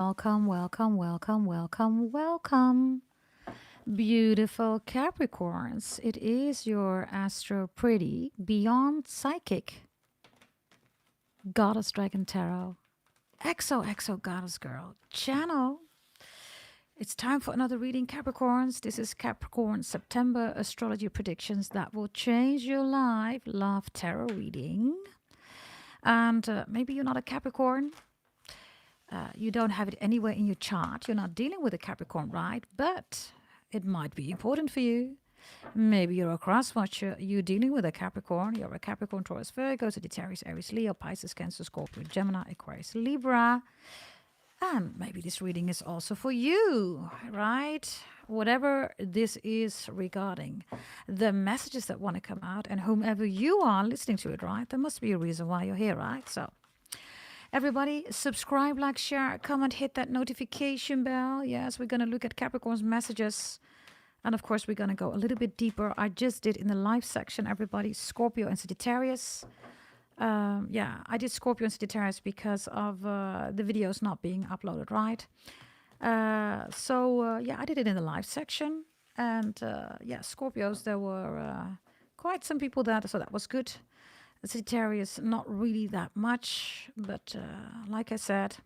welcome, welcome, welcome, welcome, welcome. Beautiful Capricorns. It is your Astro Pretty Beyond Psychic Goddess Dragon Tarot XOXO Goddess Girl channel. It's time for another reading, Capricorns. This is Capricorn September astrology predictions that will change your life. Love tarot reading. And maybe you're not a Capricorn. You don't have it anywhere in your chart. You're not dealing with a Capricorn, right? But it might be important for you. Maybe you're a cross watcher. You're dealing with a Capricorn. You're a Capricorn, Taurus, Virgo, Sagittarius, Aries, Leo, Pisces, Cancer, Scorpio, Gemini, Aquarius, Libra. And maybe this reading is also for you, right? Whatever this is regarding the messages that want to come out and whomever you are listening to it, right? There must be a reason why you're here, right? So everybody, subscribe, like, share, comment, hit that notification bell. Yes, we're going to look at Capricorn's messages. And of course, we're going to go a little bit deeper. I just did in the live section, everybody, Scorpio and Sagittarius. I did Scorpio and Sagittarius because of the videos not being uploaded, right? I did it in the live section. And Scorpios, there were quite some people there, so that was good. Sagittarius, not really that much, but like I said,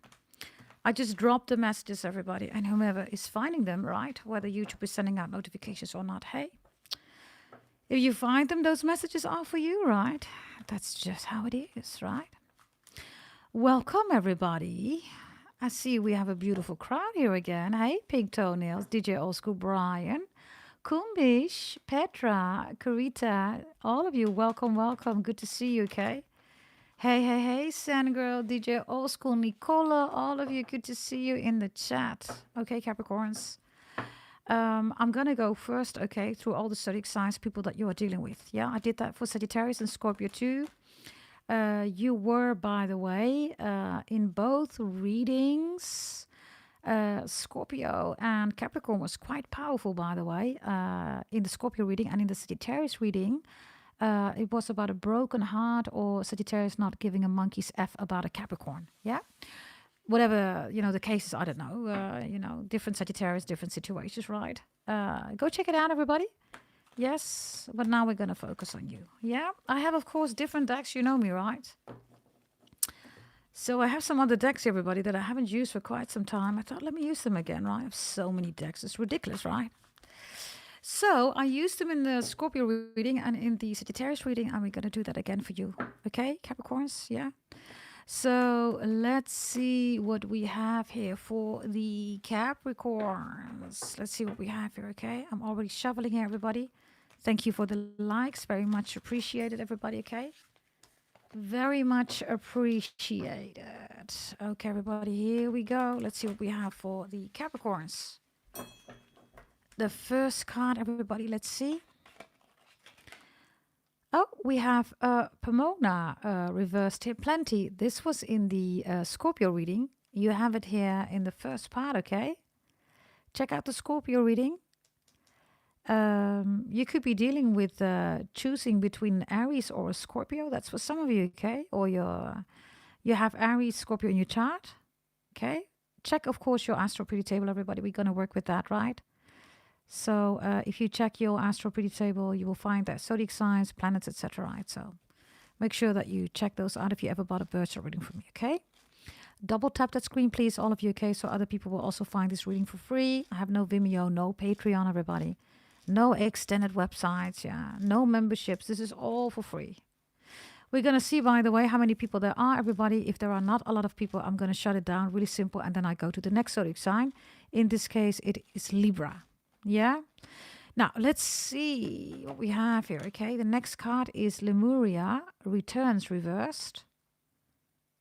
I just dropped the messages, everybody, and whomever is finding them, right, whether YouTube is sending out notifications or not, hey, if you find them, those messages are for you, right? That's just how it is, right? Welcome, everybody. I see we have a beautiful crowd here again. Hey, Pink Toenails, DJ Old School Brian, Kumbish, Petra, Karita, all of you, welcome, welcome. Good to see you, okay? Hey, Sandgirl, DJ Old School, Nicola, all of you, good to see you in the chat. Okay, Capricorns. I'm going to go first, okay, through all the zodiac signs, people that you are dealing with. Yeah, I did that for Sagittarius and Scorpio too. You were, by the way, in both readings. Scorpio and Capricorn was quite powerful, by the way, in the Scorpio reading and in the Sagittarius reading. It was about a broken heart or Sagittarius not giving a monkey's F about a Capricorn. Yeah. Whatever, the cases, I don't know, different Sagittarius, different situations, right? Go check it out, everybody. Yes, but now we're going to focus on you. Yeah, I have, of course, different decks. You know me, right? So I have some other decks, everybody, that I haven't used for quite some time. I thought, let me use them again, right? I have so many decks. It's ridiculous, right? So I used them in the Scorpio reading and in the Sagittarius reading, and we're going to do that again for you. Okay, Capricorns? Yeah. So let's see what we have here for the Capricorns. Let's see what we have here, okay? I'm already shoveling here, everybody. Thank you for the likes. Very much appreciated, everybody, okay? Very much appreciated. Okay, everybody, here we go. Let's see what we have for the Capricorns. The first card, everybody, let's see. Oh, we have Pomona reversed here. Plenty. This was in the Scorpio reading. You have it here in the first part, okay? Check out the Scorpio reading. You could be dealing with choosing between Aries or a Scorpio. That's for some of you, okay? Or you have Aries, Scorpio in your chart, okay? Check, of course, your Astro Pretty Table, everybody. We're going to work with that, right? So if you check your Astro Pretty Table, you will find that zodiac signs, planets, etc. Right? So make sure that you check those out if you ever bought a birth chart reading from me, okay? Double tap that screen, please, all of you, okay? So other people will also find this reading for free. I have no Vimeo, no Patreon, everybody. No extended websites, yeah. No memberships. This is all for free. We're going to see, by the way, how many people there are, everybody. If there are not a lot of people, I'm going to shut it down really simple, and then I go to the next zodiac sign. In this case, it is Libra. Yeah. Now, let's see what we have here, okay? The next card is Lemuria, returns reversed.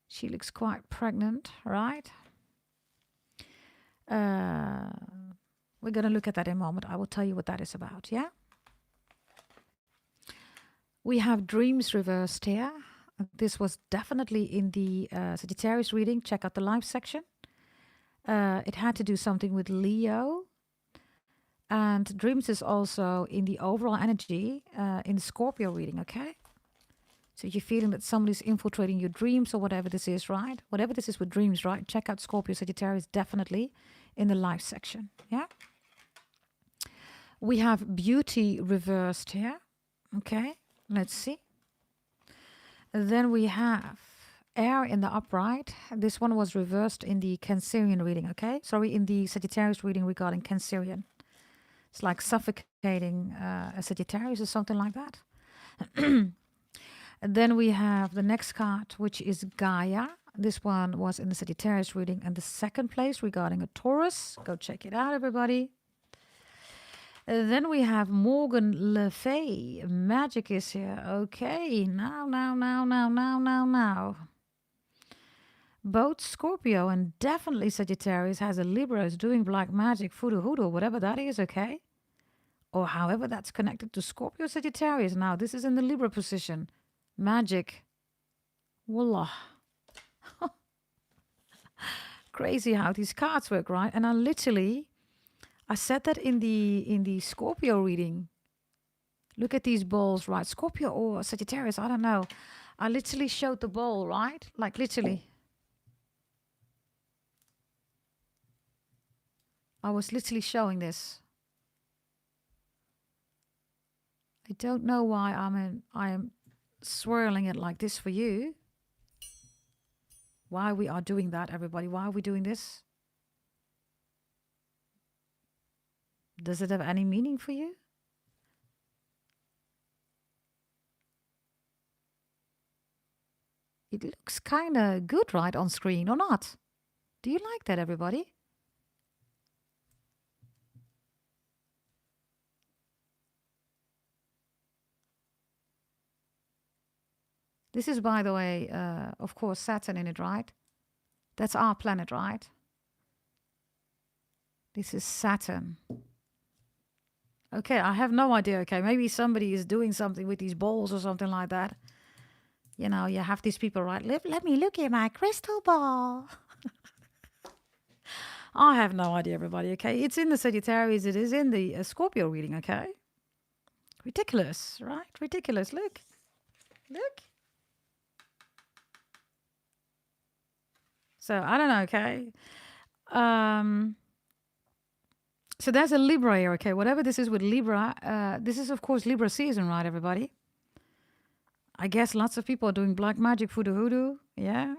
She looks quite pregnant, right? We're going to look at that in a moment. I will tell you what that is about, yeah? We have dreams reversed here. This was definitely in the Sagittarius reading. Check out the live section. It had to do something with Leo. And dreams is also in the overall energy in the Scorpio reading, okay? So you're feeling that somebody's infiltrating your dreams or whatever this is, right? Whatever this is with dreams, right? Check out Scorpio Sagittarius definitely in the life section. Yeah. We have beauty reversed here. Okay. Let's see. Then we have air in the upright. This one was reversed in the Cancerian reading. Okay. Sorry, in the Sagittarius reading regarding Cancerian. It's like suffocating a Sagittarius or something like that. And then we have the next card, which is Gaia. This one was in the Sagittarius reading and the second place regarding a Taurus. Go check it out, everybody. Then we have Morgan Le Fay. Magic is here. Okay, now. Both Scorpio and definitely Sagittarius has a Libra is doing black magic, voodoo, hoodoo, whatever that is, okay? Or however that's connected to Scorpio Sagittarius. Now, this is in the Libra position. Magic. Voila. Crazy how these cards work, right? And I said that in the Scorpio reading. Look at these balls, right? Scorpio or Sagittarius, I don't know. I literally showed the ball, right? Like literally. I was literally showing this. I don't know why I am swirling it like this for you. Why we are doing that, everybody? Why are we doing this? Does it have any meaning for you? It looks kind of good, right, on screen, or not? Do you like that, everybody? This is, by the way, of course, Saturn in it, right? That's our planet, right? This is Saturn. Okay, I have no idea. Okay, maybe somebody is doing something with these balls or something like that. You know, you have these people, right? Let me look at my crystal ball. I have no idea, everybody. Okay, it's in the Sagittarius. It is in the Scorpio reading. Okay, ridiculous, right? Ridiculous. Look. So I don't know. Okay. So there's a Libra here. Okay, whatever this is with Libra. This is of course Libra season, right, everybody? I guess lots of people are doing black magic, voodoo, hoodoo. Yeah.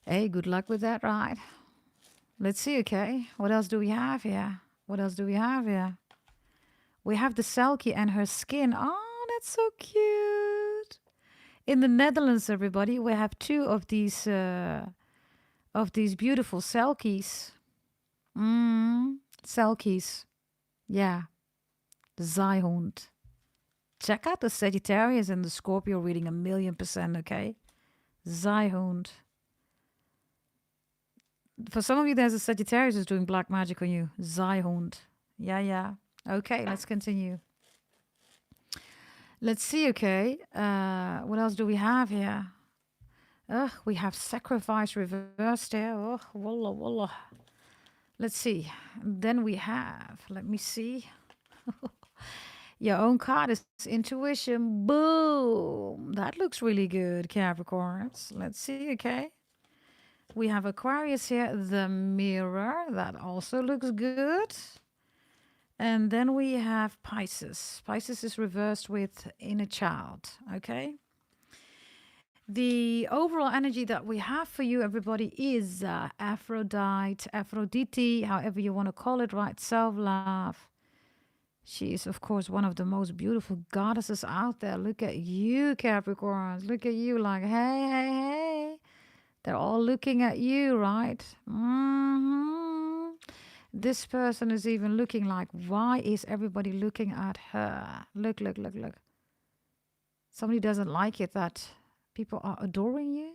Hey, good luck with that, right? Let's see, okay. What else do we have here? We have the Selkie and her skin. Oh, that's so cute. In the Netherlands, everybody, we have two of these beautiful Selkies. Selkies. Yeah. The Zeihund. Check out the Sagittarius and the Scorpio reading 1,000,000%, okay? Zeihund. For some of you, there's a Sagittarius who's doing black magic on you. Zeihund. Yeah. Okay, let's continue. Let's see, okay. What else do we have here? We have sacrifice reversed here. Oh, wallah. Let's see. Then we have, let me see. Your own card is intuition. Boom. That looks really good, Capricorns. Let's see, okay. We have Aquarius here, the mirror. That also looks good. And then we have Pisces. Pisces is reversed with inner child, okay. The overall energy that we have for you, everybody, is Aphrodite, however you want to call it, right? Self-love. She is, of course, one of the most beautiful goddesses out there. Look at you, Capricorns. Look at you like, hey. They're all looking at you, right? This person is even looking like, why is everybody looking at her? Look. Somebody doesn't like it that people are adoring you.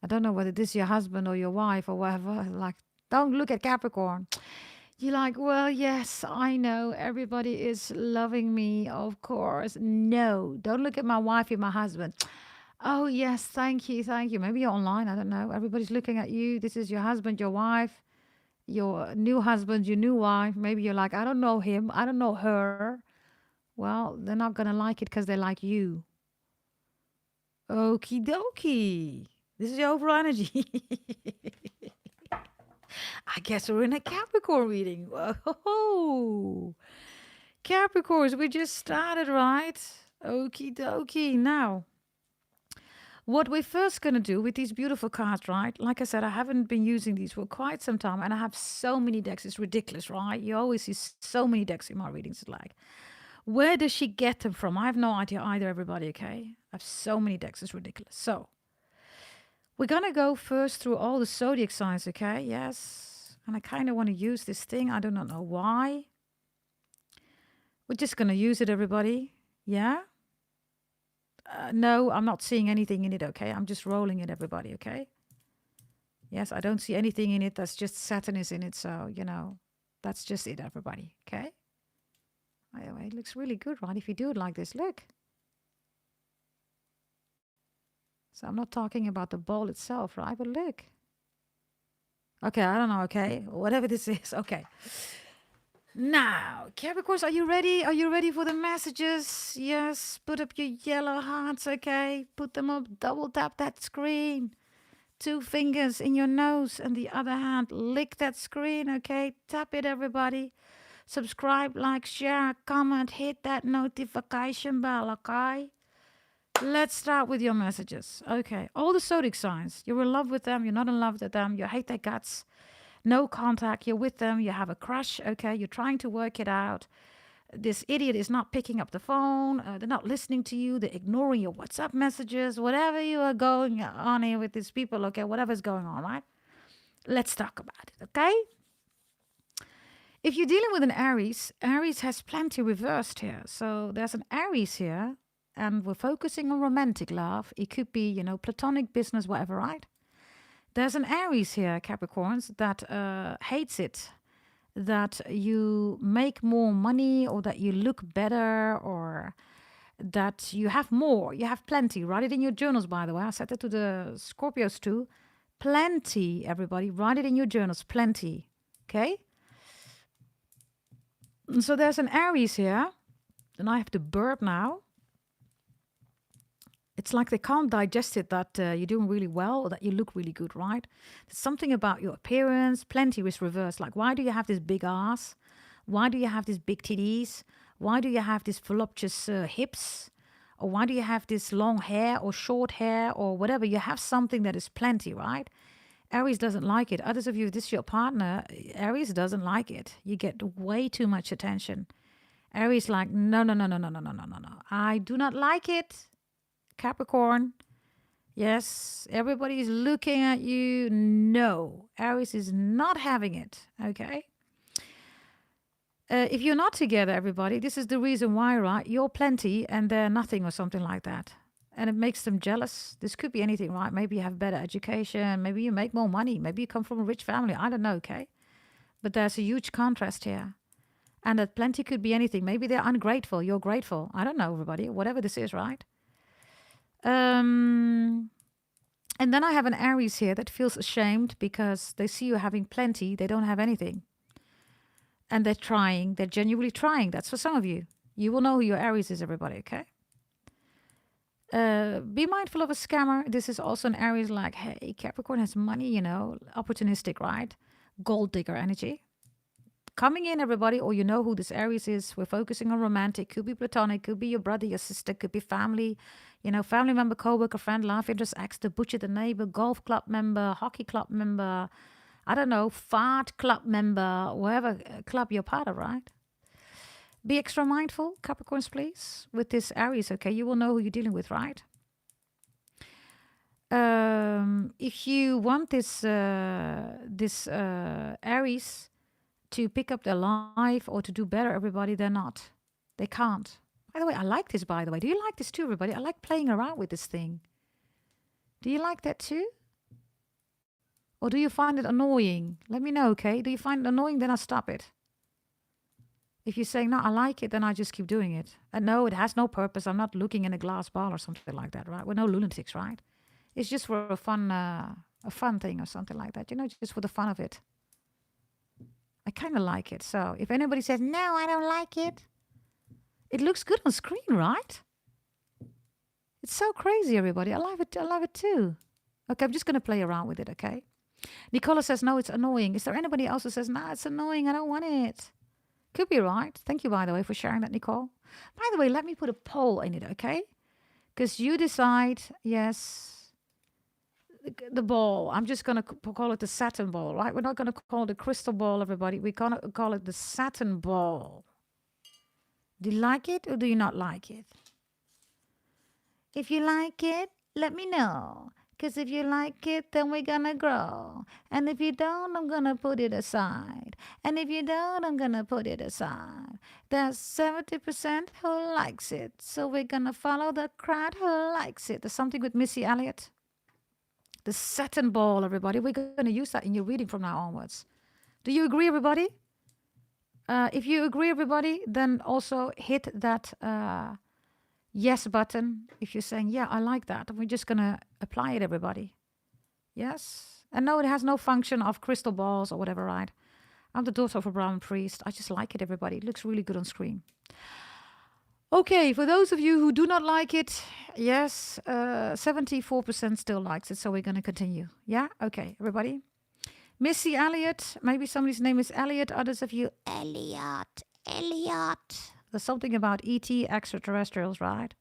I don't know whether this is your husband or your wife or whatever. Like, don't look at Capricorn. You're like, well, yes, I know. Everybody is loving me, of course. No, don't look at my wife or my husband. Oh, yes, thank you. Maybe you're online. I don't know. Everybody's looking at you. This is your husband, your wife, your new husband, your new wife. Maybe you're like, I don't know him. I don't know her. Well, they're not going to like it because they like you. Okie dokie. This is your overall energy. I guess we're in a Capricorn reading. Whoa. Capricorns, we just started, right? Okie dokie. Now, what we're first going to do with these beautiful cards, right? Like I said, I haven't been using these for quite some time, and I have so many decks. It's ridiculous, right? You always see so many decks in my readings. It's like, where does she get them from? I have no idea either, everybody, okay? I have so many decks. It's ridiculous. So, we're going to go first through all the zodiac signs, okay? Yes. And I kind of want to use this thing. I do not know why. We're just going to use it, everybody. Yeah? No, I'm not seeing anything in it, okay? I'm just rolling it, everybody, okay? Yes, I don't see anything in it. That's just Saturn is in it. So, that's just it, everybody, okay? Anyway, it looks really good, right? If you do it like this, look. So I'm not talking about the ball itself, right? But look. Okay, I don't know, okay? Whatever this is, okay. Now, Capricorns, are you ready? Are you ready for the messages? Yes, put up your yellow hearts, okay? Put them up, double tap that screen. 2 fingers in your nose and the other hand, lick that screen, okay? Tap it, everybody. Subscribe, like, share, comment, hit that notification bell, okay? Let's start with your messages. Okay, all the zodiac signs. You're in love with them, you're not in love with them, you hate their guts. No contact, you're with them, you have a crush, okay, you're trying to work it out. This idiot is not picking up the phone, they're not listening to you, they're ignoring your WhatsApp messages, whatever you are going on here with these people, okay, whatever's going on, right? Let's talk about it, okay? If you're dealing with an Aries, Aries has plenty reversed here. So there's an Aries here, and we're focusing on romantic love. It could be, platonic business, whatever, right? There's an Aries here, Capricorns, that hates it, that you make more money or that you look better or that you have more, you have plenty. Write it in your journals, by the way. I said that to the Scorpios too. Plenty, everybody. Write it in your journals, plenty. Okay? So there's an Aries here. And I have to burp now. It's like they can't digest it that you're doing really well or that you look really good, right? There's something about your appearance. Plenty is reversed. Like, why do you have this big ass? Why do you have these big titties? Why do you have these voluptuous hips? Or why do you have this long hair or short hair or whatever? You have something that is plenty, right? Aries doesn't like it. Others of you, if this is your partner, Aries doesn't like it. You get way too much attention. Aries like, no. I do not like it. Capricorn, yes, everybody is looking at you. No, Aries is not having it, okay? If you're not together, everybody, this is the reason why, right? You're plenty and they're nothing or something like that. And it makes them jealous. This could be anything, right? Maybe you have better education. Maybe you make more money. Maybe you come from a rich family. I don't know, okay? But there's a huge contrast here. And that plenty could be anything. Maybe they're ungrateful. You're grateful. I don't know, everybody. Whatever this is, right? And then I have an Aries here that feels ashamed because they see you having plenty. They don't have anything. And they're trying. They're genuinely trying. That's for some of you. You will know who your Aries is, everybody, okay? Be mindful of a scammer. This is also an Aries like, hey, Capricorn has money, opportunistic, right? Gold digger energy. Coming in, everybody, or you know who this Aries is. We're focusing on romantic. Could be platonic. Could be your brother, your sister. Could be family. Family member, co-worker, friend, love interest, ex, the butcher, the neighbor, golf club member, hockey club member, I don't know, fart club member, whatever club you're part of, right? Be extra mindful, Capricorns, please, with this Aries, okay? You will know who you're dealing with, right? If you want this Aries to pick up their life or to do better, everybody, they're not. They can't. By the way, I like this, by the way. Do you like this too, everybody? I like playing around with this thing. Do you like that too? Or do you find it annoying? Let me know, okay? Do you find it annoying? Then I'll stop it. If you're saying, no, I like it, then I just keep doing it. And no, it has no purpose. I'm not looking in a glass ball or something like that, right? We're no lunatics, right? It's just for a fun thing or something like that. Just for the fun of it. I kind of like it. So if anybody says, no, I don't like it, It looks good on screen, right? It's so crazy, everybody. I love it. I love it too. Okay, I'm just going to play around with it, okay? Nicola says, no, it's annoying. Is there anybody else who says, nah, it's annoying. I don't want it. Could be right. Thank you, by the way, for sharing that, Nicole. By the way, let me put a poll in it, okay? Because you decide, yes, the ball. I'm just going to call it the Saturn ball, right? We're not going to call it the crystal ball, everybody. We're going to call it the Saturn ball. Do you like it or do you not like it? If you like it, let me know. Because if you like it, then we're going to grow. And if you don't, I'm going to put it aside. And if you don't, I'm going to put it aside. There's 70% who likes it. So we're going to follow the crowd who likes it. There's something with Missy Elliott. The Saturn ball, everybody. We're going to use that in your reading from now onwards. Do you agree, everybody? If you agree, everybody, then also hit that yes button. If you're saying, yeah, I like that. We're just going to apply it, everybody. Yes? And no, it has no function of crystal balls or whatever, right? I'm the daughter of a brown priest. I just like it, everybody. It looks really good on screen. Okay, for those of you who do not like it, yes, 74% still likes it. So we're going to continue. Yeah? Okay, everybody. Missy Elliott. Maybe somebody's name is Elliot. Others of you, Elliot. There's something about ET extraterrestrials, right?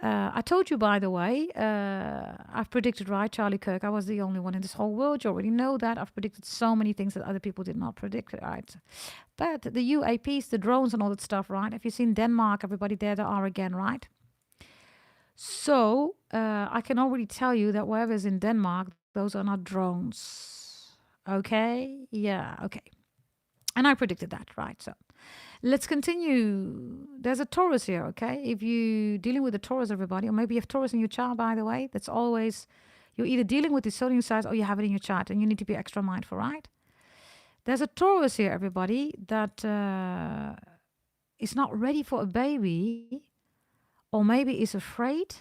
I told you, by the way, I've predicted right, Charlie Kirk. I was the only one in this whole world. You already know that. I've predicted so many things that other people did not predict, right? But the UAPs, the drones and all that stuff, right? If you've seen Denmark, everybody there are again, right? So I can already tell you that whoever's in Denmark, those are not drones. Okay? Yeah, okay. And I predicted that, right? So let's continue. There's a Taurus here, okay? If you're dealing with a Taurus, everybody, or maybe you have Taurus in your chart, by the way, that's always, you're either dealing with the zodiac signs or you have it in your chart, and you need to be extra mindful, right? There's a Taurus here, everybody, that is not ready for a baby, or maybe is afraid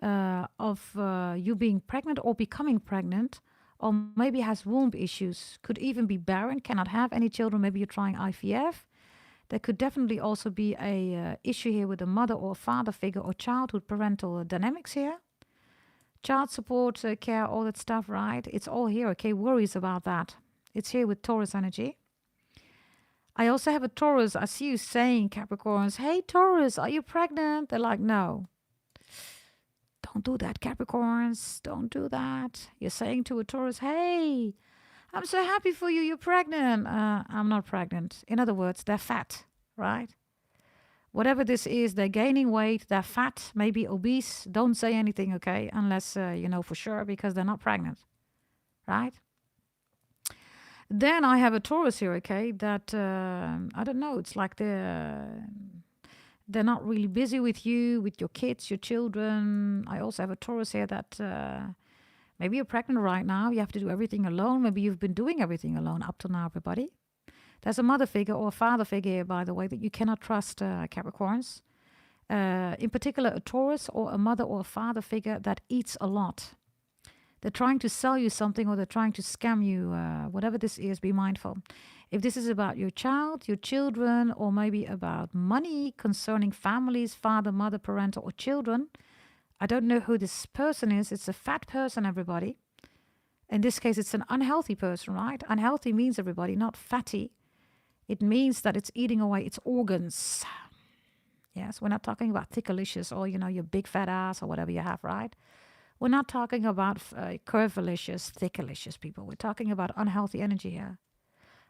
of you being pregnant or becoming pregnant, or maybe has womb issues, could even be barren, cannot have any children. Maybe you're trying IVF. There could definitely also be a issue here with a mother or father figure or childhood parental dynamics here. Child support, care, all that stuff, right? It's all here, okay? Worries about that. It's here with Taurus energy. I also have a Taurus. I see you saying, Capricorns, hey, Taurus, are you pregnant? They're like, no. Don't do that, Capricorns. Don't do that. You're saying to a Taurus, hey, I'm so happy for you. You're pregnant. I'm not pregnant. In other words, they're fat, right? Whatever this is, they're gaining weight. They're fat, maybe obese. Don't say anything, okay? Unless you know for sure, because they're not pregnant, right? Then I have a Taurus here, okay? That, I don't know. It's like they're not really busy with you, with your kids, your children. I also have a Taurus here that maybe you're pregnant right now. You have to do everything alone. Maybe you've been doing everything alone up to now, everybody. There's a mother figure or a father figure here, by the way, that you cannot trust, Capricorns. In particular, a Taurus or a mother or a father figure that eats a lot. They're trying to sell you something or they're trying to scam you. Whatever this is, be mindful. If this is about your child, your children, or maybe about money concerning families, father, mother, parental, or children, I don't know who this person is. It's a fat person, everybody. In this case, it's an unhealthy person, right? Unhealthy means, everybody, not fatty. It means that it's eating away its organs. Yes, we're not talking about thickalicious or, you know, your big fat ass or whatever you have, right? We're not talking about curvilicious, thickalicious people. We're talking about unhealthy energy here.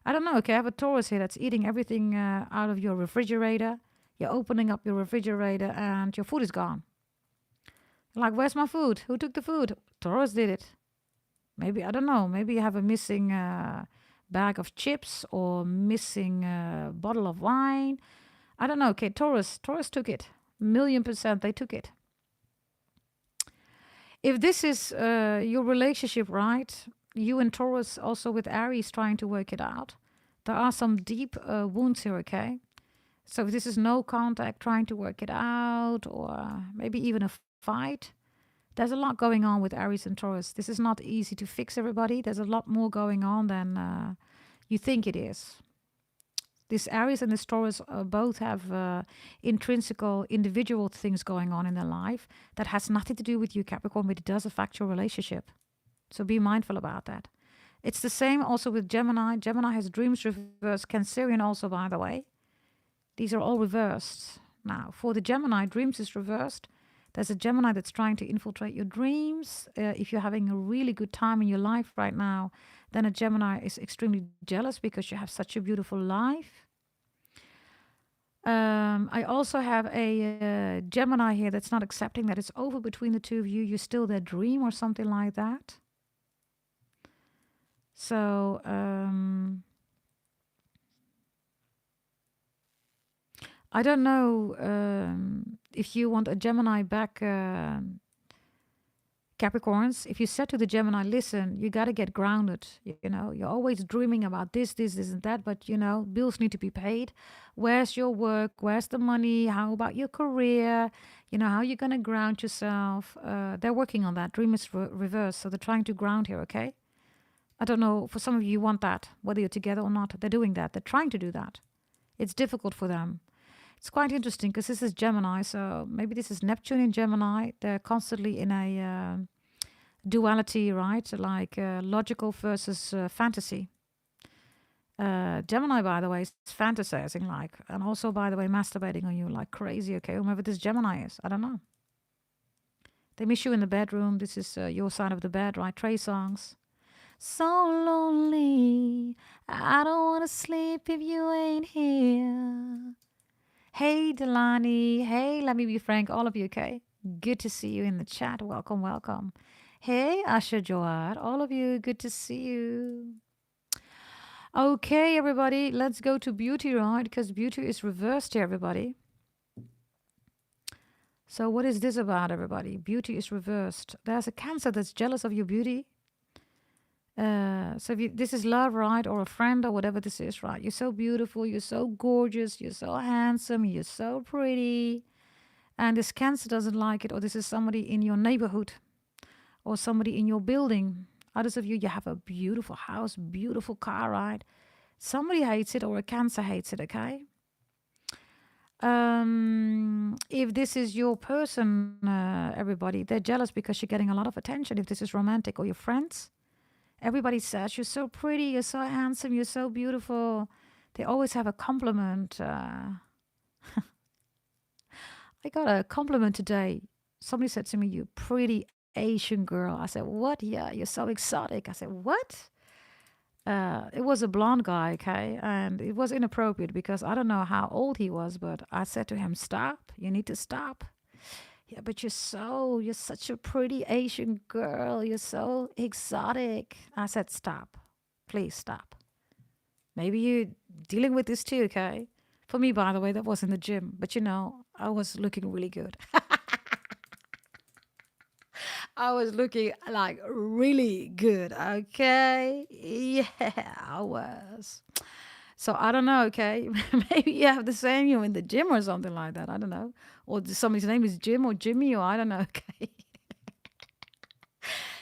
I don't know, okay, I have a Taurus here that's eating everything out of your refrigerator. You're opening up your refrigerator and your food is gone. Like, where's my food? Who took the food? Taurus did it. Maybe, I don't know, maybe you have a missing bag of chips or missing bottle of wine. I don't know, okay, Taurus took it. 1,000,000% they took it. If this is your relationship, right? You and Taurus also with Aries trying to work it out. There are some deep wounds here, okay? So if this is no contact, trying to work it out, or maybe even a fight, there's a lot going on with Aries and Taurus. This is not easy to fix, everybody. There's a lot more going on than you think it is. This Aries and this Taurus both have intrinsical, individual things going on in their life that has nothing to do with you, Capricorn, but it does affect your relationship. So be mindful about that. It's the same also with Gemini. Gemini has dreams reversed. Cancerian also, by the way. These are all reversed. Now, for the Gemini, dreams is reversed. There's a Gemini that's trying to infiltrate your dreams. If you're having a really good time in your life right now, then a Gemini is extremely jealous because you have such a beautiful life. I also have a Gemini here that's not accepting that it's over between the two of you. You're still their dream or something like that. So, I don't know if you want a Gemini back, Capricorns. If you said to the Gemini, listen, you got to get grounded. You know, you're always dreaming about this, and that, but, you know, bills need to be paid. Where's your work? Where's the money? How about your career? You know, how are you going to ground yourself? They're working on that. Dream is reversed, so they're trying to ground here, okay? I don't know, for some of you want that, whether you're together or not. They're doing that. They're trying to do that. It's difficult for them. It's quite interesting because this is Gemini, so maybe this is Neptune in Gemini. They're constantly in a duality, right? Like logical versus fantasy. Gemini, by the way, is fantasizing, like, and also, by the way, masturbating on you like crazy, okay? Whomever this Gemini is, I don't know. They miss you in the bedroom. This is your side of the bed, right? Trey songs. So lonely, I don't want to sleep if you ain't here. Hey, Delani. Hey, let me be frank, all of you, okay? Good to see you in the chat. Welcome, welcome. Hey, Asha Joad, all of you, good to see you. Okay, everybody, let's go to beauty, right? Because beauty is reversed here, everybody. So what is this about, everybody? Beauty is reversed. There's a Cancer that's jealous of your beauty. So if this is love, right? Or a friend or whatever this is, right? You're so beautiful. You're so gorgeous. You're so handsome. You're so pretty. And this Cancer doesn't like it. Or this is somebody in your neighborhood or somebody in your building. Others of you, you have a beautiful house, beautiful car, right? Somebody hates it or a Cancer hates it, okay? If this is your person, everybody, they're jealous because you're getting a lot of attention. If this is romantic or your friends. Everybody says, you're so pretty, you're so handsome, you're so beautiful. They always have a compliment. I got a compliment today. Somebody said to me, you pretty Asian girl. I said, what? Yeah, you're so exotic. I said, what? It was a blonde guy, okay? And it was inappropriate because I don't know how old he was, but I said to him, stop. You need to stop. Yeah, but you're such a pretty Asian girl. You're so exotic. I said, stop. Please stop. Maybe you're dealing with this too, okay? For me, by the way, that was in the gym. But, you know, I was looking really good. I was looking like really good, okay? Yeah, I was. So I don't know, okay? Maybe you have the same, you in the gym or something like that. I don't know. Or somebody's name is Jim or Jimmy or I don't know, okay?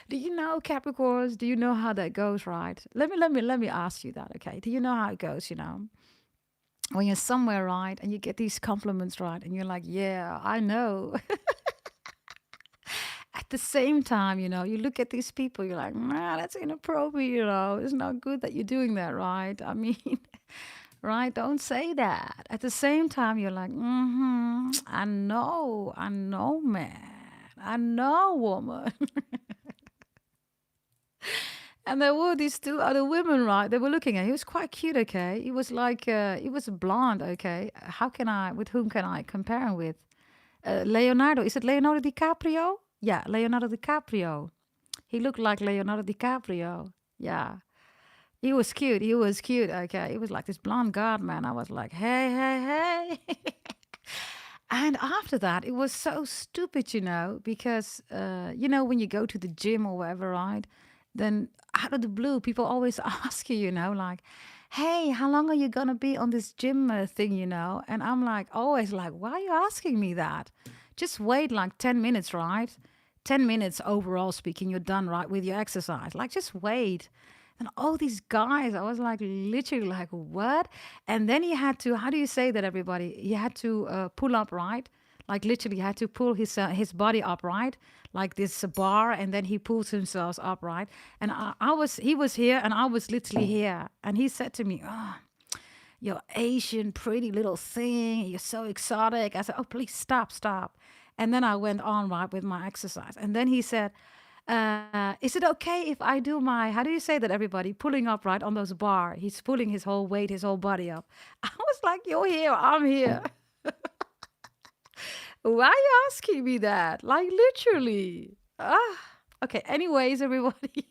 Do you know, Capricorns? Do you know how that goes, right? Let me ask you that, okay? Do you know how it goes, you know? When you're somewhere, right, and you get these compliments, right, and you're like, yeah, I know. At the same time, you know, you look at these people, you're like, nah, that's inappropriate, you know. It's not good that you're doing that, right? I mean, right? Don't say that. At the same time, you're like, I know, man. I know, woman. And there were these two other women, right? They were looking at. He was quite cute, okay? He was like, he was blonde, okay? With whom can I compare him with? Leonardo. Is it Leonardo DiCaprio? Yeah, Leonardo DiCaprio. He looked like Leonardo DiCaprio. Yeah. He was cute. He was cute. Okay. He was like this blonde god, man. I was like, hey, hey, hey. And after that, it was so stupid, you know, because, you know, when you go to the gym or wherever, right? Then out of the blue, people always ask you, you know, like, hey, how long are you going to be on this gym thing, you know? And I'm like, always like, why are you asking me that? Just wait like 10 minutes, right? 10 minutes overall speaking, you're done, right, with your exercise. Like, just wait. And all these guys, I was like, literally, like, what? And then he had to, how do you say that, everybody? He had to pull up, right? Like, literally, he had to pull his body upright, like this bar, and then he pulls himself upright. And he was here, and I was literally here. And he said to me, oh, you're Asian, pretty little thing. You're so exotic. I said, oh, please stop, stop. And then I went on, right, with my exercise. And then he said, is it okay if I do my, how do you say that, everybody? Pulling up, right, on those bar. He's pulling his whole weight, his whole body up. I was like, you're here, I'm here. Why are you asking me that? Like, literally. Okay, anyways, everybody.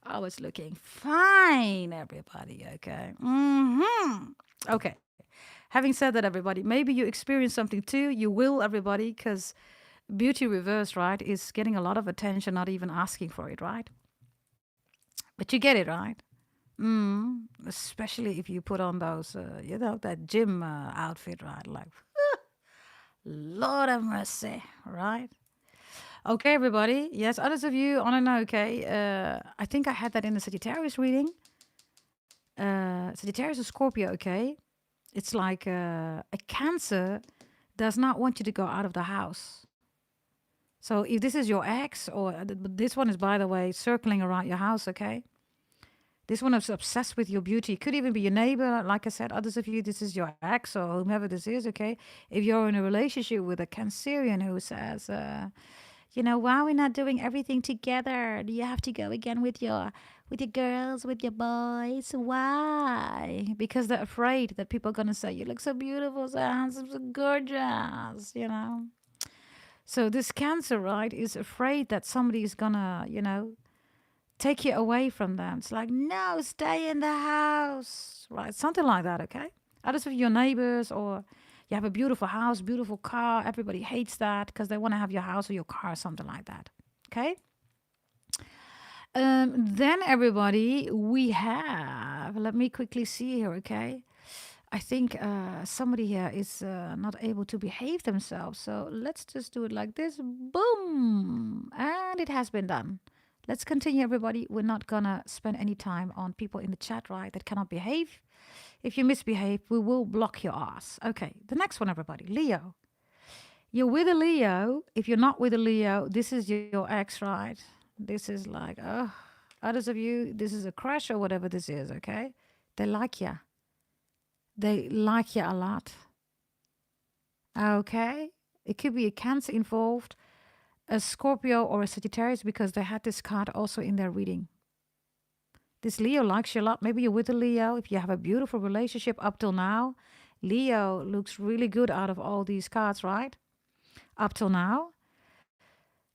I was looking fine, everybody, okay? Okay. Having said that, everybody, maybe you experience something too. You will, everybody, because beauty reverse, right, is getting a lot of attention, not even asking for it, right? But you get it, right? Especially if you put on those, that gym outfit, right? Like, Lord have mercy, right? Okay, everybody. Yes, others of you, I don't know, okay. I think I had that in the Sagittarius reading. Sagittarius is Scorpio, okay? It's like a Cancer does not want you to go out of the house. So if this is your ex, or this one is, by the way, circling around your house, okay? This one is obsessed with your beauty. Could even be your neighbor. Like I said, others of you, this is your ex or whomever this is, okay? If you're in a relationship with a Cancerian who says, why are we not doing everything together? Do you have to go again with your girls, with your boys? Why? Because they're afraid that people are gonna say, you look so beautiful, so handsome, so gorgeous, So this Cancer, right, is afraid that somebody is gonna, take you away from them. It's like, no, stay in the house, right? Something like that, okay? Others of your neighbors, or you have a beautiful house, beautiful car. Everybody hates that because they want to have your house or your car, something like that, okay? Then, everybody, we have, let me quickly see here, okay? I think somebody here is not able to behave themselves. So let's just do it like this. Boom. And it has been done. Let's continue, everybody. We're not going to spend any time on people in the chat, right, that cannot behave. If you misbehave, we will block your ass. Okay, the next one, everybody. Leo. You're with a Leo. If you're not with a Leo, this is your ex, right? This is like, others of you, this is a crush or whatever this is, okay? They like you. They like you a lot. Okay? It could be a Cancer involved, a Scorpio or a Sagittarius, because they had this card also in their reading. This Leo likes you a lot. Maybe you're with a Leo. If you have a beautiful relationship up till now, Leo looks really good out of all these cards, right? Up till now.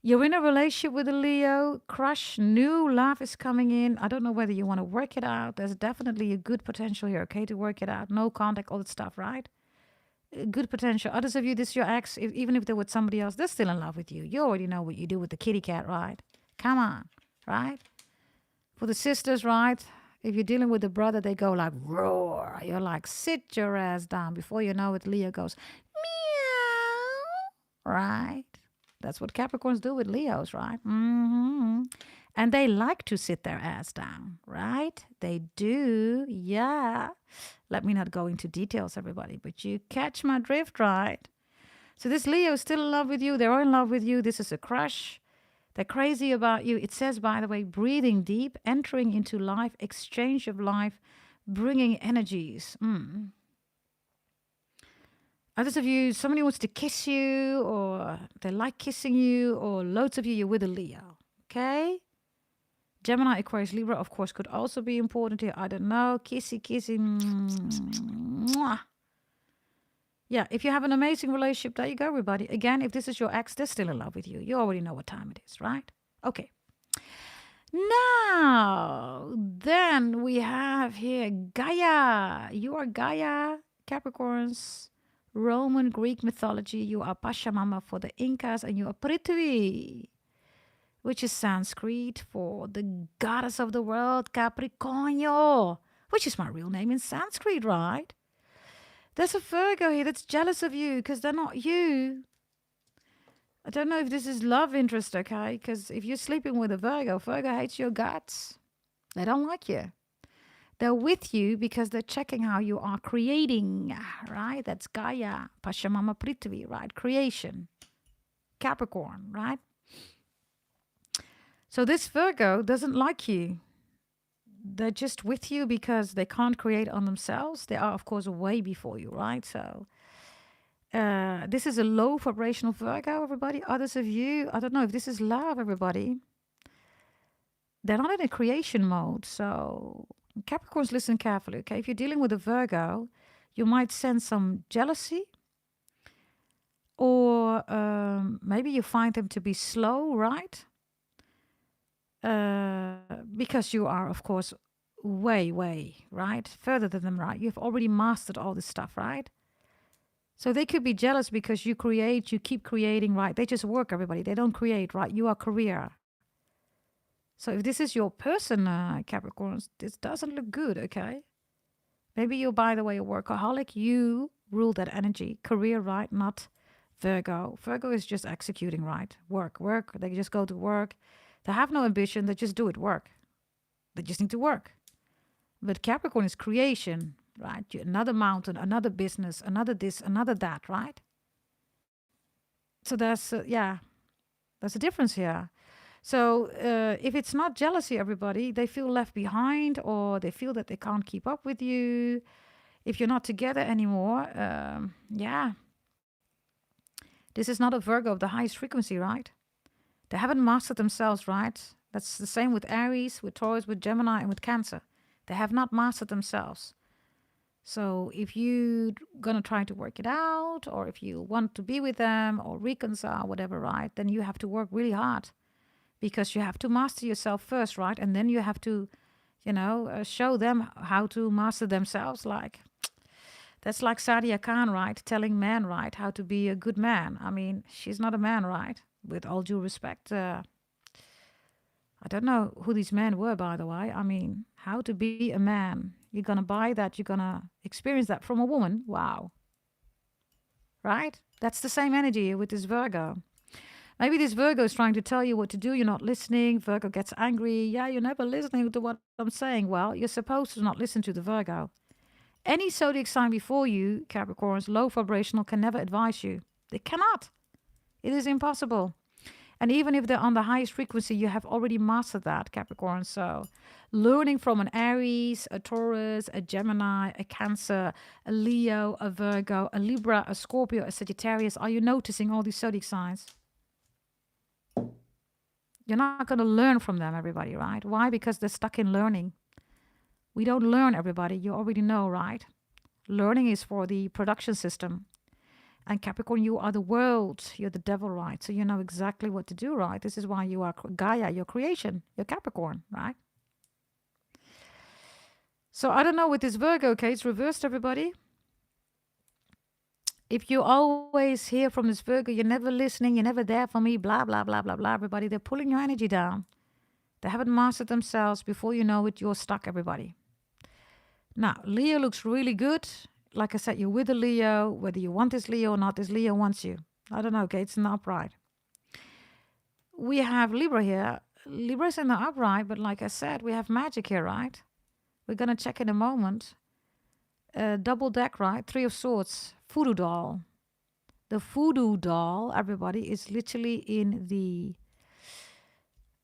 You're in a relationship with a Leo. Crush, new love is coming in. I don't know whether you want to work it out. There's definitely a good potential here, okay, to work it out. No contact, all that stuff, right? Good potential. Others of you, this is your ex. Even if they're with somebody else, they're still in love with you. You already know what you do with the kitty cat, right? Come on, right? For the sisters, right? If you're dealing with a brother, they go like, roar. You're like, sit your ass down. Before you know it, Leo goes, meow, right? That's what Capricorns do with Leos, right? And they like to sit their ass down, right? They do, yeah. Let me not go into details, everybody, but you catch my drift, right? So this Leo is still in love with you. They're in love with you. This is a crush. They're crazy about you. It says, by the way, breathing deep, entering into life, exchange of life, bringing energies. Others of you, somebody wants to kiss you, or they like kissing you, or loads of you, you're with a Leo, okay? Gemini, Aquarius, Libra, of course, could also be important here. I don't know. Kissy, kissy. Mwah. Yeah, if you have an amazing relationship, there you go, everybody. Again, if this is your ex, they're still in love with you. You already know what time it is, right? Okay. Now, then we have here Gaia. You are Gaia, Capricorns. Roman, Greek mythology, you are Pachamama for the Incas, and you are Prithvi, which is Sanskrit for the goddess of the world, Capricornio, which is my real name in Sanskrit, right? There's a Virgo here that's jealous of you because they're not you. I don't know if this is love interest, okay? Because if you're sleeping with a Virgo, Virgo hates your guts. They don't like you. They're with you because they're checking how you are creating, right? That's Gaia, Pashamama Prithvi, right? Creation, Capricorn, right? So this Virgo doesn't like you. They're just with you because they can't create on themselves. They are, of course, way before you, right? So this is a low vibrational Virgo, everybody. Others of you, I don't know if this is love, everybody. They're not in a creation mode. So Capricorns, listen carefully, okay? If you're dealing with a Virgo, you might sense some jealousy, or maybe you find them to be slow, right? Because you are, of course, way, right? Further than them, right? You've already mastered all this stuff, right? So they could be jealous because you create, you keep creating, right? They just work, everybody. They don't create, right? You are career. So if this is your person, Capricorns, this doesn't look good, okay? Maybe you're, by the way, a workaholic. You rule that energy. Career, right? Not Virgo. Virgo is just executing, right? Work. They just go to work. They have no ambition. They just do it, work. They just need to work. But Capricorn is creation, right? Another mountain, another business, another this, another that, right? So there's, there's a difference here. So if it's not jealousy, everybody, they feel left behind, or they feel that they can't keep up with you. If you're not together anymore, this is not a Virgo of the highest frequency, right? They haven't mastered themselves, right? That's the same with Aries, with Taurus, with Gemini, and with Cancer. They have not mastered themselves. So if you're going to try to work it out, or if you want to be with them or reconcile, whatever, right, then you have to work really hard, because you have to master yourself first, right? And then you have to, show them how to master themselves. Like, that's like Sadia Khan, right? Telling men, right, how to be a good man. I mean, she's not a man, right? With all due respect. I don't know who these men were, by the way. I mean, how to be a man. You're going to buy that. You're going to experience that from a woman. Wow. Right? That's the same energy with this Virgo. Maybe this Virgo is trying to tell you what to do. You're not listening. Virgo gets angry. Yeah, you're never listening to what I'm saying. Well, you're supposed to not listen to the Virgo. Any zodiac sign before you, Capricorns, low vibrational, can never advise you. They cannot. It is impossible. And even if they're on the highest frequency, you have already mastered that, Capricorn. So learning from an Aries, a Taurus, a Gemini, a Cancer, a Leo, a Virgo, a Libra, a Scorpio, a Sagittarius. Are you noticing all these zodiac signs? You're not going to learn from them, everybody, right? Why? Because they're stuck in learning. We don't learn, everybody. You already know, right? Learning is for the production system. And Capricorn, you are the world. You're the devil, right? So you know exactly what to do, right? This is why you are Gaia, your creation. You're Capricorn, right? So I don't know with this Virgo, okay? It's reversed, everybody. If you always hear from this Virgo, you're never listening, you're never there for me, blah, blah, blah, blah, blah, everybody. They're pulling your energy down. They haven't mastered themselves. Before you know it, you're stuck, everybody. Now, Leo looks really good. Like I said, you're with a Leo. Whether you want this Leo or not, this Leo wants you. I don't know, okay? It's in the upright. We have Libra here. Libra's in the upright, but like I said, we have magic here, right? We're going to check in a moment. Double deck, right? Three of Swords. Voodoo doll. The voodoo doll, everybody, is literally in the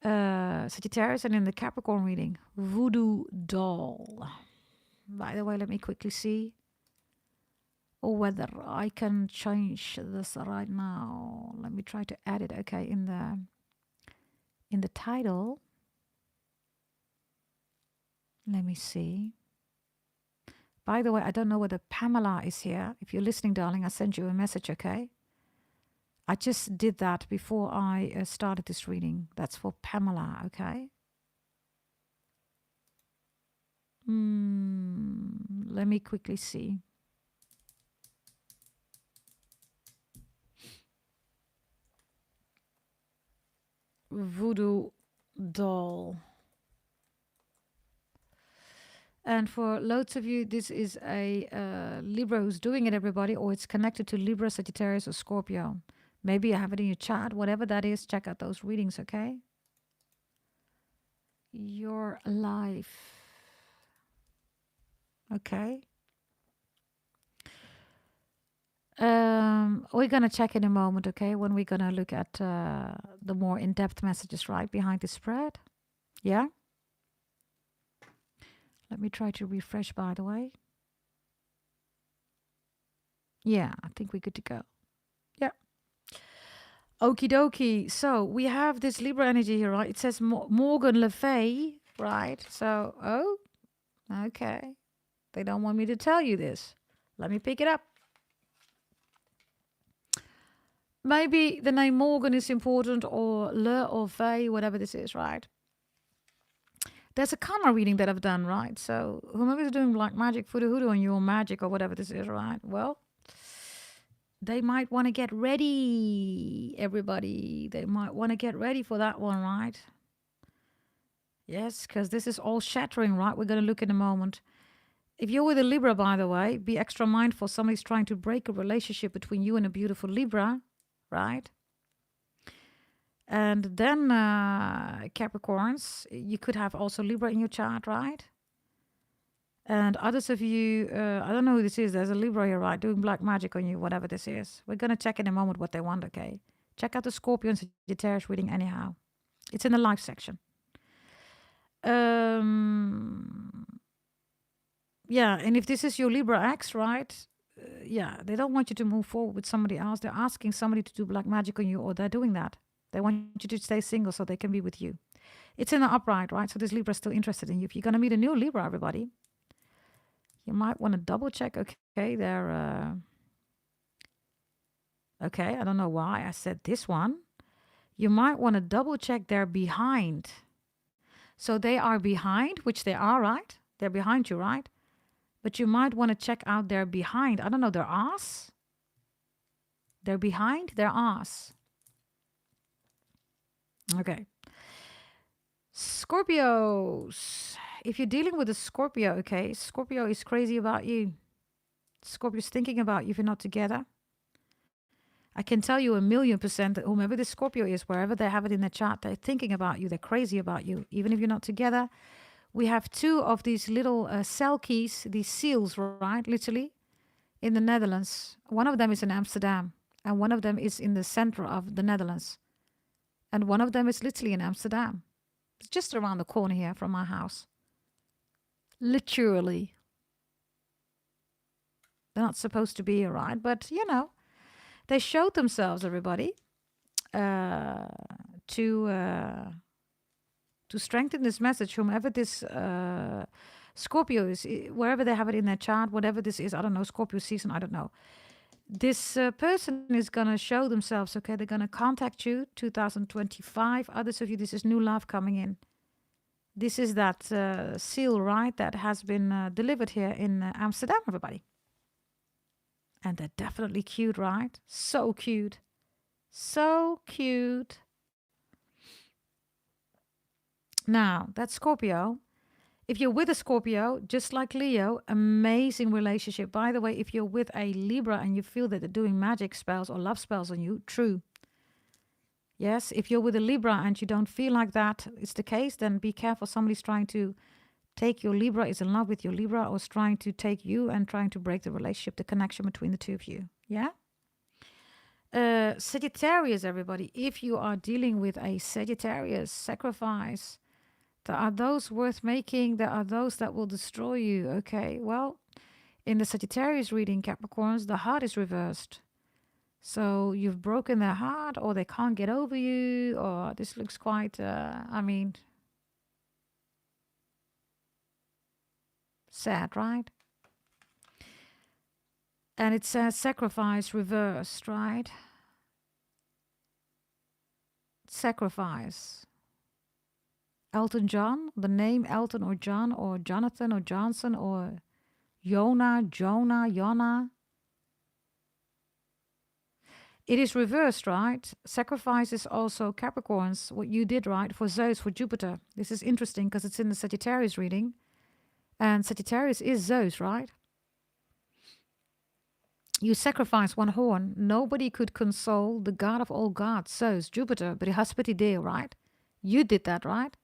Sagittarius and in the Capricorn reading. Voodoo doll. By the way, let me quickly see whether I can change this right now. Let me try to add it, okay, in the title. Let me see. By the way, I don't know whether Pamela is here. If you're listening, darling, I sent you a message, okay? I just did that before I started this reading. That's for Pamela, okay? Let me quickly see. Voodoo doll. And for loads of you, this is a Libra who's doing it, everybody, or it's connected to Libra, Sagittarius, or Scorpio. Maybe you have it in your chart, whatever that is, check out those readings, okay? your life. Okay. We're going to check in a moment, okay, when we're going to look at the more in-depth messages right behind the spread. Yeah? Let me try to refresh, by the way. Yeah, I think we're good to go. Yeah. Okie dokie. So we have this Libra energy here, right? It says Morgan Le Fay, right? So, oh, okay. They don't want me to tell you this. Let me pick it up. Maybe the name Morgan is important, or Le or Fay, whatever this is, right? There's a karma reading that I've done, right? So whoever's doing black magic, voodoo on your magic or whatever this is, right? Well, they might want to get ready, everybody. They might want to get ready for that one, right? Yes, because this is all shattering, right? We're going to look in a moment. If you're with a Libra, by the way, be extra mindful. Somebody's trying to break a relationship between you and a beautiful Libra, right? And then Capricorns, you could have also Libra in your chart, right? And others of you, I don't know who this is. There's a Libra here, right? Doing black magic on you, whatever this is. We're going to check in a moment what they want, okay? Check out the Scorpio and Sagittarius reading anyhow. It's in the live section. Yeah, and if this is your Libra ex, right? Yeah, they don't want you to move forward with somebody else. They're asking somebody to do black magic on you, or they're doing that. They want you to stay single so they can be with you. It's in the upright, right? So this Libra is still interested in you. If you're going to meet a new Libra, everybody, you might want to double check. Okay, they're... okay, I don't know why I said this one. You might want to double check they're behind. So they are behind, which they are, right? They're behind you, right? But you might want to check out their behind. I don't know, their ass? They're behind their ass. Okay. Scorpios. If you're dealing with a Scorpio, okay, Scorpio is crazy about you. Scorpio's thinking about you if you're not together. I can tell you 1,000,000% that whomever this Scorpio is, wherever they have it in the chart, they're thinking about you. They're crazy about you. Even if you're not together, we have two of these little cell keys, these seals, right? Literally, in the Netherlands. One of them is in Amsterdam, and one of them is in the center of the Netherlands. And one of them is literally in Amsterdam. It's just around the corner here from my house. Literally. They're not supposed to be here, right? But, you know, they showed themselves, everybody, to strengthen this message, whomever this Scorpio is, wherever they have it in their chart, whatever this is, I don't know, Scorpio season, I don't know. This person is going to show themselves, okay? They're going to contact you, 2025. Others of you, this is new love coming in. This is that seal, right, that has been delivered here in Amsterdam, everybody. And they're definitely cute, right? So cute. So cute. Now, that's Scorpio. If you're with a Scorpio, just like Leo, amazing relationship. By the way, if you're with a Libra and you feel that they're doing magic spells or love spells on you, true. Yes, if you're with a Libra and you don't feel like that is the case, then be careful. Somebody's trying to take your Libra, is in love with your Libra, or is trying to take you and trying to break the relationship, the connection between the two of you. Yeah? Sagittarius, everybody. If you are dealing with a Sagittarius, sacrifice. There are those worth making. There are those that will destroy you. Okay, well, in the Sagittarius reading, Capricorns, the heart is reversed. So you've broken their heart, or they can't get over you, or this looks quite, sad, right? And it says sacrifice reversed, right? Sacrifice. Elton John, the name Elton or John or Jonathan or Johnson or Jonah. It is reversed, right? Sacrifice is also Capricorns, what you did, right, for Zeus, for Jupiter. This is interesting because it's in the Sagittarius reading. And Sagittarius is Zeus, right? You sacrifice one horn. Nobody could console the god of all gods, Zeus, Jupiter, but Brihaspati Deo, right? You did that, right?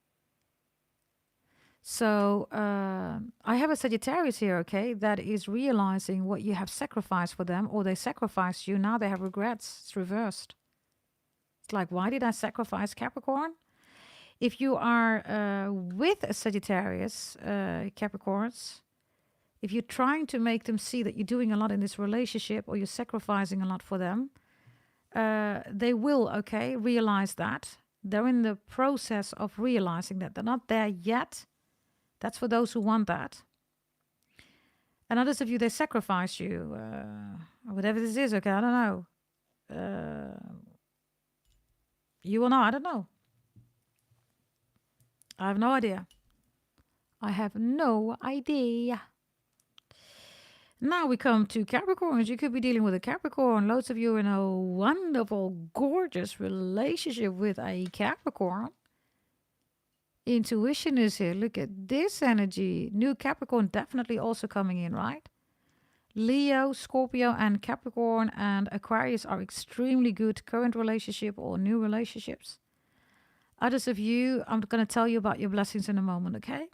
So I have a Sagittarius here, okay, that is realizing what you have sacrificed for them, or they sacrificed you. Now they have regrets. It's reversed. It's like, why did I sacrifice Capricorn? If you are with a Sagittarius, Capricorns, if you're trying to make them see that you're doing a lot in this relationship or you're sacrificing a lot for them, they will, okay, realize that. They're in the process of realizing that. They're not there yet. That's for those who want that. And others of you, they sacrifice you. Whatever this is, okay, I don't know. You will know, I don't know. I have no idea. I have no idea. Now we come to Capricorns. You could be dealing with a Capricorn. Loads of you are in a wonderful, gorgeous relationship with a Capricorn. Intuition is here. Look at this energy. New Capricorn definitely also coming in, right? Leo, Scorpio, and Capricorn and Aquarius are extremely good current relationship or new relationships. Others of you, I'm going to tell you about your blessings in a moment, okay?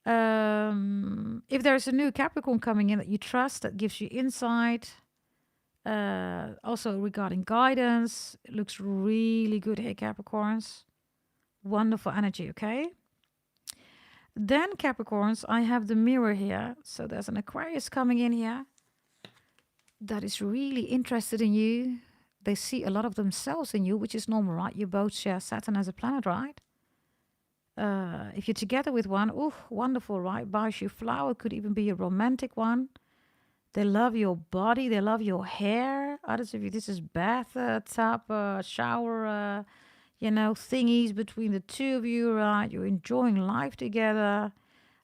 If there's a new Capricorn coming in that you trust, that gives you insight, also regarding guidance, it looks really good here, Capricorns. Wonderful energy, okay? Then Capricorns, I have the mirror here. So there's an Aquarius coming in here that is really interested in you. They see a lot of themselves in you, which is normal, right? You both share Saturn as a planet, right? If you're together with one, ooh, wonderful, right? Buys you flower, could even be a romantic one. They love your body, they love your hair. Others of you, this is bath tub, shower, thingies between the two of you, right? You're enjoying life together.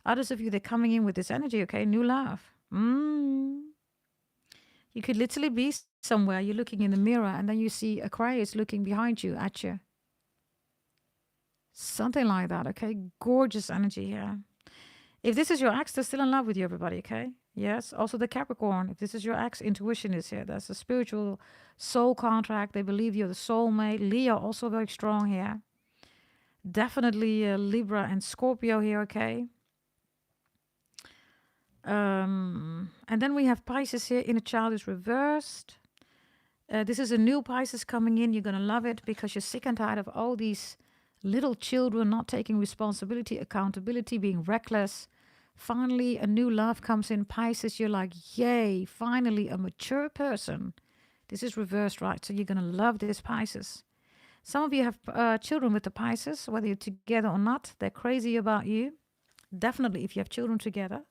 Others of you, they're coming in with this energy, okay? New love. You could literally be somewhere, you're looking in the mirror, and then you see Aquarius looking behind you, at you. Something like that, okay? Gorgeous energy here. If this is your ex, they're still in love with you, everybody, okay? Yes. Also the Capricorn. If this is your ex, intuition is here. That's a spiritual soul contract. They believe you're the soulmate. Leo also very strong here. Definitely Libra and Scorpio here, okay? And then we have Pisces here. Inner child is reversed. This is a new Pisces coming in. You're going to love it because you're sick and tired of all these little children not taking responsibility, accountability, being reckless. Finally, a new love comes in. Pisces, you're like, yay, finally a mature person. This is reversed, right? So you're going to love this Pisces. Some of you have children with the Pisces, whether you're together or not. They're crazy about you. Definitely if you have children together.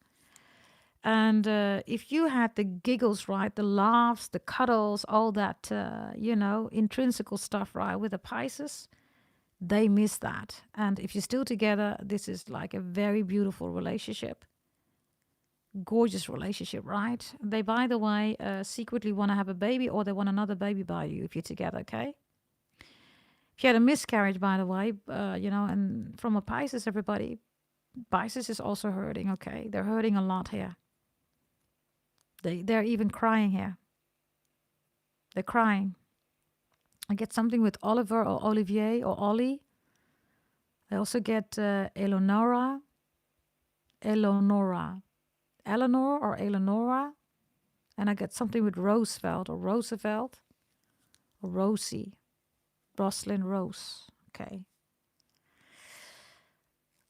And if you had the giggles, right, the laughs, the cuddles, all that, intrinsical stuff, right, with the Pisces, they miss that. And if you're still together, this is like a very beautiful relationship. Gorgeous relationship, right? They, by the way, secretly want to have a baby, or they want another baby by you if you're together, okay? If you had a miscarriage, by the way, and from a Pisces, everybody, Pisces is also hurting, okay? They're hurting a lot here. They're even crying here. They're crying. I get something with Oliver or Olivier or Ollie. I also get Eleonora, Eleanor or Eleonora. And I get something with Roosevelt or Roosevelt or Rosie, Roslyn Rose. Okay.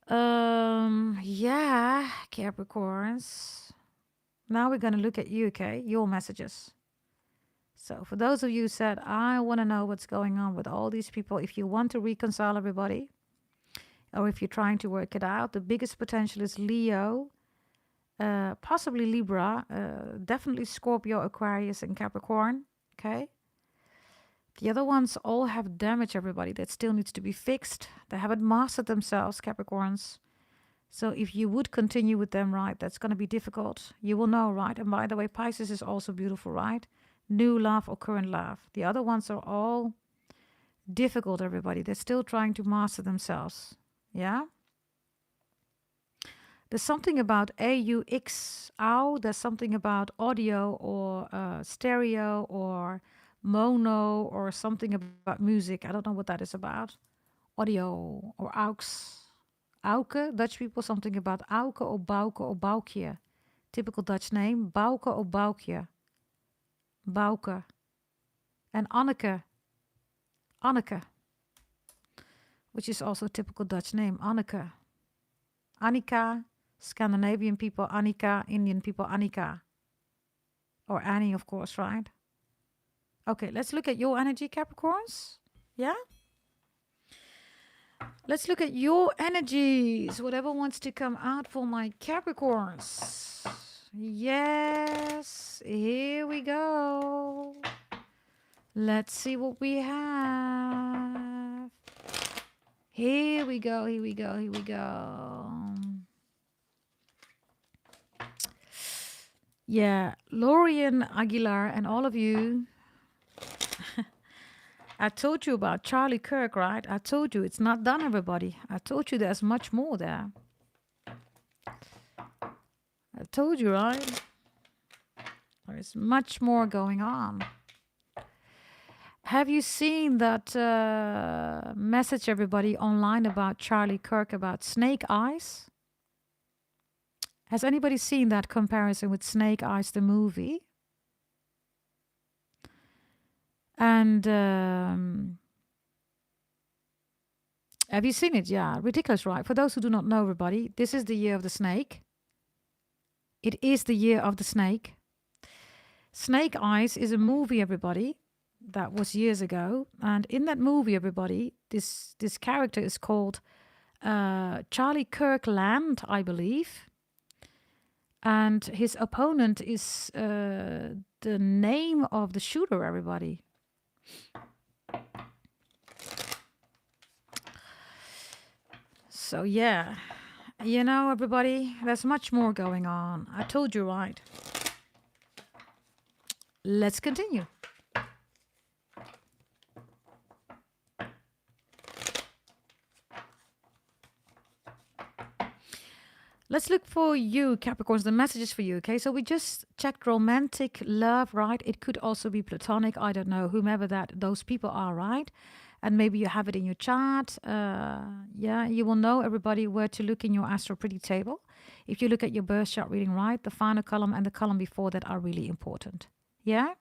Yeah, Capricorns. Now we're going to look at you, okay? Your messages. So for those of you who said, I want to know what's going on with all these people, if you want to reconcile everybody, or if you're trying to work it out, the biggest potential is Leo, possibly Libra, definitely Scorpio, Aquarius, and Capricorn, okay? The other ones all have damage, everybody, that still needs to be fixed. They haven't mastered themselves, Capricorns. So if you would continue with them, right, that's going to be difficult. You will know, right? And by the way, Pisces is also beautiful, right? New love or current love. The other ones are all difficult, everybody. They're still trying to master themselves. Yeah? There's something about AUX, ow. There's something about audio or stereo or mono or something about music. I don't know what that is about. Audio or aux. Auke, Dutch people, something about Auke or Bauke or Baukje. Typical Dutch name, Bauke or Baukje. Bauke. And Anneke. Anneke. Which is also a typical Dutch name, Anneke. Annika, Scandinavian people, Annika, Indian people, Annika. Or Annie, of course, right? Okay, let's look at your energy, Capricorns. Yeah? Let's look at your energies. Whatever wants to come out for my Capricorns. Yes, here we go. Let's see what we have. Here we go, here we go, here we go. Yeah, Lorian Aguilar and all of you. I told you about Charlie Kirk, right? I told you it's not done, everybody. I told you there's much more there. I told you, right? There's much more going on. Have you seen that message, everybody, online about Charlie Kirk, about snake eyes? Has anybody seen that comparison with Snake Eyes, the movie? And have you seen it? Yeah, ridiculous, right? For those who do not know, everybody, this is the year of the snake. It is the year of the snake. Snake Eyes is a movie, everybody, that was years ago. And in that movie, everybody, this character is called Charlie Kirkland, I believe. And his opponent is the name of the shooter, everybody. So, yeah, you know, everybody, there's much more going on. I told you, right? Let's continue. Let's look for you, Capricorns, the messages for you, okay? So we just checked romantic love, right? It could also be platonic, I don't know, whomever those people are, right? And maybe you have it in your chart. Yeah, you will know, everybody, where to look in your Astro Pretty table. If you look at your birth chart reading, right, the final column and the column before that are really important. Yeah?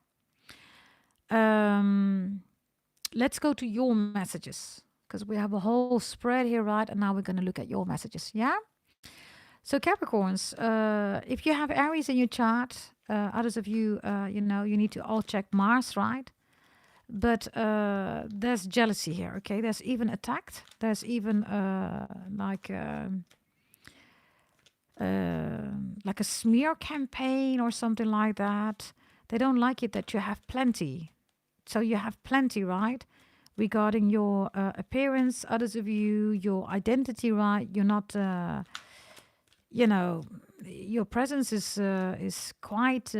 Let's go to your messages, because we have a whole spread here, right? And now we're going to look at your messages, yeah? So Capricorns, if you have Aries in your chart, others of you, you know, you need to all check Mars, right? But there's jealousy here, okay? There's even attacked. There's even like a smear campaign or something like that. They don't like it that you have plenty. So you have plenty, right? Regarding your appearance, others of you, your identity, right? You're not... you know, your presence is quite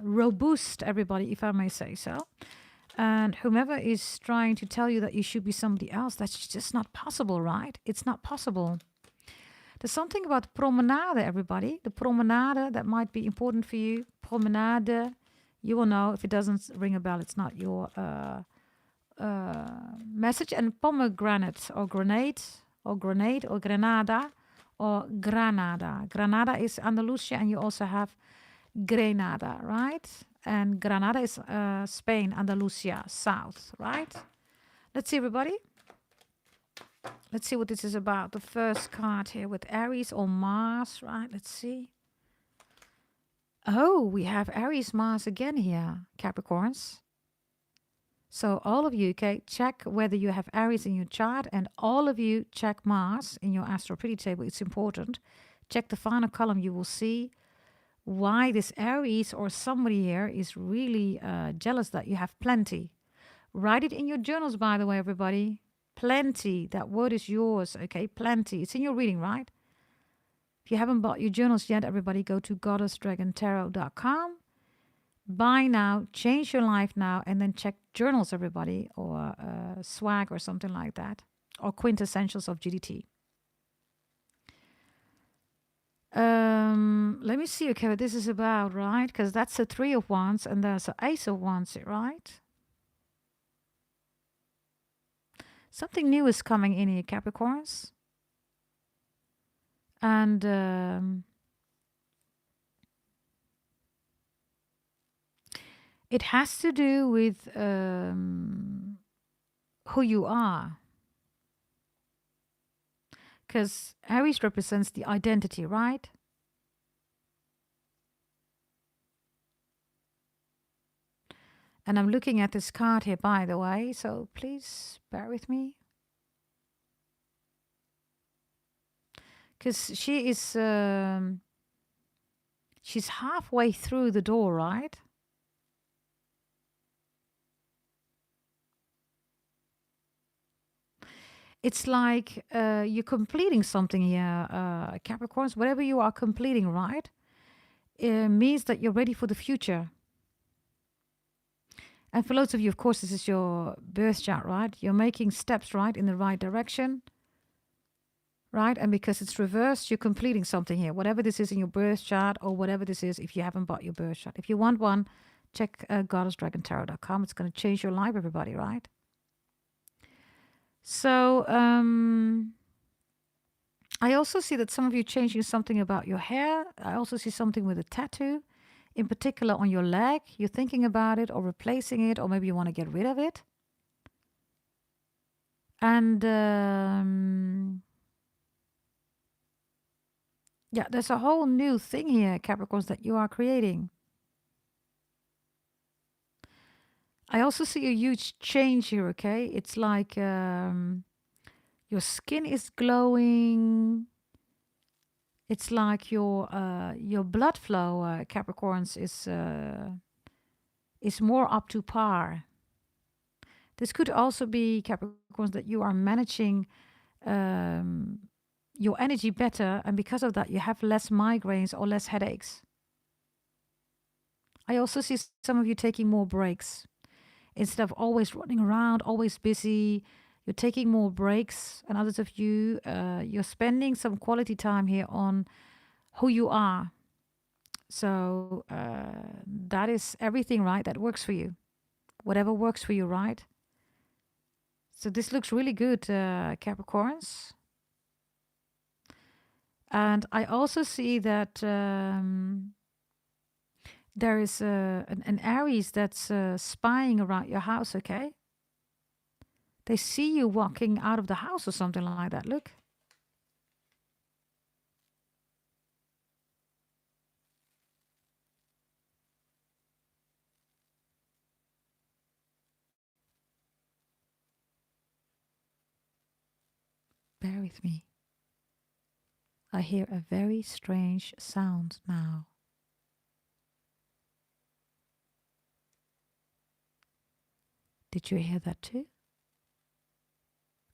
robust, everybody, if I may say so. And whomever is trying to tell you that you should be somebody else, that's just not possible, right? It's not possible. There's something about promenade, everybody. The promenade, that might be important for you. Promenade, you will know. If it doesn't ring a bell, it's not your message. And pomegranate or grenade or granada. Or Granada. Granada is Andalusia, and you also have Grenada, right? And Granada is Spain, Andalusia, south, right? Let's see, everybody. Let's see what this is about. The first card here with Aries or Mars, right? Let's see. Oh, we have Aries, Mars again here, Capricorns. So all of you, okay, check whether you have Aries in your chart, and all of you check Mars in your Astro Pretty table. It's important. Check the final column. You will see why this Aries or somebody here is really jealous that you have plenty. Write it in your journals, by the way, everybody. Plenty. That word is yours, okay? Plenty. It's in your reading, right? If you haven't bought your journals yet, everybody go to goddessdragontarot.com. Buy now, change your life now, and then check journals, everybody, or swag or something like that, or quintessentials of GDT. Let me see, okay, what this is about, right? Because that's a 3 of Wands, and there's an Ace of Wands, right? Something new is coming in here, Capricorns. And it has to do with who you are. Because Aries represents the identity, right? And I'm looking at this card here, by the way, so please bear with me. Because she is, she's halfway through the door, right? It's like you're completing something here, Capricorns. Whatever you are completing, right? It means that you're ready for the future. And for lots of you, of course, this is your birth chart, right? You're making steps, right, in the right direction, right? And because it's reversed, you're completing something here. Whatever this is in your birth chart or whatever this is, if you haven't bought your birth chart. If you want one, check goddessdragontarot.com. It's going to change your life, everybody, right? So I also see that some of you changing something about your hair. I also see something with a tattoo, in particular on your leg. You're thinking about it or replacing it, or maybe you want to get rid of it. And yeah, there's a whole new thing here, Capricorns, that you are creating. I also see a huge change here, okay? It's like your skin is glowing. It's like your blood flow, Capricorns, is more up to par. This could also be, Capricorns, that you are managing your energy better, and because of that, you have less migraines or less headaches. I also see some of you taking more breaks. Instead of always running around, always busy, you're taking more breaks. And others of you, you're spending some quality time here on who you are. So that is everything, right? That works for you. Whatever works for you, right? So this looks really good, Capricorns. And I also see that there is an Aries that's spying around your house, okay? They see you walking out of the house or something like that. Look. Bear with me. I hear a very strange sound now. Did you hear that too?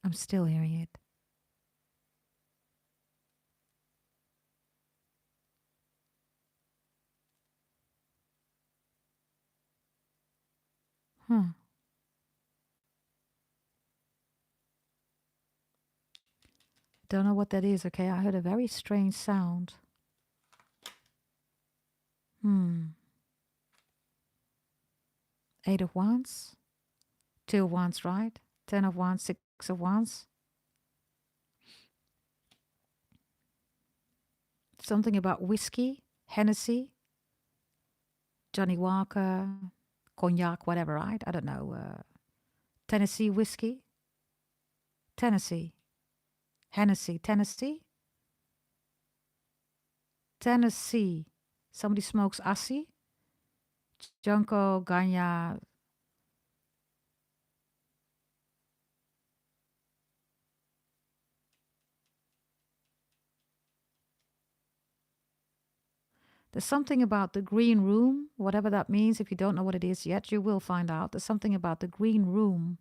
I'm still hearing it. Huh. Don't know what that is, okay? I heard a very strange sound. Eight of Wands. Two of Wands, right? 10 of Wands, 6 of Wands. Something about whiskey, Hennessy, Johnny Walker, cognac, whatever, right? I don't know. Tennessee whiskey. Tennessee. Hennessy. Tennessee. Tennessee. Somebody smokes Assi. Junko, Ganya. There's something about the green room, whatever that means. If you don't know what it is yet, you will find out. There's something about the green room.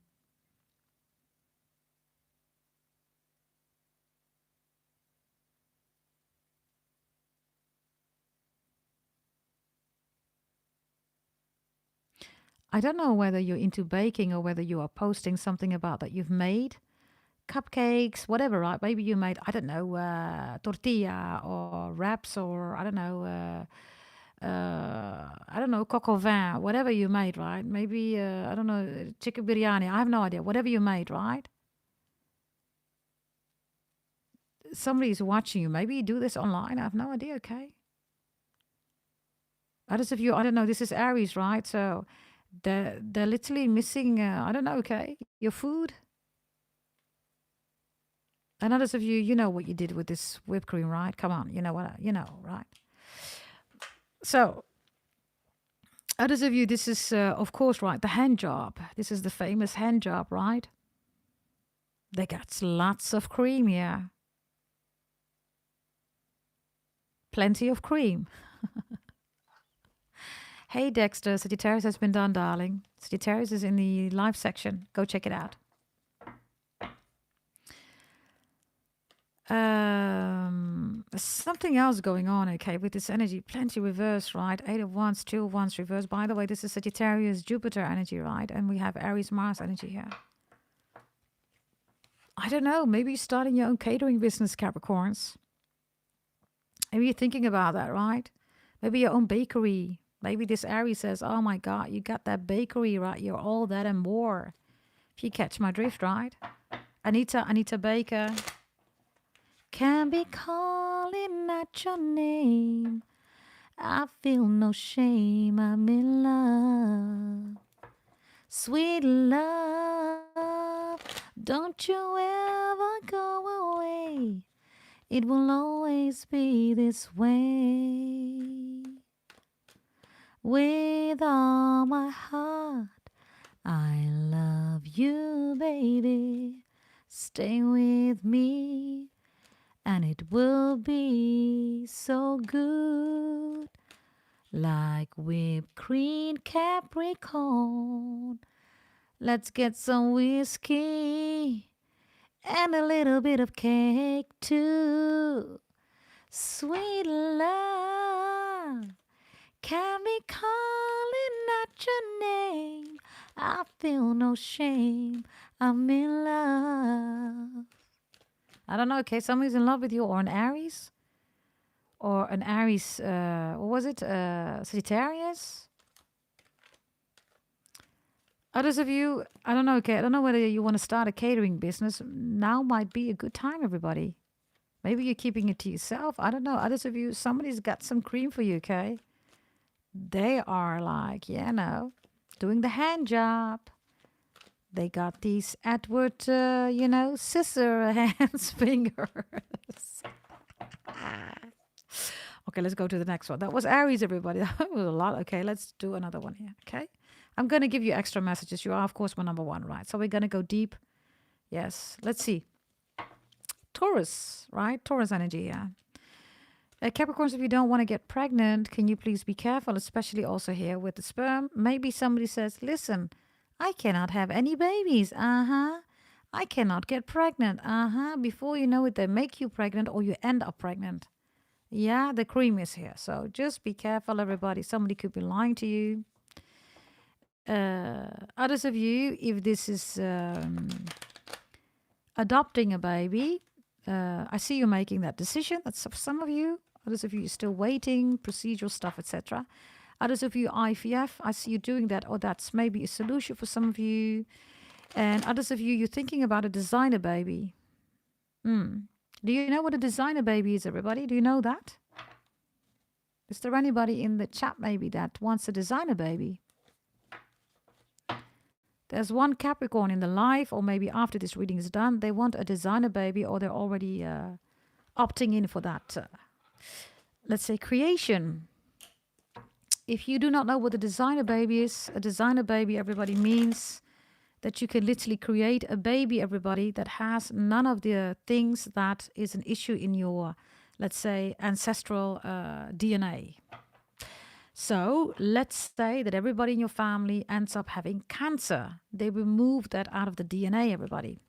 I don't know whether you're into baking or whether you are posting something about that you've made. Cupcakes, whatever, right? Maybe you made, I don't know, tortilla or wraps or I don't know, coq au vin, whatever you made, right? Maybe, I don't know, chicken biryani. I have no idea. Whatever you made, right? somebody is watching you. Maybe you do this online. I have no idea. Okay. Others of you, I don't know. This is Aries, right? So they're literally missing. I don't know. Okay, your food. And others of you, you know what you did with this whipped cream, right? Come on, you know what? You know, right? So others of you, this is of course, right? The hand job. This is the famous hand job, right? They got lots of cream, yeah. Plenty of cream. Hey, Dexter, Sagittarius has been done, darling. Sagittarius is in the live section. Go check it out. Something else going on, okay, with this energy. Plenty reverse, right? 8 of Wands, 2 of Wands reverse. By the way, this is Sagittarius, Jupiter energy, right? And we have Aries, Mars energy here. I don't know. Maybe you're starting your own catering business, Capricorns. Maybe you're thinking about that, right? Maybe your own bakery. Maybe this Aries says, oh my God, you got that bakery, right? You're all that and more. If you catch my drift, right? Anita Baker. Can be calling out your name. I feel no shame. I'm in love. Sweet love. Don't you ever go away. It will always be this way. With all my heart, I love you, baby. Stay with me, and it will be so good. Like whipped cream, Capricorn. Let's get some whiskey and a little bit of cake too. Sweet love, can be calling out your name. I feel no shame. I'm in love. I don't know. Okay, somebody's in love with you, or an Aries, or an Aries. What was it? Sagittarius. Others of you, I don't know. Okay, I don't know whether you want to start a catering business. Now might be a good time, everybody. Maybe you're keeping it to yourself. I don't know. Others of you, somebody's got some cream for you. Okay. They are like, yeah, no, doing the hand job. They got these Edward, scissor hands, fingers. Okay, let's go to the next one. That was Aries, everybody. That was a lot. Okay, let's do another one here. Okay. I'm going to give you extra messages. You are, of course, my number one, right? So we're going to go deep. Yes. Let's see. Taurus, right? Taurus energy, yeah. Capricorns, if you don't want to get pregnant, can you please be careful, especially also here with the sperm? Maybe somebody says, listen, I cannot have any babies. I cannot get pregnant. Before you know it, they make you pregnant or you end up pregnant. Yeah, the cream is here. So just be careful, everybody. Somebody could be lying to you. Others of you, if this is adopting a baby, I see you making that decision. That's for some of you. Others of you are still waiting, procedural stuff, etc. Others of you, IVF, I see you doing that, or that's maybe a solution for some of you. And others of you, you're thinking about a designer baby. Do you know what a designer baby is, everybody? Do you know that? Is there anybody in the chat maybe that wants a designer baby? There's one Capricorn in the live, or maybe after this reading is done, they want a designer baby, or they're already opting in for that, let's say, creation. If you do not know what a designer baby is, a designer baby, everybody, means that you can literally create a baby, everybody, that has none of the things that is an issue in your, let's say, ancestral DNA. So let's say that everybody in your family ends up having cancer. They remove that out of the DNA, everybody.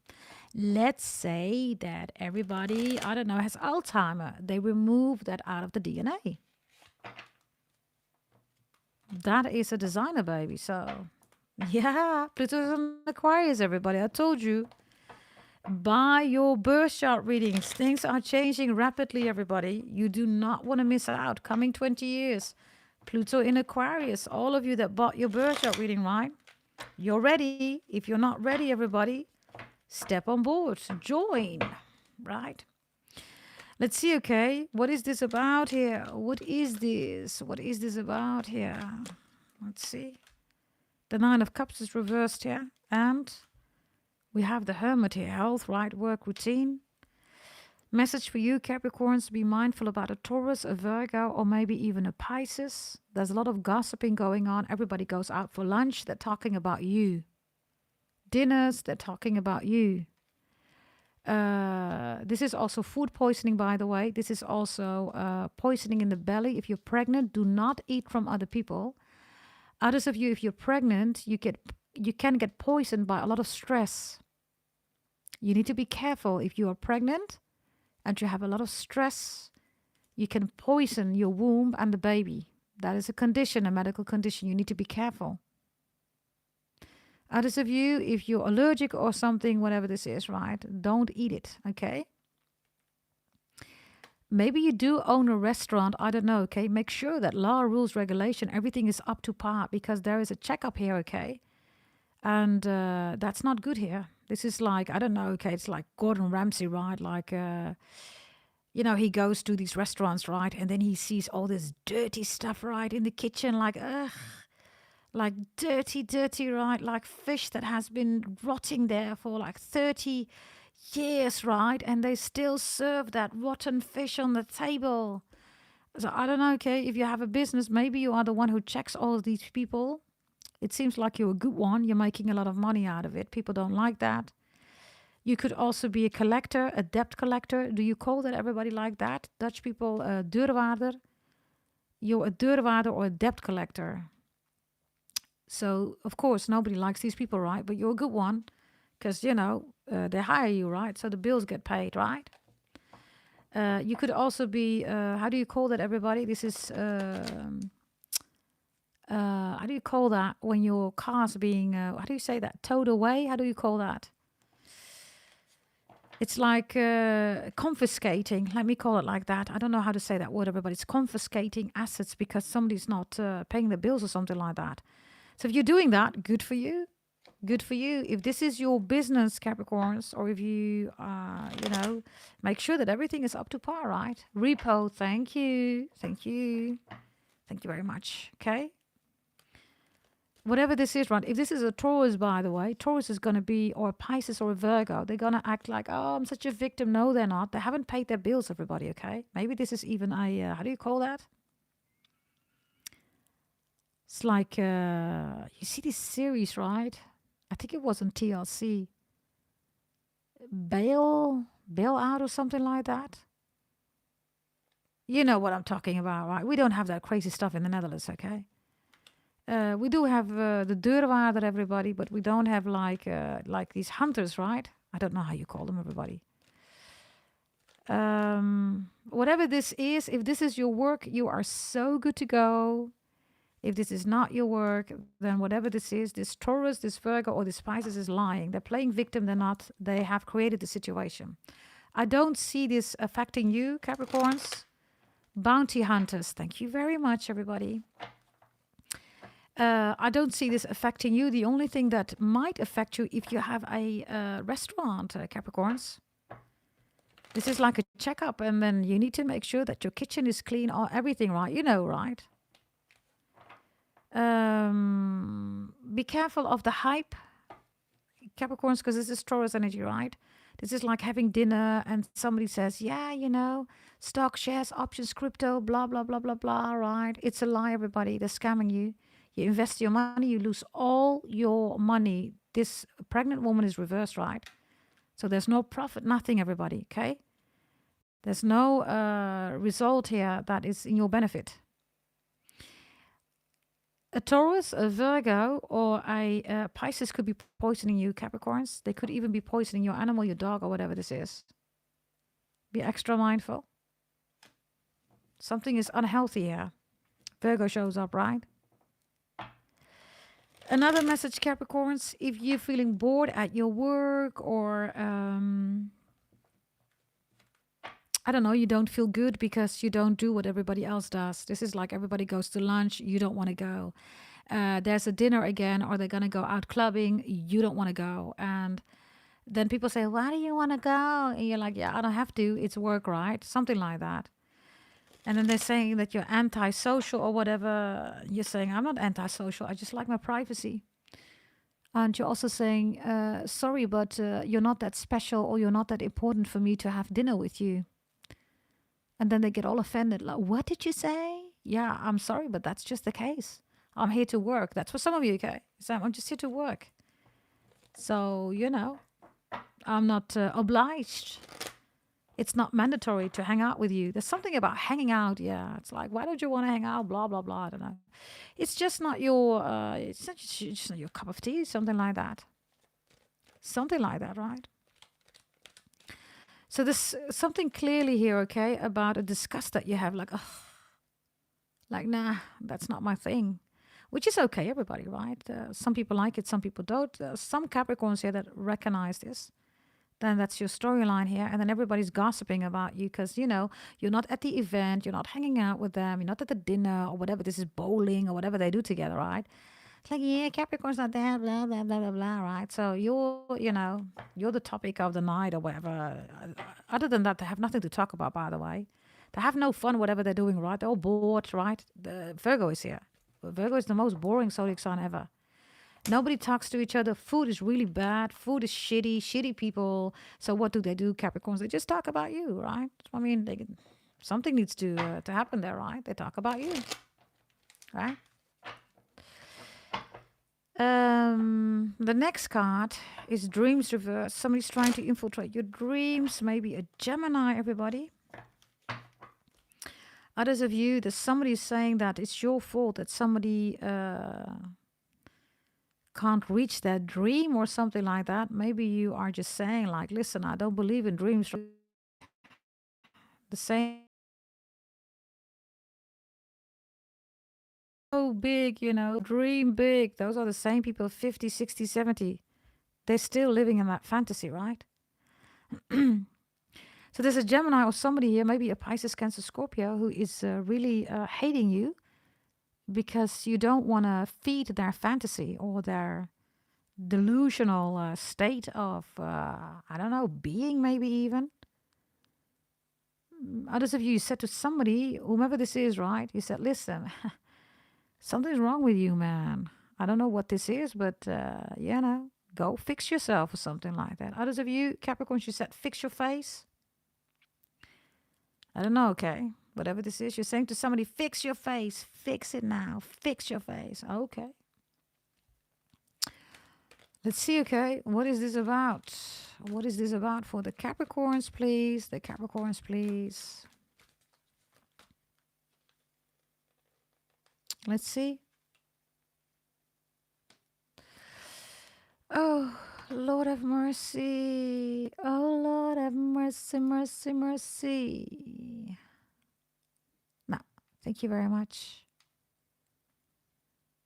Let's say that everybody, I don't know, has Alzheimer. They remove that out of the DNA. That is a designer baby. So, yeah, Pluto's in Aquarius, everybody. I told you. Buy your birth chart readings. Things are changing rapidly, everybody. You do not want to miss out. Coming 20 years. Pluto in Aquarius. All of you that bought your birth chart reading, right? You're ready. If you're not ready, everybody, step on board. Join, right? Let's see, okay. What is this about here? What is this? What is this about here? Let's see. The Nine of Cups is reversed here. And we have the Hermit here. Health, right, work, routine. Message for you, Capricorns. Be mindful about a Taurus, a Virgo, or maybe even a Pisces. There's a lot of gossiping going on. Everybody goes out for lunch. They're talking about you. Dinners, they're talking about you. This is also food poisoning, by the way. This is also poisoning in the belly. If you're pregnant, do not eat from other people. Others of you, if you're pregnant, you can get poisoned by a lot of stress. You need to be careful. If you are pregnant and you have a lot of stress, you can poison your womb and the baby. That is a condition, a medical condition. You need to be careful. Others of you, if you're allergic or something, whatever this is, right, don't eat it, okay? Maybe you do own a restaurant, I don't know, okay? Make sure that law, rules, regulation, everything is up to par, because there is a checkup here, okay? And that's not good here. This is like, I don't know, okay, it's like Gordon Ramsay, right? Like, you know, he goes to these restaurants, right? And then he sees all this dirty stuff, right, in the kitchen, like, ugh. Like dirty, right? Like fish that has been rotting there for like 30 years, right? And they still serve that rotten fish on the table. So I don't know, okay, if you have a business, maybe you are the one who checks all of these people. It seems like you're a good one. You're making a lot of money out of it. People don't like that. You could also be a collector, a debt collector. Do you call that everybody like that? Dutch people, deurwaarder. You're a deurwaarder or a debt collector. So, of course, nobody likes these people, right? But you're a good one because, you know, they hire you, right? So the bills get paid, right? You could also be, how do you call that, everybody? This is, how do you call that when your car's being, how do you say that? Towed away? How do you call that? It's like confiscating. Let me call it like that. I don't know how to say that word, everybody. It's confiscating assets because somebody's not paying the bills or something like that. So if you're doing that, good for you. Good for you. If this is your business, Capricorns, or if you, you know, make sure that everything is up to par, right? Repo, thank you. Thank you. Thank you very much. Okay. Whatever this is, right? If this is a Taurus, by the way, Taurus is going to be, or a Pisces or a Virgo, they're going to act like, oh, I'm such a victim. No, they're not. They haven't paid their bills, everybody, okay? Maybe this is even a, how do you call that? It's like, you see this series, right? I think it was on TLC. Bail out or something like that. You know what I'm talking about, right? We don't have that crazy stuff in the Netherlands, okay? We do have the deurwaarder, everybody, but we don't have like these hunters, right? I don't know how you call them, everybody. Whatever this is, if this is your work, you are so good to go. If this is not your work, then whatever this is, this Taurus, this Virgo, or this Pisces is lying. They're playing victim, they're not. They have created the situation. I don't see this affecting you, Capricorns. Bounty hunters, thank you very much, everybody. I don't see this affecting you. The only thing that might affect you if you have a restaurant, Capricorns. This is like a checkup, and then you need to make sure that your kitchen is clean or everything, right? You know, right? Be careful of the hype, Capricorns, because this is Taurus energy, right? This is like having dinner and somebody says, yeah, you know, stock, shares, options, crypto, blah, blah, blah, blah, blah, right? It's a lie, everybody. They're scamming you. You invest your money, you lose all your money. This pregnant woman is reversed, right? So there's no profit, nothing, everybody, okay? There's no result here that is in your benefit. A Taurus, a Virgo, or a Pisces could be poisoning you, Capricorns. They could even be poisoning your animal, your dog, or whatever this is. Be extra mindful. Something is unhealthy here. Virgo shows up, right? Another message, Capricorns, if you're feeling bored at your work or, I don't know, you don't feel good because you don't do what everybody else does. This is like everybody goes to lunch, you don't want to go. There's a dinner again, or they're going to go out clubbing, you don't want to go. And Then people say, why do you want to go? And you're like, yeah, I don't have to. It's work, right? Something like that. And then they're saying that you're antisocial or whatever. You're saying, I'm not antisocial. I just like my privacy. And you're also saying, sorry, but you're not that special or you're not that important for me to have dinner with you. And then they get all offended. Like, what did you say? Yeah, I'm sorry, but that's just the case. I'm here to work. That's for some of you, okay? So I'm just here to work. So, I'm not obliged. It's not mandatory to hang out with you. There's something about hanging out. Yeah, it's like, why don't you want to hang out? Blah blah blah. I don't know. It's just not your. It's not your cup of tea. Something like that. Something like that, right? So there's something clearly here, okay, about a disgust that you have, like nah, that's not my thing, which is okay, everybody, right? Some people like it, some people don't. Some Capricorns here that recognize this. Then that's your storyline here, and then everybody's gossiping about you because you're not at the event, you're not hanging out with them, you're not at the dinner or whatever. This is bowling or whatever they do together, right? It's like, yeah, Capricorn's not there, blah blah blah blah blah, right? So you're the topic of the night or whatever. Other than that, they have nothing to talk about. By the way, they have no fun, whatever they're doing, right? They're all bored, right? The Virgo is here. Virgo is the most boring zodiac sign ever. Nobody talks to each other. Food is really bad. Food is shitty people. So what do? Capricorns? They just talk about you, right? I mean, something needs to happen there, right? They talk about you, right? The next card is Dreams Reverse. Somebody's trying to infiltrate your dreams. Maybe a Gemini, everybody. Others of you, there's somebody saying that it's your fault that somebody can't reach that dream or something like that. Maybe you are just saying like, listen, I don't believe in dreams. The same. So big, dream big. Those are the same people, 50, 60, 70. They're still living in that fantasy, right? So there's a Gemini or somebody here, maybe a Pisces, Cancer, Scorpio, who is really hating you because you don't want to feed their fantasy or their delusional state of, I don't know, being maybe even. Others of you said to somebody, whomever this is, right? You said, listen, something's wrong with you, man. I don't know what this is, but, go fix yourself or something like that. Others of you, Capricorns, you said, fix your face. I don't know, okay. Whatever this is, you're saying to somebody, fix your face. Fix it now. Fix your face. Okay. Let's see, okay. What is this about? What is this about for the Capricorns, please? The Capricorns, please. Let's see. Oh, Lord have mercy. Oh, Lord have mercy, mercy, mercy. No, thank you very much.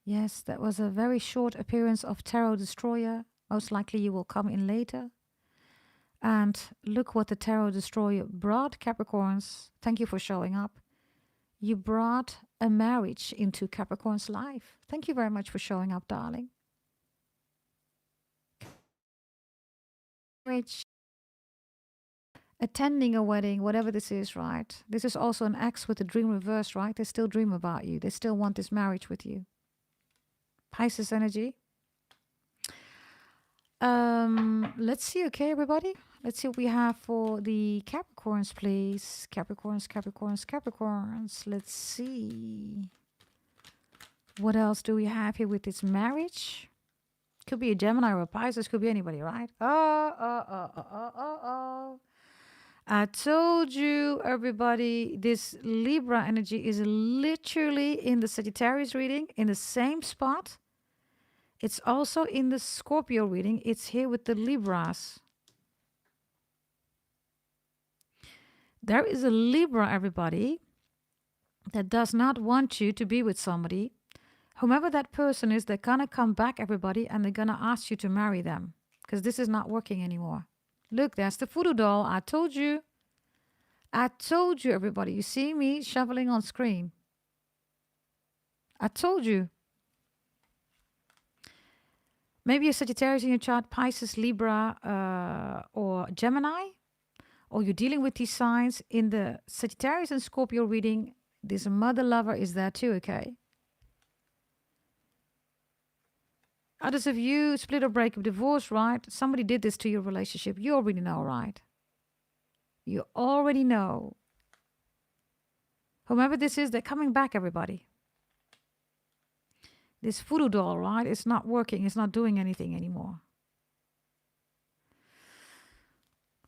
Yes, that was a very short appearance of Tarot Destroyer. Most likely you will come in later. And look what the Tarot Destroyer brought, Capricorns. Thank you for showing up. You brought a marriage into Capricorn's life. Thank you very much for showing up, darling. Marriage, attending a wedding, whatever this is, right? This is also an ex with a dream reverse, right? They still dream about you. They still want this marriage with you. Pisces energy. Let's see, okay, everybody? Let's see what we have for the Capricorns, please. Capricorns, Capricorns, Capricorns. Let's see. What else do we have here with this marriage? Could be a Gemini or a Pisces. Could be anybody, right? I told you, everybody, this Libra energy is literally in the Sagittarius reading, in the same spot. It's also in the Scorpio reading. It's here with the Libras. There is a Libra, everybody, that does not want you to be with somebody. Whomever that person is, they're going to come back, everybody, and they're going to ask you to marry them because this is not working anymore. Look, there's the voodoo doll. I told you. I told you, everybody. You see me shuffling on screen. I told you. Maybe a Sagittarius in your chart, Pisces, Libra, or Gemini, or you're dealing with these signs. In the Sagittarius and Scorpio reading, this mother lover is there too, okay? Others of you, split or break up, divorce, right? Somebody did this to your relationship. You already know, right? You already know. Whomever this is, they're coming back, everybody. This voodoo doll, right? It's not working. It's not doing anything anymore.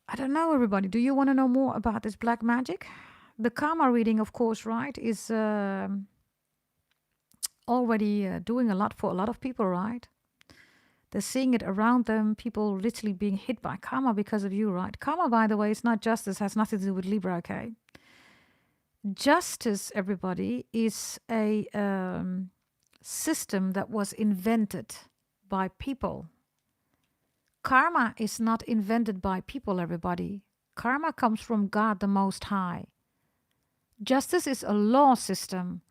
I don't know, everybody. Do you want to know more about this black magic? The karma reading, of course, right, is already doing a lot for a lot of people, right? They're seeing it around them, people literally being hit by karma because of you, right? Karma, by the way, is not justice, has nothing to do with Libra, okay? Justice, everybody, is a system that was invented by people. Karma is not invented by people, everybody. Karma comes from God the Most High. Justice is a law system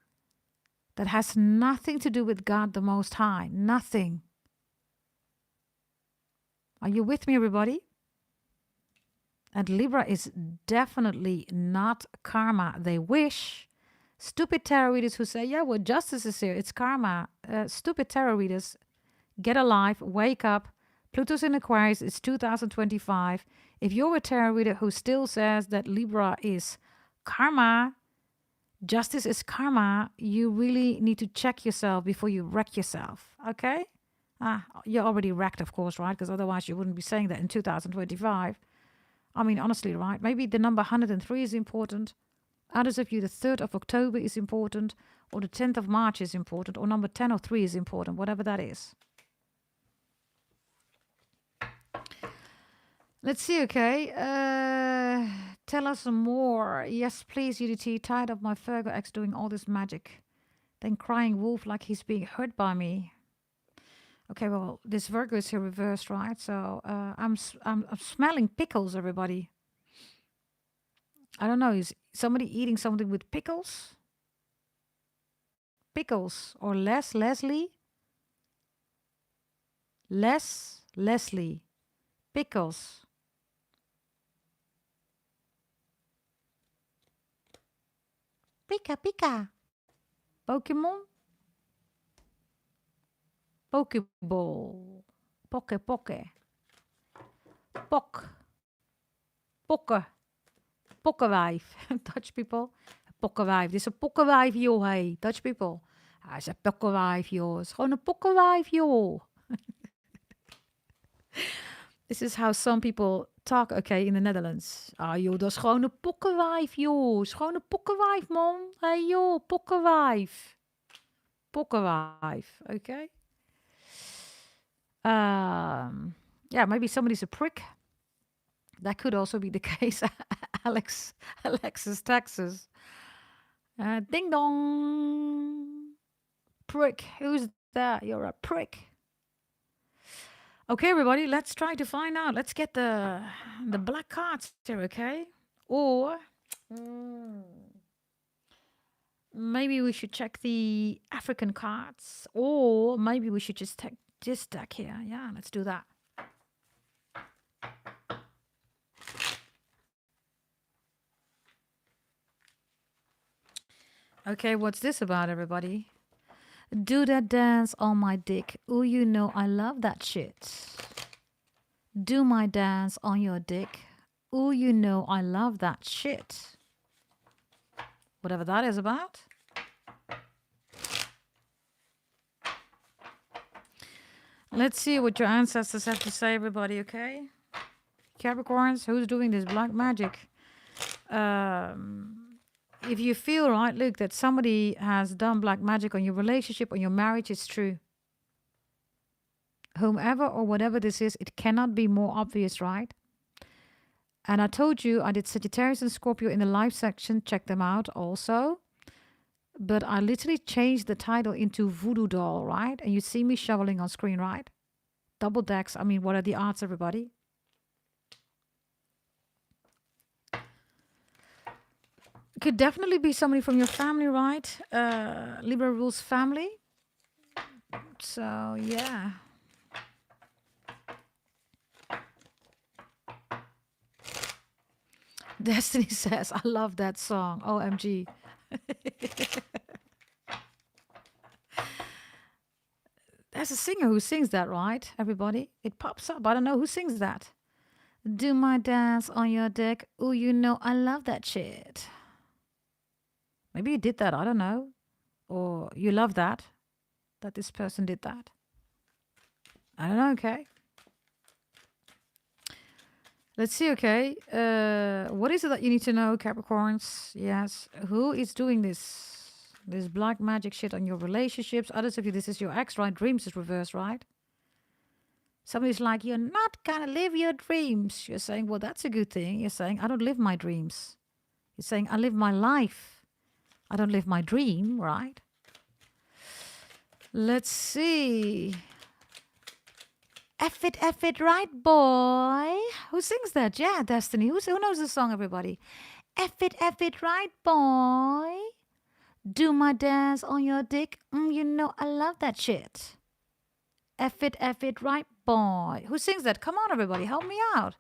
that has nothing to do with God the Most High. Nothing. Are you with me, everybody? And Libra is definitely not karma. They wish. Stupid tarot readers who say, yeah, well, justice is here. It's karma. Stupid tarot readers, get a life, wake up. Pluto's in Aquarius. It's 2025. If you're a tarot reader who still says that Libra is karma, justice is karma, you really need to check yourself before you wreck yourself. Okay? You're already wrecked, of course, right? Because otherwise you wouldn't be saying that in 2025. I mean, honestly, right? Maybe the number 103 is important. Others of you, the 3rd of October is important, or the 10th of March is important, or number 10 or 3 is important, whatever that is. Let's see, okay. Tell us more. Yes, please, UDT. Tired of my Virgo ex doing all this magic. Then crying wolf like he's being hurt by me. Okay, well, this Virgo is here reversed, right? So I'm smelling pickles, everybody. I don't know. Is somebody eating something with pickles? Pickles or Leslie? Leslie. Pickles. Pika. Pokemon? Pokeball. Pokke. Pokke. Pokkenwijf. Dutch people. Pokkenwijf. Dit is een pokkenwijf, joh, hey. Dutch people. Hij is een pokkenwijf, joh. Het is gewoon een pokkenwijf, joh. This is how some people talk, okay, in the Netherlands. Ah, joh, dat is gewoon een pokkenwijf, joh. Het is gewoon een pokkenwijf, man. Hey, joh, pokkenwijf. Pokkenwijf, okay. Yeah, maybe somebody's a prick. That could also be the case. Alexis, Texas. Ding dong. Prick. Who's that? You're a prick. Okay, everybody, let's try to find out. Let's get the black cards here, okay? Or maybe we should check the African cards. Or maybe we should just take this deck here. Yeah, let's do that. Okay, what's this about, everybody? Do that dance on my dick. Ooh, you know I love that shit. Do my dance on your dick. Ooh, you know I love that shit. Whatever that is about. Let's see what your ancestors have to say, everybody, okay? Capricorns, who's doing this black magic? If you feel, right, look, that somebody has done black magic on your relationship, on your marriage, it's true. Whomever or whatever this is, it cannot be more obvious, right? And I told you I did Sagittarius and Scorpio in the live section. Check them out also. But I literally changed the title into Voodoo Doll, right? And you see me shoveling on screen, right? Double decks. I mean, what are the odds, everybody? Could definitely be somebody from your family, right? Libra rules family. So, yeah. Destiny says, I love that song. OMG. There's a singer who sings that, right? Everybody? It pops up. I don't know who sings that. Do my dance on your dick. Ooh, you know I love that shit. Maybe you did that. I don't know. Or you love that this person did that. I don't know. Okay. Let's see. Okay. What is it that you need to know, Capricorns? Yes. Who is doing this? This black magic shit on your relationships. Others of you, this is your ex, right? Dreams is reversed, right? Somebody's like, you're not gonna live your dreams. You're saying, well, that's a good thing. You're saying, I don't live my dreams. You're saying, I live my life. I don't live my dream, right? Let's see. F it, right, boy. Who sings that? Yeah, Destiny. Who knows the song, everybody? F it, right, boy. Do my dance on your dick. You know I love that shit. F it, right, boy. Who sings that? Come on, everybody. Help me out.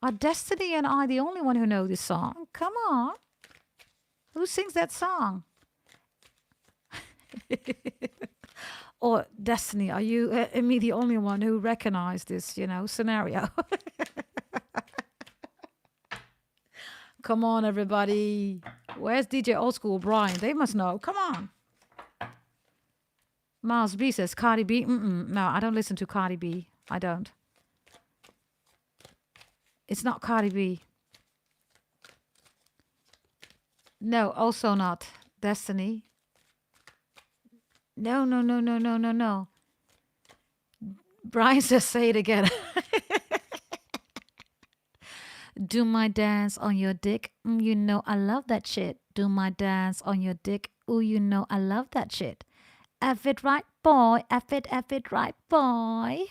Are Destiny and I the only one who know this song? Come on. Who sings that song? Or Destiny, are you and me the only one who recognize this, scenario? Come on, everybody. Where's DJ Old School Brian? They must know. Come on. Miles B says, Cardi B. No, I don't listen to Cardi B. I don't. It's not Cardi B. No, also not. Destiny. No. Brian says, say it again. Do my dance on your dick. You know I love that shit. Do my dance on your dick. Ooh, you know I love that shit. F it right, boy. F it right, boy.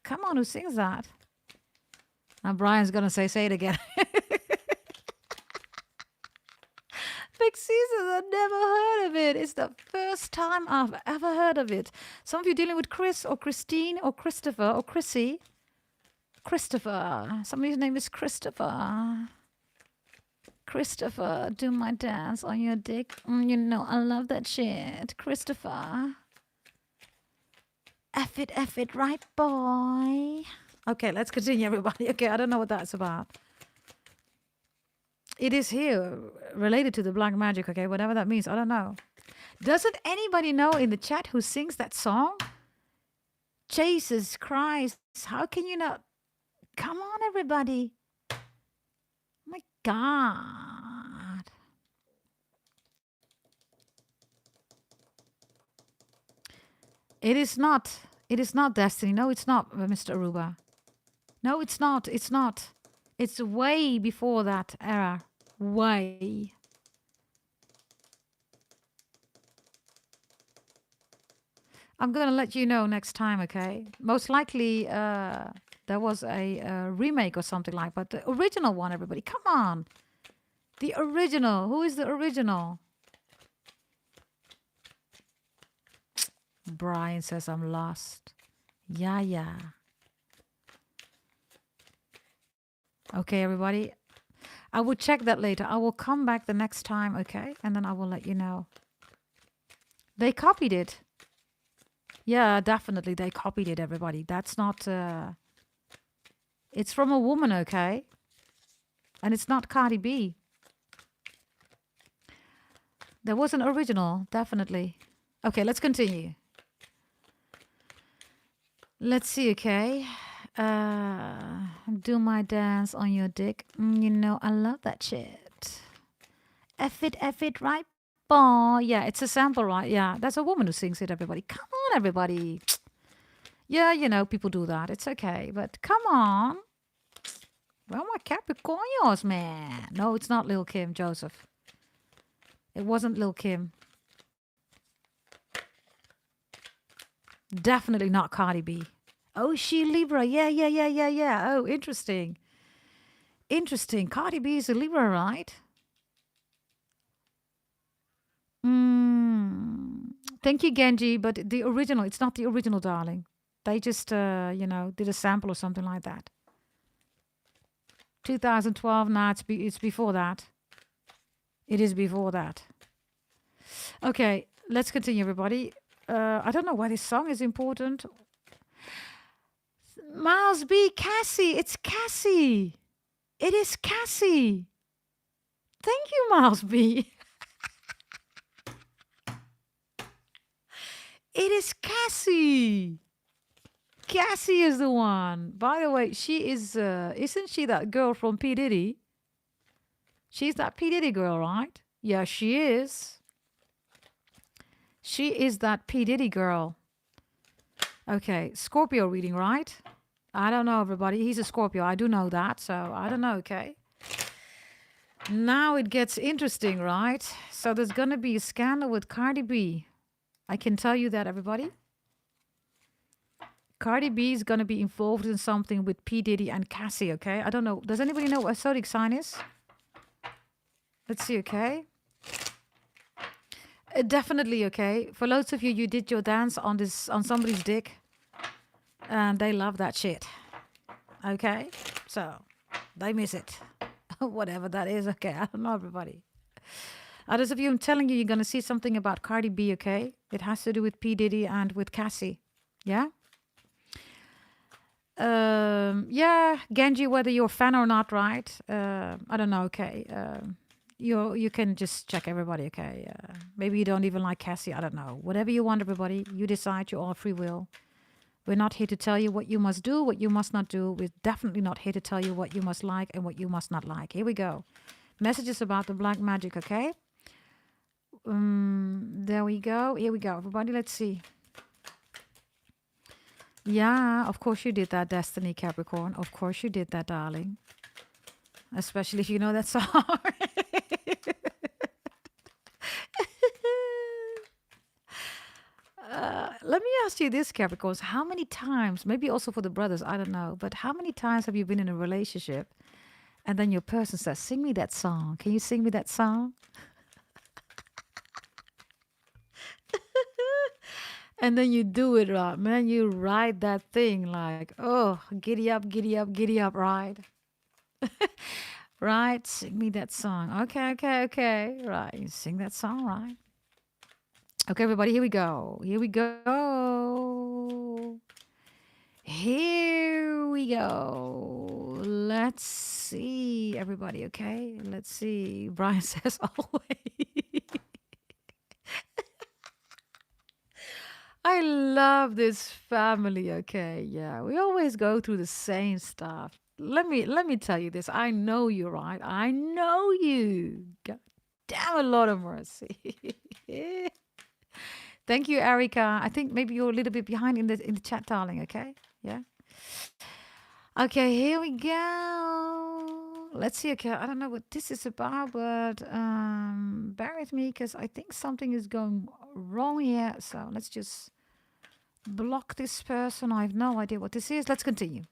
Come on, who sings that? Now Brian's gonna say it again. Big Caesar, I've never heard of it. It's the first time I've ever heard of it. Some of you dealing with Chris or Christine or Christopher or Chrissy. Christopher. Somebody's name is Christopher. Christopher, do my dance on your dick. You know I love that shit. Christopher. F it, right, boy. Okay, let's continue, everybody. Okay, I don't know what that's about. It is here related to the black magic, okay? Whatever that means, I don't know. Doesn't anybody know in the chat who sings that song? Jesus Christ, how can you not? Come on, everybody. My God. It is not Destiny. No, it's not, Mr. Aruba. No, it's not. It's not. It's way before that era. Way. I'm going to let you know next time, okay? Most likely there was a remake or something like that. But the original one, everybody. Come on. The original. Who is the original? Brian says I'm lost. Yeah. Okay, everybody. I will check that later. I will come back the next time, okay? And then I will let you know. They copied it. Yeah, definitely. They copied it, everybody. That's not... It's from a woman, okay? And it's not Cardi B. There was an original, definitely. Okay, let's continue. Let's see, okay? Do my dance on your dick. You know I love that shit. F it, right, boy. Yeah, it's a sample, right? Yeah, that's a woman who sings it, everybody. Come on, everybody. Yeah, you know, people do that. It's okay, but come on. Well, my Capricornios, man. No, it's not Lil Kim, Joseph. It wasn't Lil Kim. Definitely not Cardi B. Oh, she Libra. Yeah. Oh, interesting. Interesting. Cardi B is a Libra, right? Thank you, Genji. But the original, it's not the original, darling. They just, did a sample or something like that. 2012. Nah, it's before that. It is before that. Okay, let's continue, everybody. I don't know why this song is important. Miles B. Cassie. It's Cassie. It is Cassie. Thank you, Miles B. It is Cassie. Cassie is the one. By the way, she is, isn't she that girl from P. Diddy? She's that P. Diddy girl, right? Yeah, she is. She is that P. Diddy girl. Okay, Scorpio reading, right? I don't know, everybody. He's a Scorpio. I do know that, so I don't know, okay? Now it gets interesting, right? So there's going to be a scandal with Cardi B. I can tell you that, everybody. Cardi B is going to be involved in something with P. Diddy and Cassie, okay? I don't know. Does anybody know what a zodiac sign is? Let's see, okay? Definitely, okay? For loads of you, you did your dance on somebody's dick. And they love that shit. Okay? So, they miss it. Whatever that is, okay? I don't know, everybody. Others of you, I'm telling you, you're going to see something about Cardi B, okay? It has to do with P. Diddy and with Cassie. Yeah? Yeah, Genji, whether you're a fan or not, right? I don't know, okay. You can just check everybody, okay? Maybe you don't even like Cassie, I don't know. Whatever you want, everybody, you decide, you're all free will. We're not here to tell you what you must do, what you must not do. We're definitely not here to tell you what you must like and what you must not like. Here we go. Messages about the black magic, okay? There we go. Here we go, everybody, let's see. Yeah, of course you did that, Destiny Capricorn. Of course you did that, darling. Especially if you know that song. Let me ask you this, Capricorns. How many times, maybe also for the brothers, I don't know, but how many times have you been in a relationship and then your person says, sing me that song. Can you sing me that song? And then you do it, right? Man, you ride that thing like, oh, giddy up, giddy up, giddy up, right? Right? Sing me that song. Okay, okay, okay. Right. You sing that song, right? Okay, everybody, here we go. Here we go. Here we go. Let's see, everybody, okay? Let's see. Brian says always. I love this family, okay? Yeah, we always go through the same stuff. Let me tell you this. I know you, right? I know you. God damn, a lot of mercy. Thank you, Erica. I think maybe you're a little bit behind in the chat, darling, okay? Yeah. Okay, here we go. Let's see. Okay, I don't know what this is about, but bear with me because I think something is going wrong here. So let's just block this person. I have no idea what this is. Let's continue.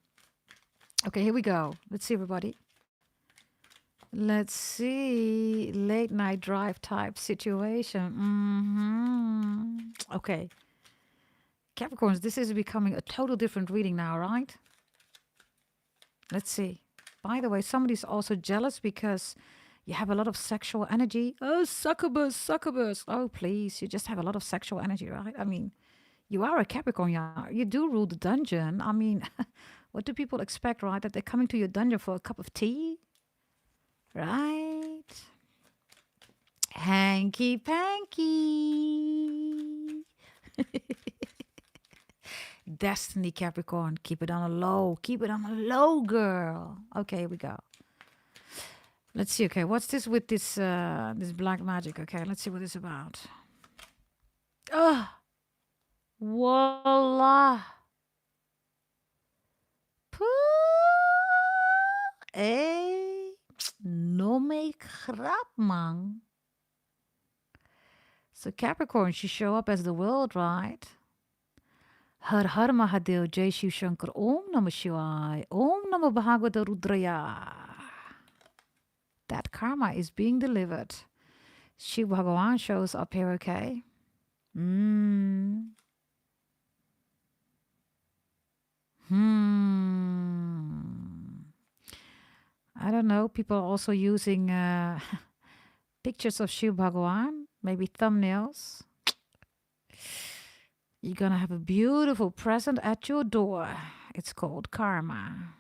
Okay, here we go. Let's see, everybody. Let's see. Late night drive type situation. Okay. Capricorns, this is becoming a total different reading now, right? Let's see. By the way, somebody's also jealous because you have a lot of sexual energy. Oh, succubus, succubus. Oh, please. You just have a lot of sexual energy, right? I mean, you are a Capricorn. You do rule the dungeon. I mean, what do people expect, right? That they're coming to your dungeon for a cup of tea? Right? Hanky panky. Destiny Capricorn. Keep it on a low. Keep it on a low, girl. Okay, here we go. Let's see. Okay, what's this with this this black magic? Okay, let's see what it's about. Oh, voila. Hey, no make grap, man. So Capricorn, she show up as the world, right? Har Har Mahadev Jai Shiv Shankar Om Namah Shivaya Om Namah Bhagavata Rudraya. That karma is being delivered. Shiv Bhagavan shows up here, okay? I don't know. People are also using pictures of Shiv Bhagawan, maybe thumbnails. You're gonna have a beautiful present at your door. It's called karma.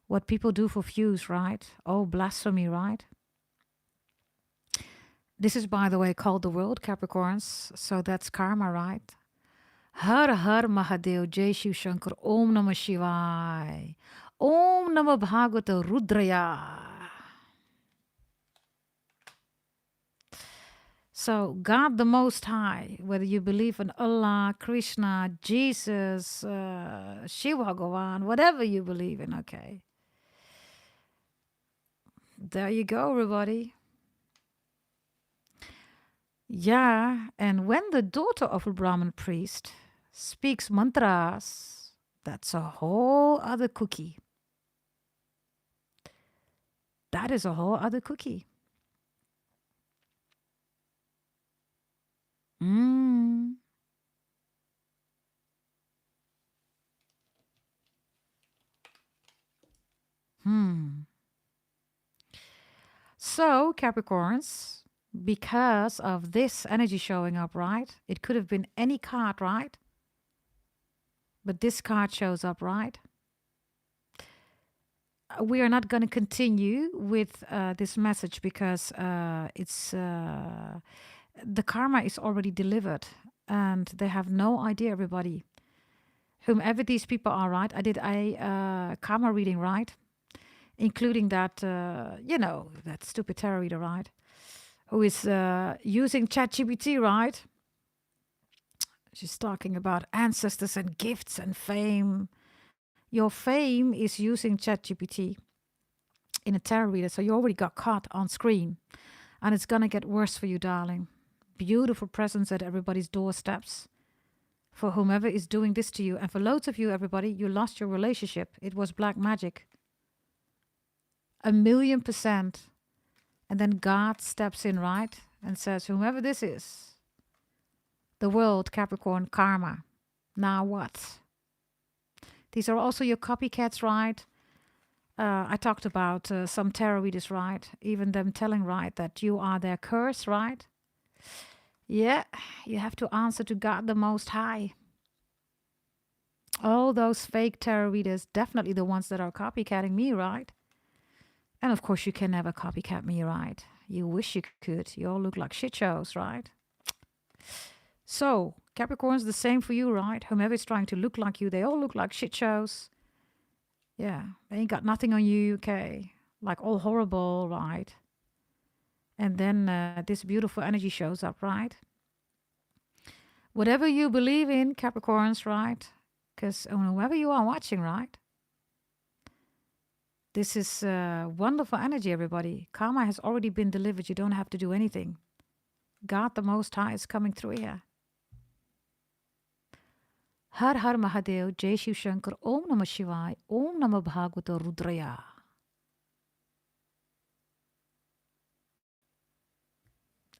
What people do for views, right? Oh, blasphemy, right? This is, by the way, called the world, Capricorns. So that's karma, right? Har Har Mahadev, Jai Shiv Shankar, Om Namah Shivaya, Om Namah Bhagavata Rudraya. So God the Most High, whether you believe in Allah, Krishna, Jesus, Shiva Bhagavan, whatever you believe in, okay. There you go, everybody. Yeah, and when the daughter of a Brahmin priest speaks mantras, that's a whole other cookie. That is a whole other cookie. Mm. So, Capricorns, because of this energy showing up, right? It could have been any card, right? But this card shows up, right? We are not going to continue with this message because it's the karma is already delivered and they have no idea, everybody. Whomever these people are, right? I did a karma reading, right? Including that, that stupid tarot reader, right? Who is using ChatGPT, right? She's talking about ancestors and gifts and fame. Your fame is using ChatGPT in a tarot reader, so you already got caught on screen. And it's going to get worse for you, darling. Beautiful presents at everybody's doorsteps. For whomever is doing this to you. And for loads of you, everybody, you lost your relationship. It was black magic. 1,000,000%. And then God steps in, right? And says, whomever this is, the world, Capricorn, karma. Now what? These are also your copycats, right? I talked about some tarot readers, right? Even them telling, right, that you are their curse, right? Yeah, you have to answer to God the Most High. All those fake tarot readers, definitely the ones that are copycatting me, right? And of course, you can never copycat me, right? You wish you could. You all look like shit shows, right? So, Capricorn's the same for you, right? Whomever is trying to look like you, they all look like shit shows. Yeah, they ain't got nothing on you, okay? Like all horrible, right? And then this beautiful energy shows up, right? Whatever you believe in, Capricorns, right? Because whoever you are watching, right? This is wonderful energy, everybody. Karma has already been delivered. You don't have to do anything. God the Most High is coming through here. Har Har Mahadev, Jai Shiv Shankar, Om Namah Shivaya, Om Namah Bhagavata Rudraya.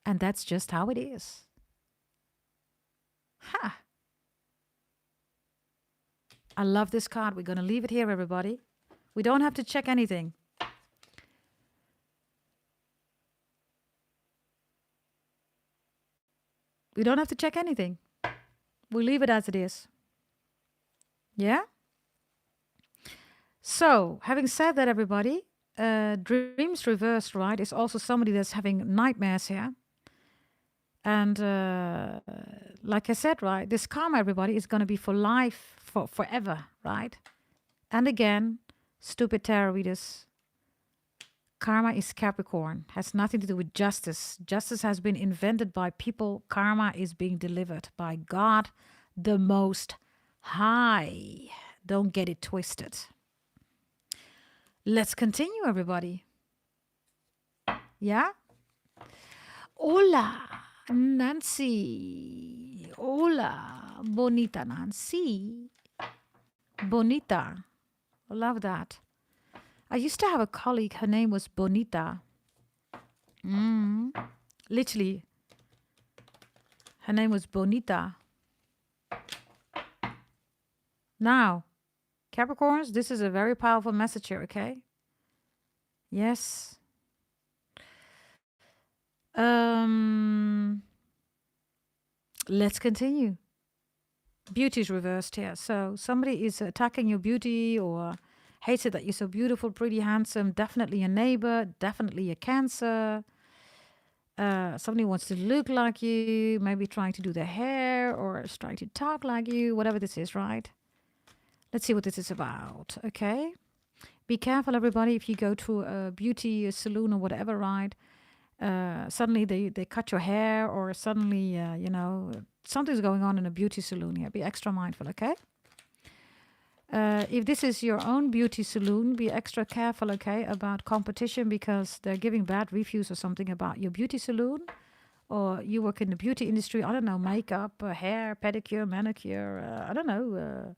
And that's just how it is. Ha! I love this card. We're going to leave it here, everybody. We don't have to check anything. We don't have to check anything. We leave it as it is. Yeah? So, having said that, everybody, dreams reversed, right, is also somebody that's having nightmares here. And like I said, right, this karma, everybody, is going to be for life, for forever, right? And again, stupid tarot readers. Karma is Capricorn, has nothing to do with justice. Justice has been invented by people. Karma is being delivered by God, the Most High. Don't get it twisted. Let's continue, everybody. Yeah? Hola, Nancy. Hola, bonita Nancy. Bonita. I love that. I used to have a colleague, her name was Bonita. Literally, her name was Bonita. Now, Capricorns, this is a very powerful message here, okay? Yes. Um, let's continue. Beauty is reversed here. So somebody is attacking your beauty or hates it that you're so beautiful, pretty, handsome. Definitely a neighbor, definitely a Cancer. Somebody wants to look like you, maybe trying to do their hair or is trying to talk like you, whatever this is, right? Let's see what this is about, okay? Be careful, everybody, if you go to a beauty salon or whatever, right? Suddenly they cut your hair or suddenly, something's going on in a beauty salon here. Be extra mindful, okay? If this is your own beauty salon, be extra careful, okay, about competition because they're giving bad reviews or something about your beauty salon. Or you work in the beauty industry, I don't know, makeup, hair, pedicure, manicure, I don't know,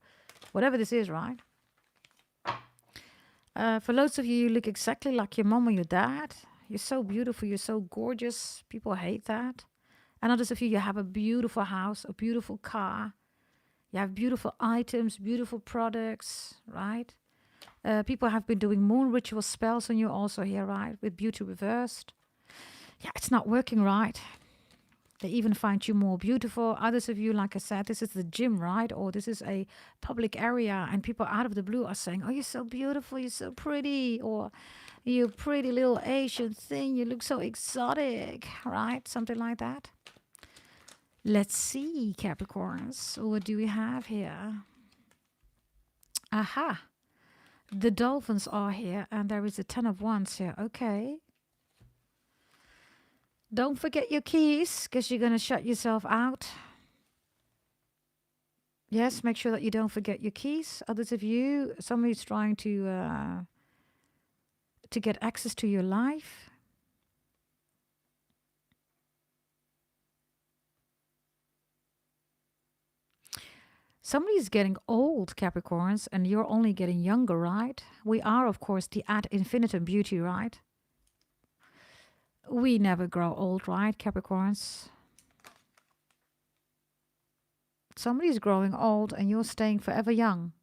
whatever this is, right? For loads of you, you look exactly like your mom or your dad. You're so beautiful, you're so gorgeous. People hate that. And others of you, you have a beautiful house, a beautiful car. You have beautiful items, beautiful products, right? People have been doing moon ritual spells on you also here, right? With beauty reversed. Yeah, it's not working right. They even find you more beautiful. Others of you, like I said, this is the gym, right? Or this is a public area, and people out of the blue are saying, "Oh, you're so beautiful, you're so pretty," or "You pretty little Asian thing, you look so exotic," right? Something like that. Let's see, Capricorns. What do we have here? Aha. The dolphins are here, and there is a 10 of wands here. Okay. Don't forget your keys, because you're going to shut yourself out. Yes, make sure that you don't forget your keys. Others of you, somebody's trying to get access to your life. Somebody's getting old, Capricorns, and you're only getting younger, right? We are, of course, the ad infinitum beauty, right? We never grow old, right, Capricorns? Somebody's growing old and you're staying forever young.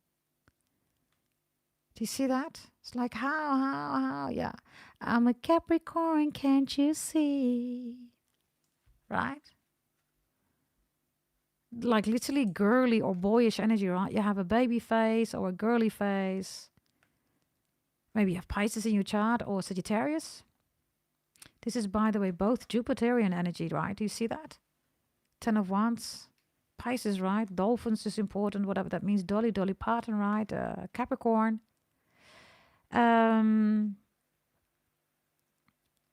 Do you see that? It's like, how? Yeah. I'm a Capricorn, can't you see? Right? Like literally girly or boyish energy, right? You have a baby face or a girly face. Maybe you have Pisces in your chart or Sagittarius. This is, by the way, both Jupiterian energy, right? Do you see that? 10 of Wands. Pisces, right? Dolphins is important, whatever that means. Dolly Parton, right? Capricorn.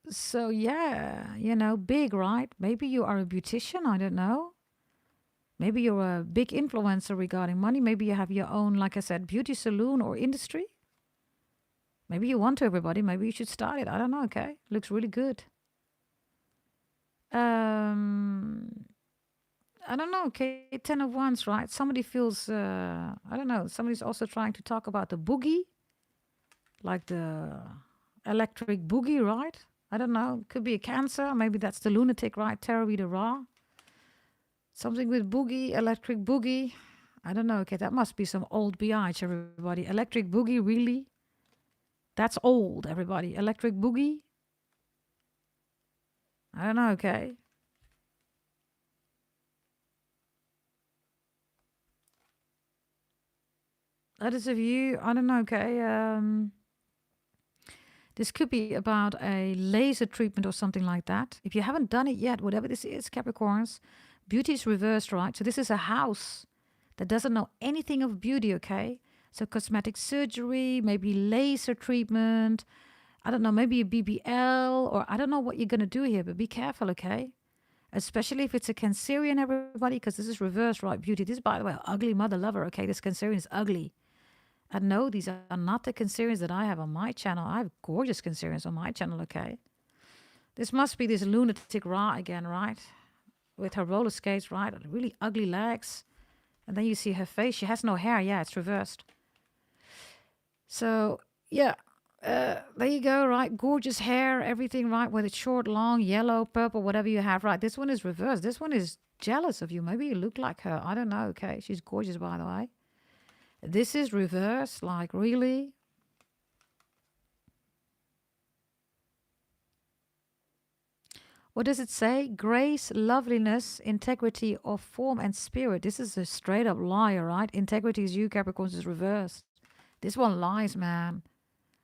So yeah, big, right? Maybe you are a beautician, I don't know. Maybe you're a big influencer regarding money. Maybe you have your own, like I said, beauty salon or industry. Maybe you want to, everybody. Maybe you should start it. I don't know, okay? Looks really good. I don't know, okay? 10 of Wands, right? Somebody feels, I don't know, somebody's also trying to talk about the boogie, like the electric boogie, right? I don't know. Could be a Cancer. Maybe that's the lunatic, right? Tarot reader Ra. Something with boogie, electric boogie. I don't know. Okay, that must be some old BH, everybody. Electric boogie, really? That's old, everybody. Electric boogie? I don't know, okay? Others of you, I don't know, okay? This could be about a laser treatment or something like that. If you haven't done it yet, whatever this is, Capricorns, beauty is reversed, right? So this is a house that doesn't know anything of beauty, okay? So cosmetic surgery, maybe laser treatment, I don't know, maybe a BBL, or I don't know what you're going to do here, but be careful, okay? Especially if it's a Cancerian, everybody, because this is reverse, right? Beauty. This, by the way, ugly mother lover, okay? This Cancerian is ugly. And no, these are not the Cancerians that I have on my channel. I have gorgeous Cancerians on my channel, okay? This must be this lunatic Ra again, right? With her roller skates, right? Really ugly legs. And then you see her face. She has no hair. Yeah, it's reversed. So, yeah. There you go, right? Gorgeous hair, everything, right? Whether it's short, long, yellow, purple, whatever you have, right? This one is reversed. This one is jealous of you. Maybe you look like her. I don't know, okay? She's gorgeous, by the way. This is reversed, like really. What does it say? Grace, loveliness, integrity of form and spirit. This is a straight up lie, right? Integrity is you, Capricorns is reversed. This one lies, man.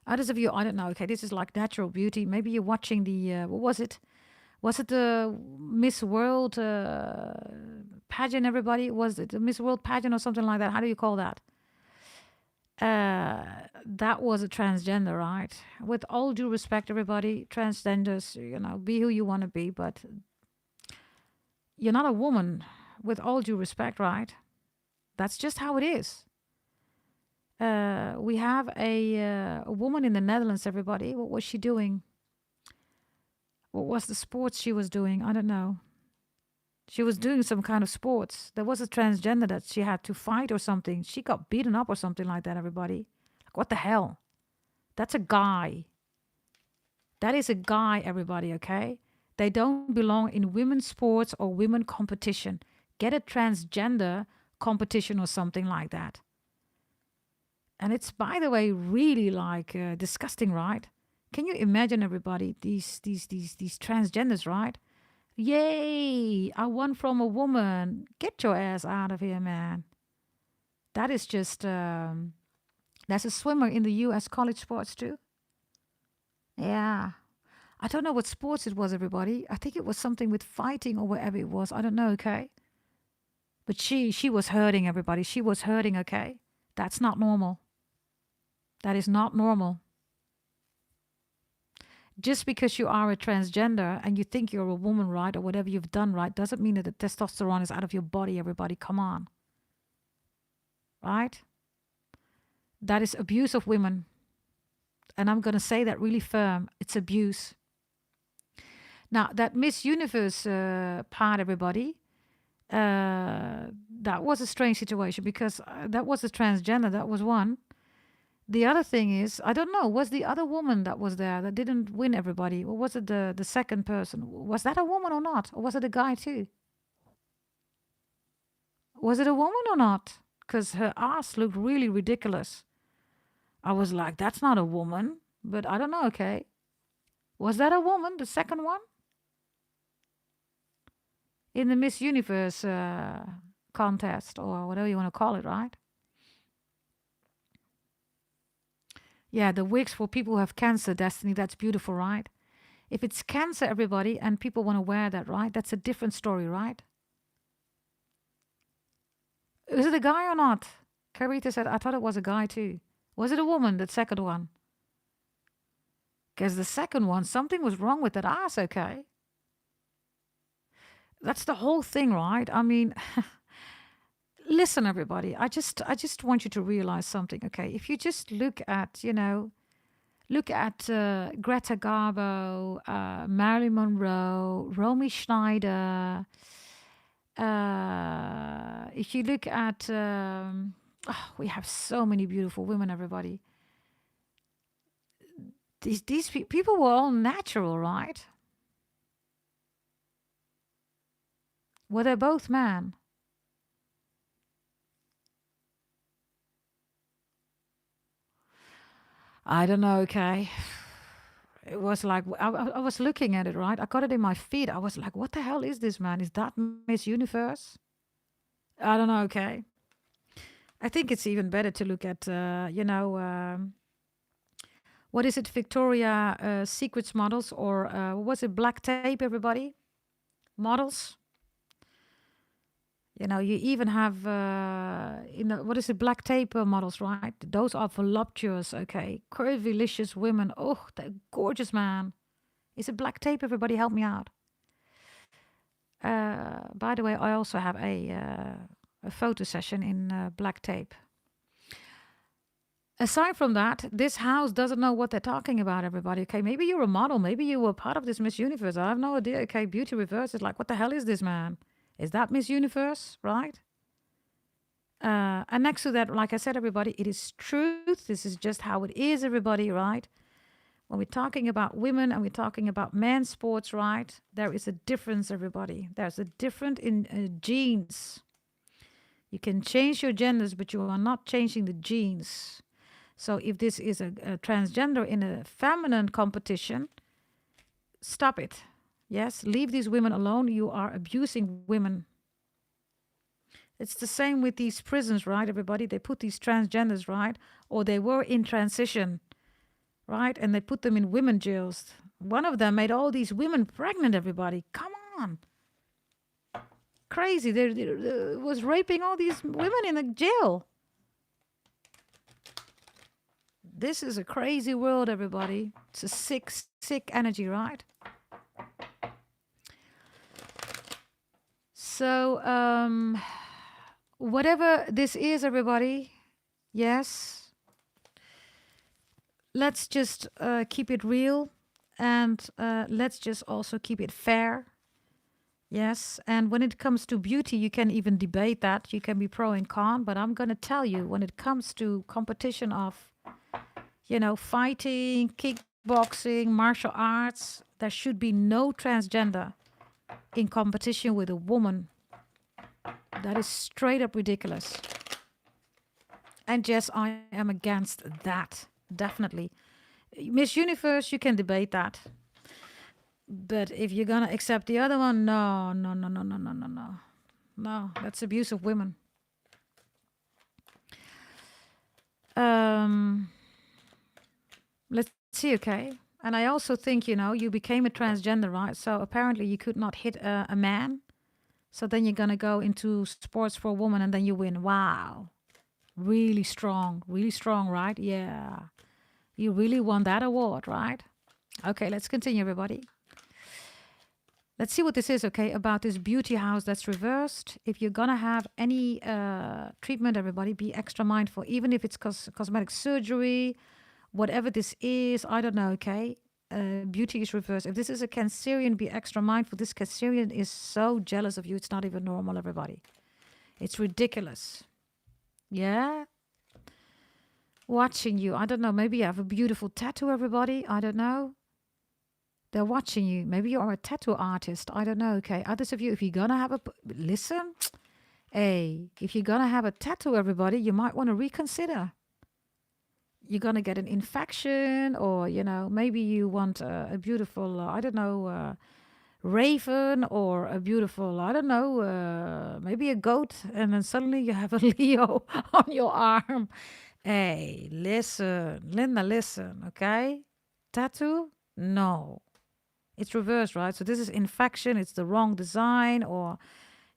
Others of you, I don't know. Okay, this is like natural beauty. Maybe you're watching the, what was it? Was it the Miss World pageant, everybody? Was it the Miss World pageant or something like that? How do you call that? That was a transgender, right? With all due respect, everybody, transgenders, be who you want to be, but you're not a woman, with all due respect, right? That's just how it is. We have a woman in the Netherlands, everybody. What was she doing? What was the sports she was doing? I don't know. She was doing some kind of sports. There was a transgender that she had to fight or something. She got beaten up or something like that, everybody. Like, what the hell? That's a guy. That is a guy, everybody, okay? They don't belong in women's sports or women competition. Get a transgender competition or something like that. And it's, by the way, really like disgusting, right? Can you imagine, everybody, these transgenders, right? Yay! I won from a woman. Get your ass out of here, man. That is just. There's a swimmer in the U.S. college sports too. Yeah. I don't know what sports it was, everybody. I think it was something with fighting or whatever it was. I don't know, okay? But she was hurting, everybody. She was hurting, okay? That's not normal. That is not normal. Just because you are a transgender and you think you're a woman, right, or whatever you've done, right, doesn't mean that the testosterone is out of your body, everybody. Come on. Right? That is abuse of women. And I'm going to say that really firm. It's abuse. Now, that Miss Universe part, everybody, that was a strange situation because that was a transgender. That was one. The other thing is, I don't know, was the other woman that was there that didn't win, everybody? Or was it the second person? Was that a woman or not? Or was it a guy too? Was it a woman or not? Because her ass looked really ridiculous. I was like, that's not a woman. But I don't know, okay. Was that a woman, the second one? In the Miss Universe contest, or whatever you want to call it, right? Yeah, the wigs for people who have cancer, Destiny, that's beautiful, right? If it's cancer, everybody, and people want to wear that, right? That's a different story, right? Is it a guy or not? Carita said, I thought it was a guy too. Was it a woman, the second one? Because the second one, something was wrong with that ass, okay? That's the whole thing, right? I mean, listen, everybody. I just want you to realize something, okay? If you just look at, Greta Garbo, Marilyn Monroe, Romy Schneider. If you look at, we have so many beautiful women, everybody. These people were all natural, right? Well, they're both men. I don't know, okay. It was like, I was looking at it, right? I got it in my feed. I was like, what the hell is this, man? Is that Miss Universe? I don't know, okay. I think it's even better to look at, what is it, Victoria Secrets models, or what was it, Black Tape, everybody? Models? You even have, what is it, Black Tape models, right? Those are voluptuous, okay? Curvylicious women. Oh, they're gorgeous, man. Is it Black Tape? Everybody help me out. By the way, I also have a photo session in Black Tape. Aside from that, this house doesn't know what they're talking about, everybody. Okay, maybe you're a model. Maybe you were part of this Miss Universe. I have no idea. Okay, Beauty Reverse is like, what the hell is this, man? Is that Miss Universe, right? And next to that, like I said, everybody, it is truth. This is just how it is, everybody, right? When we're talking about women and we're talking about men's sports, right? There is a difference, everybody. There's a difference in genes. You can change your genders, but you are not changing the genes. So if this is a transgender in a feminine competition, stop it. Yes, leave these women alone. You are abusing women. It's the same with these prisons, right, everybody? They put these transgenders, right? Or they were in transition, right? And they put them in women jails. One of them made all these women pregnant, everybody. Come on. Crazy. They was raping all these women in a jail. This is a crazy world, everybody. It's a sick, sick energy, right? So, whatever this is, everybody, yes, let's just keep it real, and let's just also keep it fair. Yes, and when it comes to beauty, you can even debate that. You can be pro and con, but I'm going to tell you, when it comes to competition of, fighting, kickboxing, martial arts, there should be no transgender in competition with a woman. That is straight up ridiculous. And yes, I am against that. Definitely. Miss Universe, you can debate that. But if you're going to accept the other one, no. No, that's abuse of women. Let's see, okay? And I also think, you became a transgender, right? So apparently you could not hit a man. So then you're going to go into sports for a woman and then you win. Wow. Really strong, right? Yeah. You really won that award, right? Okay, let's continue, everybody. Let's see what this is, okay, about this beauty house that's reversed. If you're going to have any treatment, everybody, be extra mindful, even if it's cosmetic surgery, whatever this is, I don't know, okay? Beauty is reversed. If this is a Cancerian, be extra mindful. This Cancerian is so jealous of you. It's not even normal, everybody. It's ridiculous. Yeah? Watching you. I don't know. Maybe you have a beautiful tattoo, everybody. I don't know. They're watching you. Maybe you are a tattoo artist. I don't know. Okay. Others of you, if you're going to have a... Listen. Hey, if you're going to have a tattoo, everybody, you might want to reconsider. You're going to get an infection, or, maybe you want a beautiful, I don't know, raven, or a beautiful, I don't know, maybe a goat, and then suddenly you have a Leo on your arm. Hey, listen, Linda, listen, okay? Tattoo? No. It's reversed, right? So this is infection, it's the wrong design, or...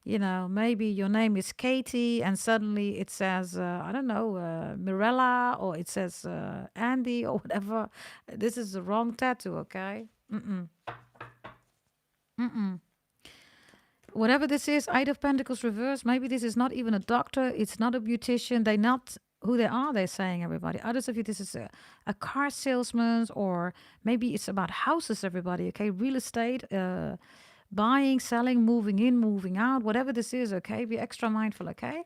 maybe your name is Katie and suddenly it says, I don't know, Mirella, or it says Andy or whatever. This is the wrong tattoo, okay? Whatever this is, Eight of Pentacles reverse. Maybe this is not even a doctor. It's not a beautician. They're not who they are, they're saying, everybody. Others of you, this is a car salesman, or maybe it's about houses, everybody, okay? Real estate, buying, selling, moving in, moving out, whatever this is, okay? Be extra mindful, okay?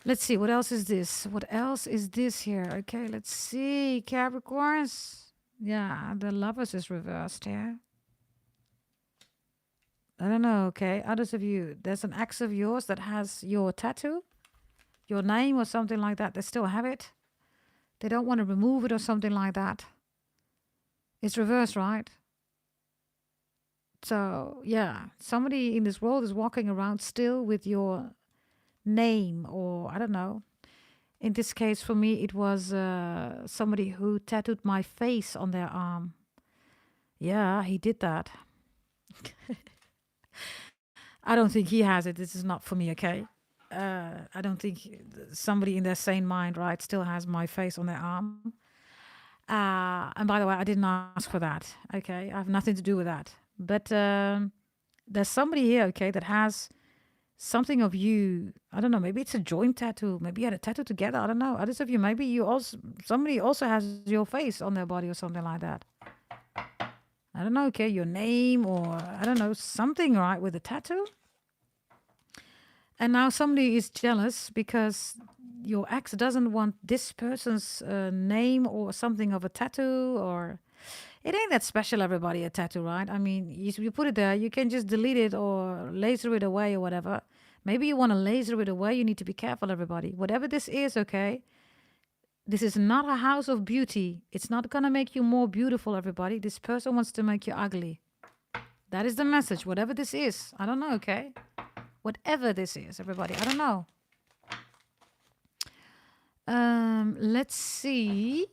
Let's see, what else is this? What else is this here? Okay, let's see. Capricorns. Yeah, the Lovers is reversed here. I don't know, okay? Others of you, there's an ex of yours that has your tattoo, your name or something like that. They still have it. They don't want to remove it or something like that. It's reversed, right? So, yeah, somebody in this world is walking around still with your name, or I don't know. In this case, for me, it was somebody who tattooed my face on their arm. Yeah, he did that. I don't think he has it. This is not for me, okay? I don't think somebody in their sane mind, right, still has my face on their arm. And by the way, I didn't ask for that, okay? I have nothing to do with that. But there's somebody here, okay, that has something of you. I don't know, maybe it's a joint tattoo. Maybe you had a tattoo together. I don't know. Others of you, maybe you also, somebody also has your face on their body or something like that. I don't know, okay, your name, or I don't know, something, right, with a tattoo. And now somebody is jealous because your ex doesn't want this person's name or something of a tattoo, or it ain't that special, everybody, a tattoo, right? I mean, you put it there, you can just delete it or laser it away or whatever. Maybe you want to laser it away. You need to be careful, everybody. Whatever this is, okay? This is not a house of beauty. It's not going to make you more beautiful, everybody. This person wants to make you ugly. That is the message, whatever this is. I don't know, okay? Whatever this is, everybody. I don't know. Let's see.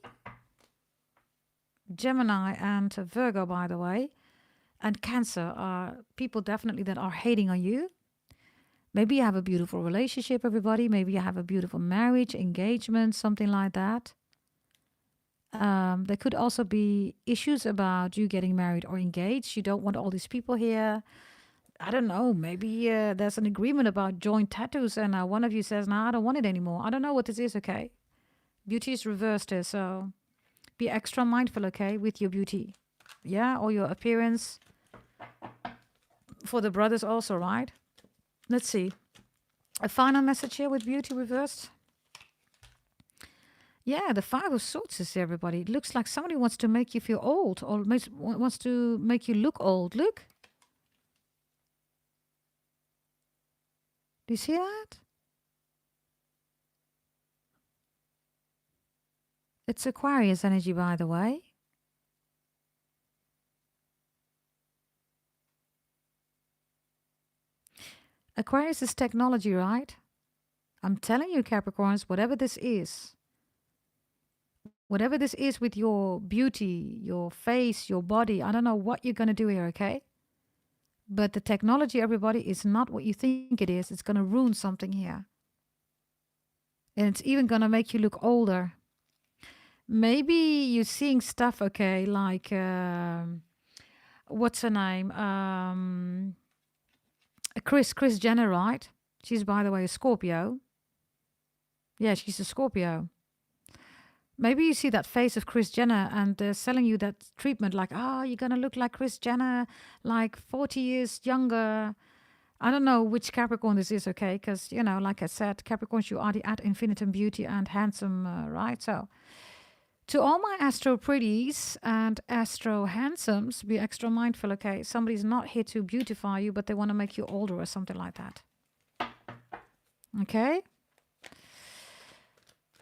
Gemini and Virgo, by the way, and Cancer are people definitely that are hating on you. Maybe you have a beautiful relationship, everybody. Maybe you have a beautiful marriage, engagement, something like that. There could also be issues about you getting married or engaged. You don't want all these people here. I don't know. Maybe there's an agreement about joint tattoos, and one of you says, "No, I don't want it anymore." I don't know what this is. Okay, beauty is reversed here, so be extra mindful, okay, with your beauty, yeah, or your appearance. For the brothers also, right? Let's see. A final message here with beauty reversed. Yeah, the Five of Swords is here, everybody. It looks like somebody wants to make you feel old or wants to make you look old. Look. Do you see that? It's Aquarius energy, by the way. Aquarius is technology, right? I'm telling you, Capricorns, whatever this is with your beauty, your face, your body, I don't know what you're going to do here, okay? But the technology, everybody, is not what you think it is. It's going to ruin something here. And it's even going to make you look older. Maybe you're seeing stuff, okay, like, what's her name? Kris Jenner, right? She's, by the way, a Scorpio. Yeah, she's a Scorpio. Maybe you see that face of Kris Jenner and they're selling you that treatment like, oh, you're going to look like Kris Jenner, like 40 years younger. I don't know which Capricorn this is, okay? Because, you know, like I said, Capricorns, you are the ad infinitum beauty and handsome, right? So to all my astro pretties and astro handsomes, be extra mindful, okay? Somebody's not here to beautify you, but they want to make you older or something like that. Okay?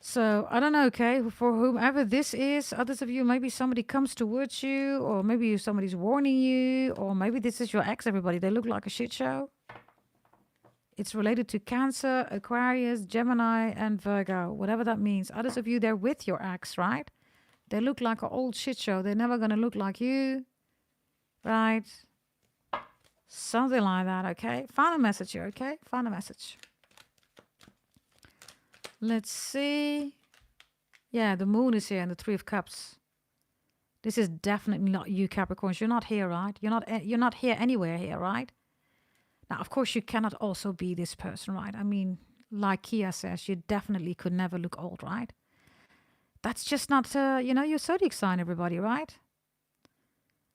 So, I don't know, okay? For whomever this is, others of you, maybe somebody comes towards you, or maybe somebody's warning you, or maybe this is your ex, everybody. They look like a shit show. It's related to Cancer, Aquarius, Gemini, and Virgo, whatever that means. Others of you, they're with your ex, right? They look like an old shit show. They're never going to look like you, right? Something like that, okay? Final message here, okay? Final message. Let's see. Yeah, the moon is here and the Three of Cups. This is definitely not you, Capricorns. You're not here, right? You're not here anywhere here, right? Now, of course, you cannot also be this person, right? I mean, like Kia says, you definitely could never look old, right? That's just not, your zodiac sign, everybody, right?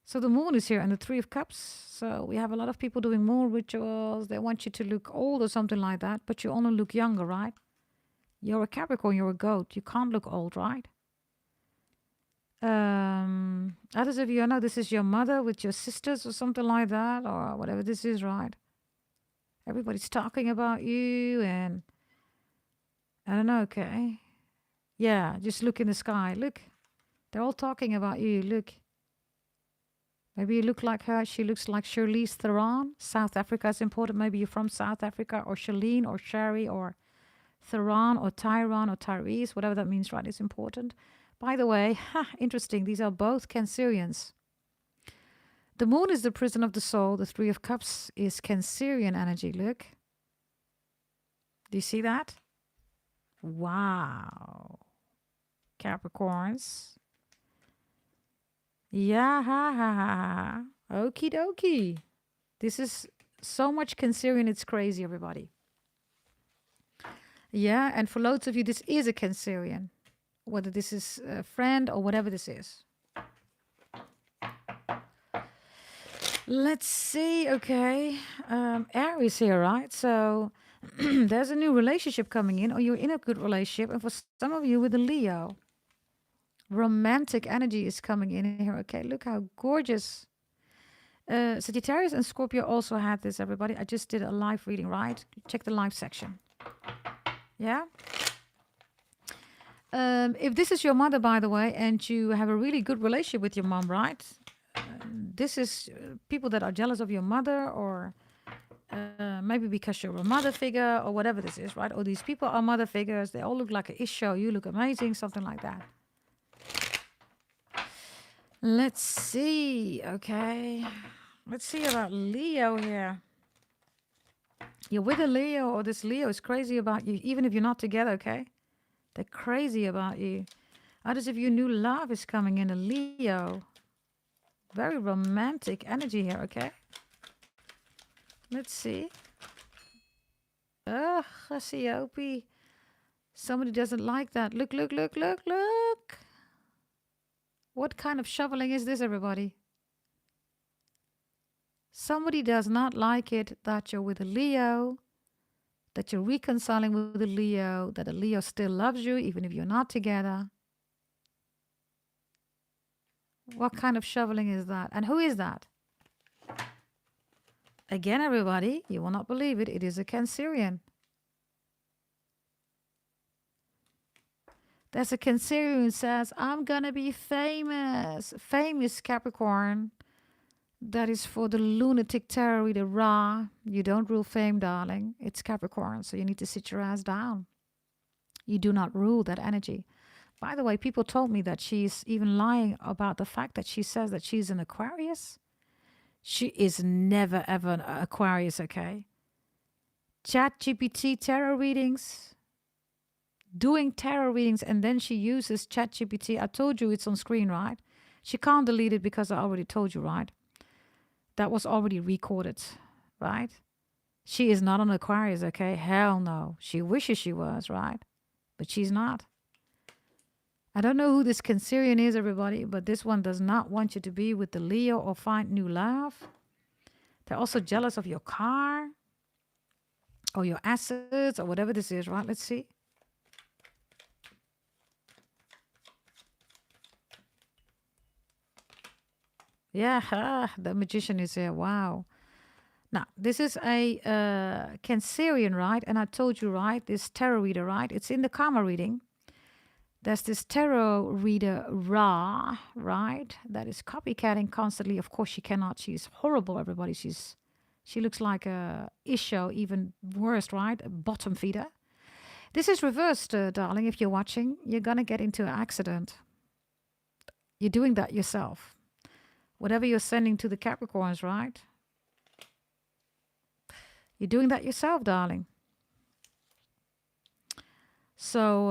So the moon is here and the Three of Cups. So we have a lot of people doing moon rituals. They want you to look old or something like that, but you only look younger, right? You're a Capricorn, you're a goat. You can't look old, right? Others of you, I know this is your mother with your sisters or something like that, or whatever this is, right? Everybody's talking about you and I don't know, okay? Yeah, just look in the sky. Look, they're all talking about you. Look. Maybe you look like her. She looks like Charlize Theron. South Africa is important. Maybe you're from South Africa, or Charlene, or Sherry, or Theron, or Tyron, or Tyrese, whatever that means, right? It's important. By the way, interesting. These are both Cancerians. The moon is the prison of the soul. The Three of Cups is Cancerian energy. Look. Do you see that? Wow. Capricorns. Yeah, ha, ha, ha. Okie dokie. This is so much Cancerian, it's crazy, everybody. Yeah, and for loads of you, this is a Cancerian. Whether this is a friend or whatever this is. Let's see, okay. Aries here, right? So there's a new relationship coming in, or you're in a good relationship. And for some of you with a Leo, romantic energy is coming in here. Okay, look how gorgeous. Sagittarius and Scorpio also had this, everybody. I just did a live reading, right? Check the live section. Yeah? If this is your mother, by the way, and you have a really good relationship with your mom, right? This is people that are jealous of your mother, or maybe because you're a mother figure, or whatever this is, right? Or these people are mother figures. They all look like an issue. You look amazing, something like that. Let's see. Okay. Let's see about Leo here. You're with a Leo, or this Leo is crazy about you, even if you're not together, okay? They're crazy about you. Others of you, new love is coming in a Leo. Very romantic energy here, okay? Let's see. Ugh, Cassiope. Somebody doesn't like that. Look, look, look, look, look. What kind of shoveling is this, everybody? Somebody does not like it that you're with a Leo, that you're reconciling with a Leo, that a Leo still loves you even if you're not together. What kind of shoveling is that? And who is that? Again, everybody, you will not believe it. It is a Cancerian. There's a Cancerian who says, I'm going to be famous. Famous Capricorn. That is for the lunatic tarot reader, Ra. You don't rule fame, darling. It's Capricorn, so you need to sit your ass down. You do not rule that energy. By the way, people told me that she's even lying about the fact that she says that she's an Aquarius. She is never, ever an Aquarius, okay? ChatGPT tarot readings. Doing tarot readings, and then she uses ChatGPT. I told you it's on screen, right? She can't delete it because I already told you, right? That was already recorded, right? She is not an Aquarius, okay? Hell no. She wishes she was, right? But she's not. I don't know who this Cancerian is, everybody, but this one does not want you to be with the Leo or find new love. They're also jealous of your car or your assets or whatever this is, right? Let's see. Yeah, the magician is here. Wow. Now, this is a Cancerian, right? And I told you, right, this tarot reader, right? It's in the karma reading. There's this tarot reader, Ra, right? That is copycatting constantly. Of course, she cannot. She's horrible, everybody. She looks like a issue, even worse, right? A bottom feeder. This is reversed, darling. If you're watching, you're going to get into an accident. You're doing that yourself. Whatever you're sending to the Capricorns, right? You're doing that yourself, darling. So,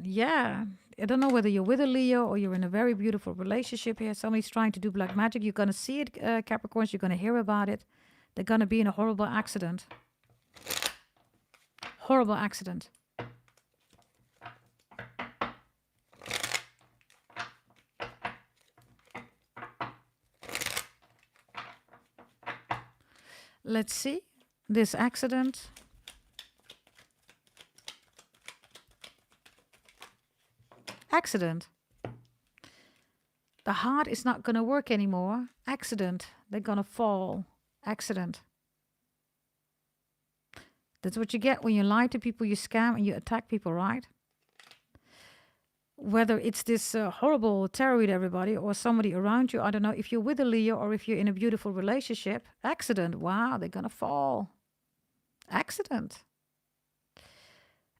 yeah, I don't know whether you're with a Leo or you're in a very beautiful relationship here. Somebody's trying to do black magic. You're going to see it, Capricorns. You're going to hear about it. They're going to be in a horrible accident. Horrible accident. Let's see. This accident. Accident. The heart is not going to work anymore. Accident. They're going to fall. Accident. That's what you get when you lie to people, you scam, and you attack people, right? Whether it's this horrible tarot reader, everybody, or somebody around you, I don't know, if you're with a Leo or if you're in a beautiful relationship, accident, wow, they're going to fall. Accident.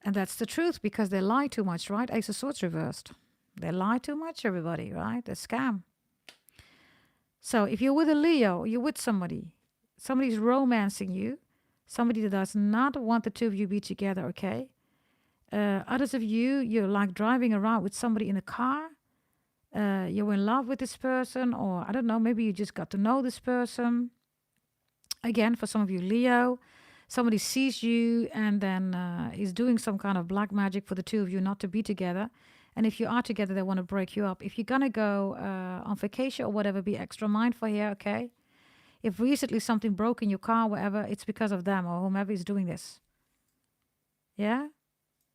And that's the truth because they lie too much, right? Ace of Swords reversed. They lie too much, everybody, right? They scam. So if you're with a Leo, you're with somebody, somebody's romancing you, somebody that does not want the two of you be together, okay? Others of you, you're like driving around with somebody in a car. You're in love with this person, or I don't know, maybe you just got to know this person. Again, for some of you, Leo, somebody sees you and then is doing some kind of black magic for the two of you not to be together. And if you are together, they want to break you up. If you're going to go on vacation or whatever, be extra mindful here, okay? If recently something broke in your car, whatever, it's because of them or whomever is doing this. Yeah?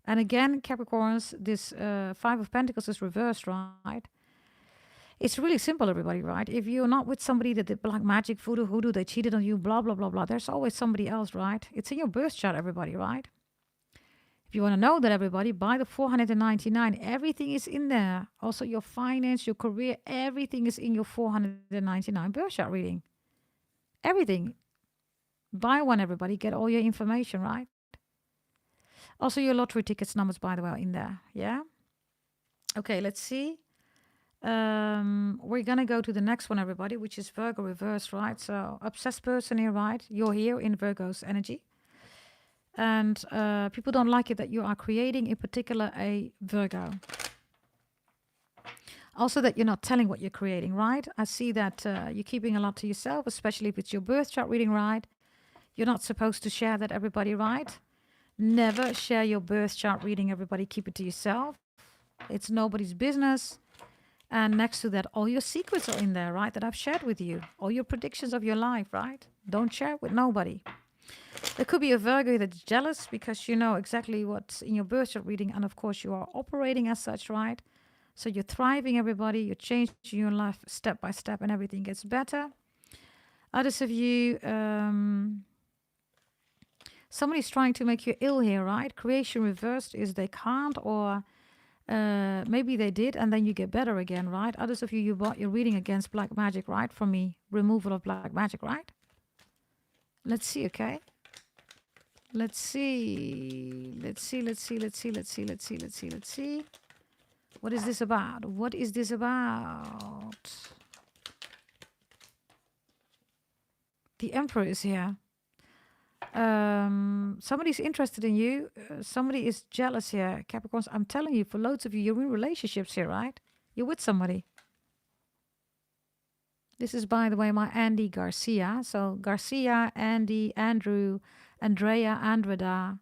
And again, Capricorns, this Five of Pentacles is reversed, right? It's really simple, everybody, right? If you're not with somebody that did black magic, voodoo, hoodoo, they cheated on you, blah, blah, blah, blah. There's always somebody else, right? It's in your birth chart, everybody, right? If you want to know that, everybody, buy the 499. Everything is in there. Also, your finance, your career, everything is in your 499 birth chart reading. Everything. Buy one, everybody. Get all your information, right? Also, your lottery tickets numbers, by the way, are in there. Yeah? Okay, let's see. We're going to go to the next one, everybody, which is Virgo reverse, right? So, obsessed person here, right? You're here in Virgo's energy. And people don't like it that you are creating, in particular, a Virgo. Also, that you're not telling what you're creating, right? I see that you're keeping a lot to yourself, especially if it's your birth chart reading, right? You're not supposed to share that, everybody, right? Never share your birth chart reading, everybody. Keep it to yourself. It's nobody's business. And next to that, all your secrets are in there, right? That I've shared with you. All your predictions of your life, right? Don't share it with nobody. There could be a Virgo that's jealous because you know exactly what's in your birth chart reading. And of course, you are operating as such, right? So you're thriving, everybody. You're changing your life step by step and everything gets better. Others of you, somebody's trying to make you ill here, right? Creation reversed is they can't, or maybe they did and then you get better again, right? Others of you, you bought your reading against black magic, right? From me, removal of black magic, right? Let's see, okay? Let's see. What is this about? What is this about? The Emperor is here. Somebody's interested in you. Somebody is jealous here. Capricorns, I'm telling you, for loads of you, you're in relationships here, right? You're with somebody. This is, by the way, my Andy Garcia. So Garcia, Andy, Andrew, Andrea, Andreda.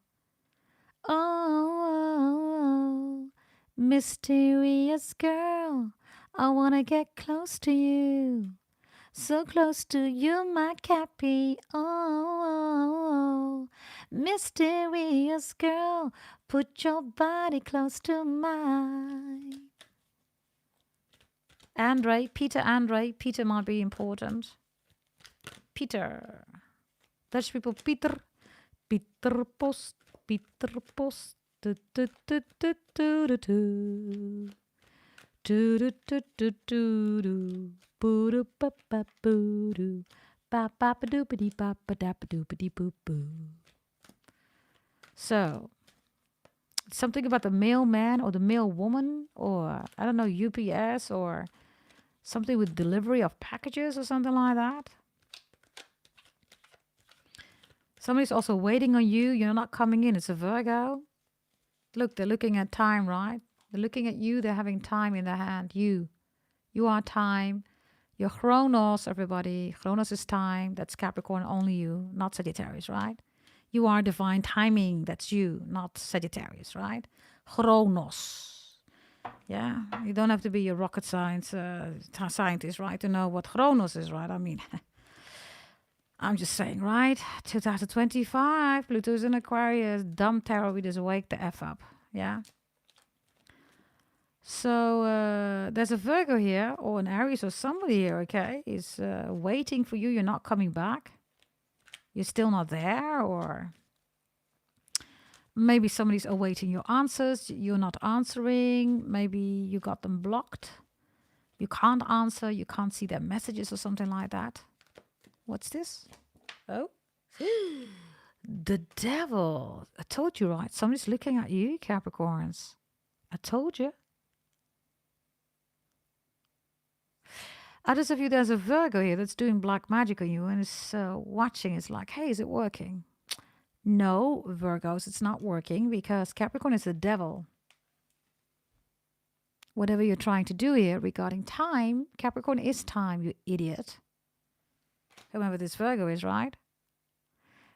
Oh, mysterious girl, I want to get close to you. So close to you, my Cappy. Oh, mysterious girl, put your body close to mine. Andre, Peter might be important. Peter. Dutch people, Peter Post. Do, do, do, do, do, do, do. Do, do, do, do, do, do. Boo, do, ba, ba, boo, do. Ba, ba, ba, doo, ba, dee, ba, ba, da, ba, doo, ba, dee, boo, boo. So, something about the mailman or the mail woman, or I don't know, UPS, or something with delivery of packages or something like that. Somebody's also waiting on you. You're not coming in. It's a Virgo. Look, they're looking at time, right? They're looking at you. They're having time in their hand. You are time. You're Chronos, everybody. Chronos is time. That's Capricorn, only you, not Sagittarius, right? You are divine timing. That's you, not Sagittarius, right? Chronos. Yeah, you don't have to be a rocket science scientist, right, to know what Chronos is, right? I mean, I'm just saying, right? 2025, Pluto's in Aquarius, dumb tarot readers, wake the F up, yeah? So there's a Virgo here, or an Aries, or somebody here, okay, is waiting for you. You're not coming back. You're still not there, or maybe somebody's awaiting your answers. You're not answering. Maybe you got them blocked. You can't answer. You can't see their messages or something like that. What's this? Oh, the devil. I told you, right? Somebody's looking at you, Capricorns. I told you. Others of you, there's a Virgo here that's doing black magic on you and is watching. It's like, hey, is it working? No, Virgos, it's not working because Capricorn is the devil. Whatever you're trying to do here regarding time, Capricorn is time, you idiot. Whoever this Virgo is, right?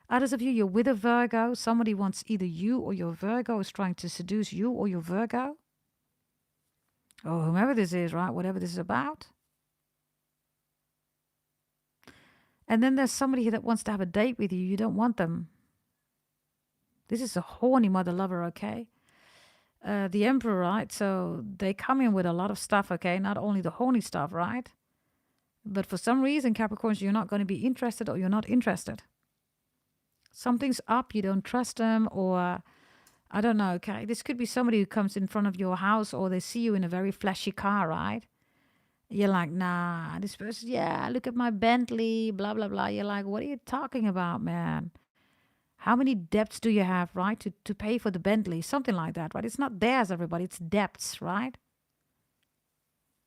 Others of you, you're with a Virgo. Somebody wants either you or your Virgo is trying to seduce you or your Virgo. Or whomever this is, right? Whatever this is about. And then there's somebody here that wants to have a date with you. You don't want them. This is a horny mother lover, okay? The Emperor, right? So they come in with a lot of stuff, okay? Not only the horny stuff, right? But for some reason, Capricorns, you're not going to be interested or you're not interested. Something's up, you don't trust them, or I don't know, okay? This could be somebody who comes in front of your house or they see you in a very flashy car, right? You're like, nah, this person, yeah, look at my Bentley, blah, blah, blah. You're like, what are you talking about, man? How many debts do you have, right? To pay for the Bentley, something like that, right? It's not theirs, everybody, it's debts, right?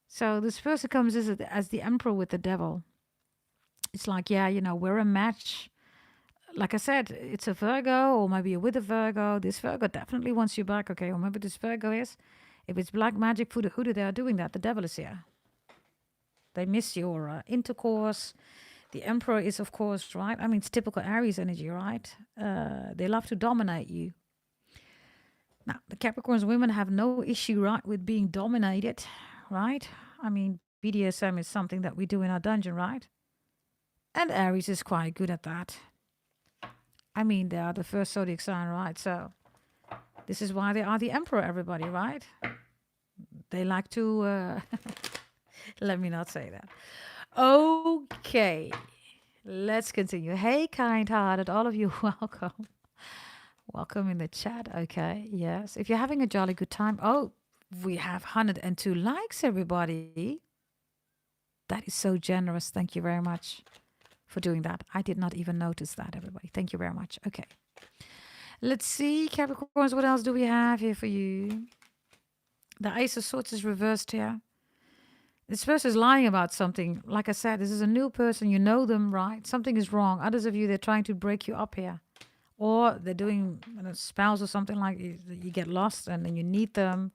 So this person comes as the emperor with the devil. It's like, yeah, we're a match. Like I said, it's a Virgo, or maybe you're with a Virgo. This Virgo definitely wants you back, okay? Or maybe this Virgo is. If it's black magic, voodoo, hoodoo, they are doing that. The devil is here. They miss your intercourse. The emperor is, of course, right? I mean, it's typical Aries energy, right? They love to dominate you. Now, the Capricorn's women have no issue, right, with being dominated, right? I mean, BDSM is something that we do in our dungeon, right? And Aries is quite good at that. I mean, they are the first zodiac sign, right? So this is why they are the emperor, everybody, right? They like to... let me not say that. Okay. Let's continue. Hey, kind-hearted, all of you, welcome. Welcome in the chat, okay? Yes. If you're having a jolly good time... Oh, we have 102 likes, everybody. That is so generous. Thank you very much for doing that. I did not even notice that, everybody. Thank you very much. Okay. Let's see, Capricorns, what else do we have here for you? The Ace of Swords is reversed here. This person is lying about something. Like I said, this is a new person. You know them, right? Something is wrong. Others of you, they're trying to break you up here. Or they're doing spells or something like you get lost and then you need them.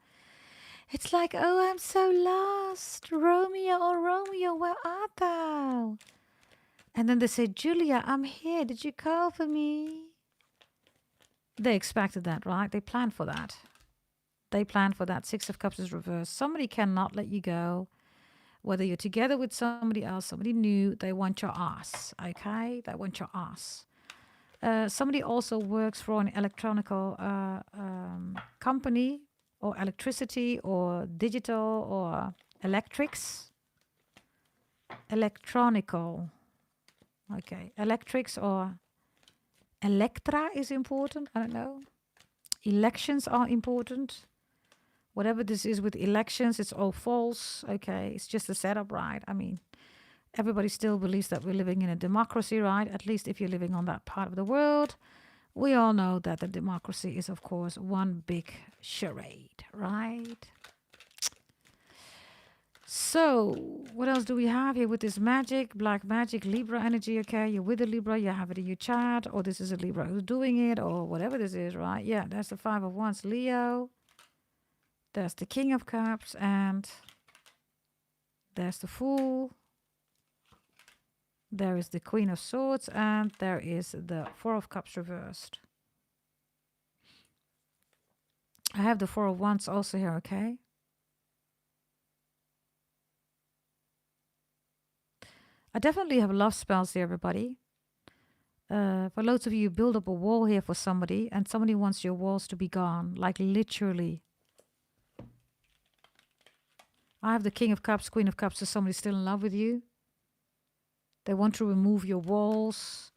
It's like, oh, I'm so lost. Romeo, oh, Romeo, where art thou? And then they say, Julia, I'm here. Did you call for me? They expected that, right? They planned for that. They planned for that. Six of Cups is reversed. Somebody cannot let you go. Whether you're together with somebody else, somebody new, they want your ass, okay? They want your ass. Somebody also works for an electronical company or electricity or digital or electrics. Electronical. Okay. Electrics or Electra is important. I don't know. Elections are important. Whatever this is with elections, it's all false. Okay. It's just a setup, right? I mean, everybody still believes that we're living in a democracy, right? At least if you're living on that part of the world. We all know that the democracy is, of course, one big charade, right? So, what else do we have here with this magic? Black magic, Libra energy, okay? You're with a Libra, you have it in your chart, or this is a Libra who's doing it, or whatever this is, right? Yeah, that's the Five of Wands, Leo. There's the King of Cups, and there's the Fool. There is the Queen of Swords, and there is the Four of Cups reversed. I have the Four of Wands also here, okay? I definitely have love spells here, everybody. For loads of you, build up a wall here for somebody, and somebody wants your walls to be gone, like literally. I have the King of Cups, Queen of Cups, so somebody's still in love with you. They want to remove your walls.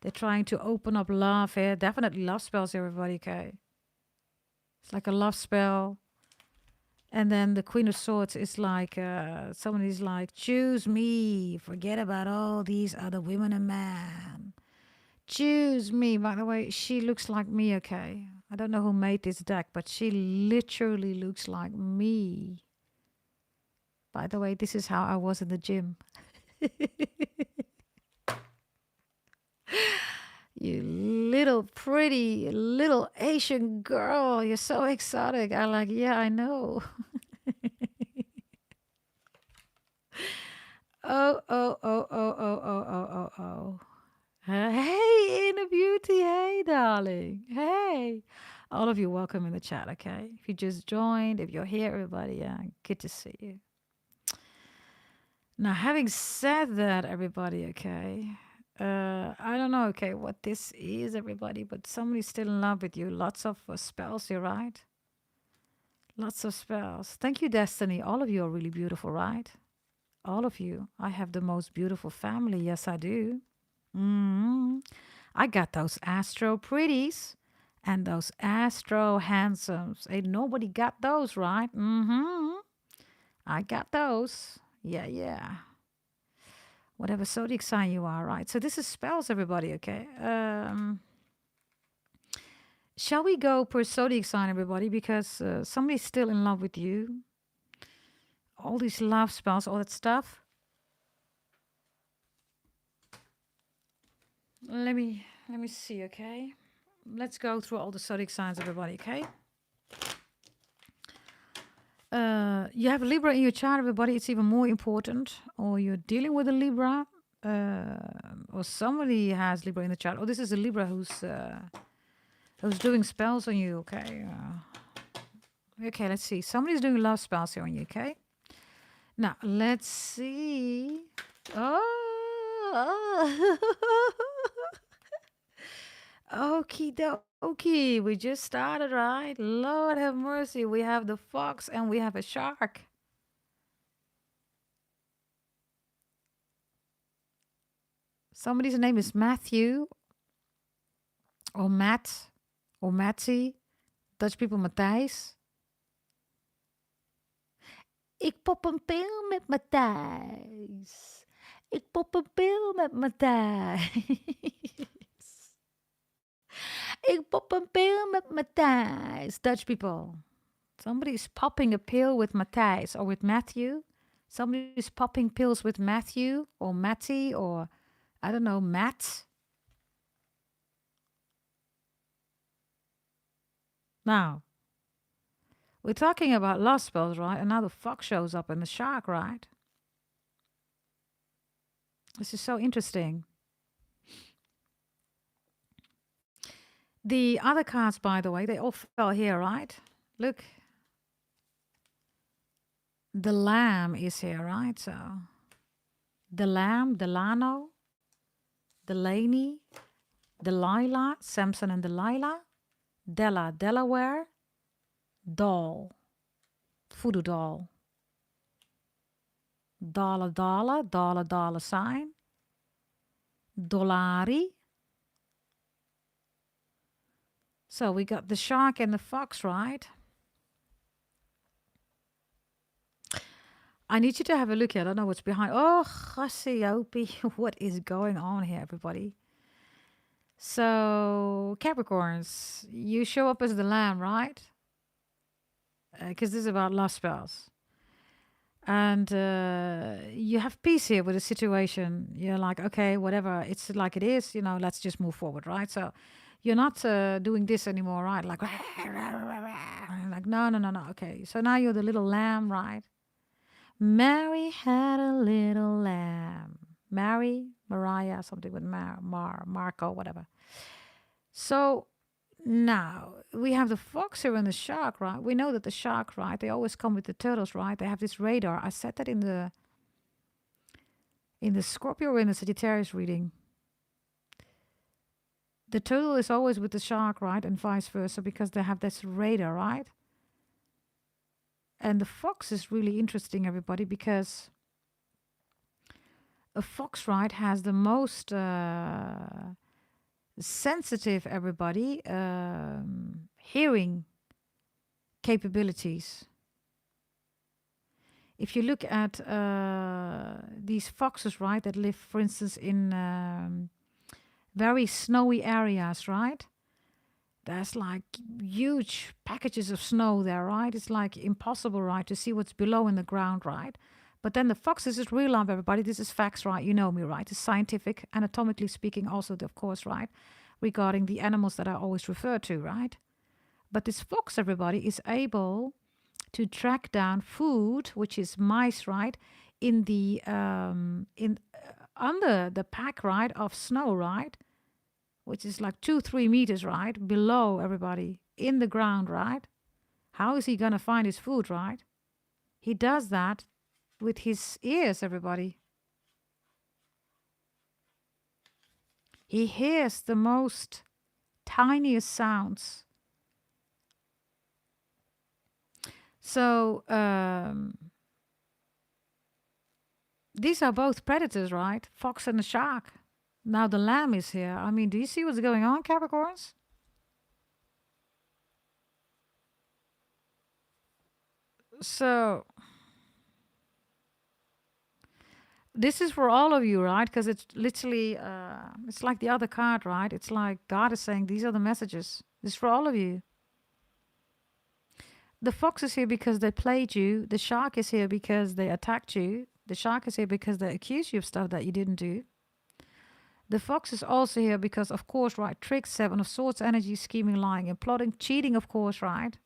They're trying to open up love here. Definitely love spells, everybody, okay? It's like a love spell. And then the Queen of Swords is like, somebody's like, choose me. Forget about all these other women and men. Choose me. By the way, she looks like me, okay? I don't know who made this deck, but she literally looks like me. By the way, this is how I was in the gym. You little pretty little Asian girl. You're so exotic. I'm like, yeah, I know. Oh, oh, oh, oh, oh, oh, oh, oh, oh. Hey, Inner Beauty. Hey, darling. Hey. All of you, welcome in the chat, okay? If you just joined, if you're here, everybody, yeah, good to see you. Now, having said that, everybody, okay, I don't know, okay, what this is, everybody, but somebody's still in love with you. Lots of spells here, right? Lots of spells. Thank you, Destiny. All of you are really beautiful, right? All of you. I have the most beautiful family. Yes, I do. I got those Astro Pretties. And those astro handsomes. Ain't nobody got those, right? Mm-hmm. I got those. Yeah, yeah. Whatever zodiac sign you are, right? So this is spells, everybody, okay? Shall we go per zodiac sign, everybody? Because somebody's still in love with you. All these love spells, all that stuff. Let me see, okay? Let's go through all the zodiac signs, everybody, okay? You have a Libra in your chart, everybody. It's even more important. Or you're dealing with a Libra, or somebody has Libra in the chart. Or this is a Libra who's doing spells on you. Okay. Okay. Let's see. Somebody's doing love spells here on you. Okay. Now let's see. Oh. Okie dokie. We just started, right? Lord have mercy. We have the fox and we have a shark. Somebody's name is Matthew or Matt or Matty. Dutch people Matthijs. Ik pop een pil met Matthijs. Ik pop een pil met Matthijs. Ik pop een pil met Matthijs. Dutch people. Somebody's popping a pill with Matthijs or with Matthew. Somebody's popping pills with Matthew or Matty or, I don't know, Matt. Now, we're talking about love spells, right? And now the fox shows up and the shark, right? This is so interesting. The other cards, by the way, they all fell here, right? Look. The lamb is here, right? So, the lamb, Delano, Delaney, Delilah, Samson and Delilah, Della, Delaware, doll, voodoo doll, dollar, dollar, dollar, dollar sign, dollari. So we got the shark and the fox, right? I need you to have a look here. I don't know what's behind. Oh, Chassiope. What is going on here, everybody? So, Capricorns, you show up as the lamb, right? Because this is about love spells. And you have peace here with the situation. You're like, okay, whatever, it's like it is, you know, let's just move forward, right? So you're not doing this anymore, right? Like, like, no, no, no, no. Okay, so now you're the little lamb, right? Mary had a little lamb. Mariah, something with Marco, whatever. So now we have the fox here and the shark, right? We know that the shark, right? They always come with the turtles, right? They have this radar. I said that in the Scorpio or in the Sagittarius reading. The turtle is always with the shark, right? And vice versa, because they have this radar, right? And the fox is really interesting, everybody, because a fox, right, has the most sensitive, everybody, hearing capabilities. If you look at these foxes, right, that live, for instance, in very snowy areas, right? There's like huge packages of snow there, right? It's like impossible, right, to see what's below in the ground, right? But then the fox, this is real life, everybody. This is facts, right? You know me, right? It's scientific, anatomically speaking, also, of course, right? Regarding the animals that I always refer to, right? But this fox, everybody, is able to track down food, which is mice, right? In the under the pack, right, of snow, right? Which is like 2-3 meters, right? Below everybody in the ground, right? How is he gonna find his food, right? He does that with his ears, everybody. He hears the most tiniest sounds. So these are both predators, right? Fox and the shark. Now the lamb is here. I mean, do you see what's going on, Capricorns? So this is for all of you, right? Because it's literally, it's like the other card, right? It's like God is saying, these are the messages. This is for all of you. The fox is here because they played you. The shark is here because they attacked you. The shark is here because they accused you of stuff that you didn't do. The fox is also here because, of course, right? Tricks, Seven of Swords, energy, scheming, lying, and plotting, cheating, of course, right?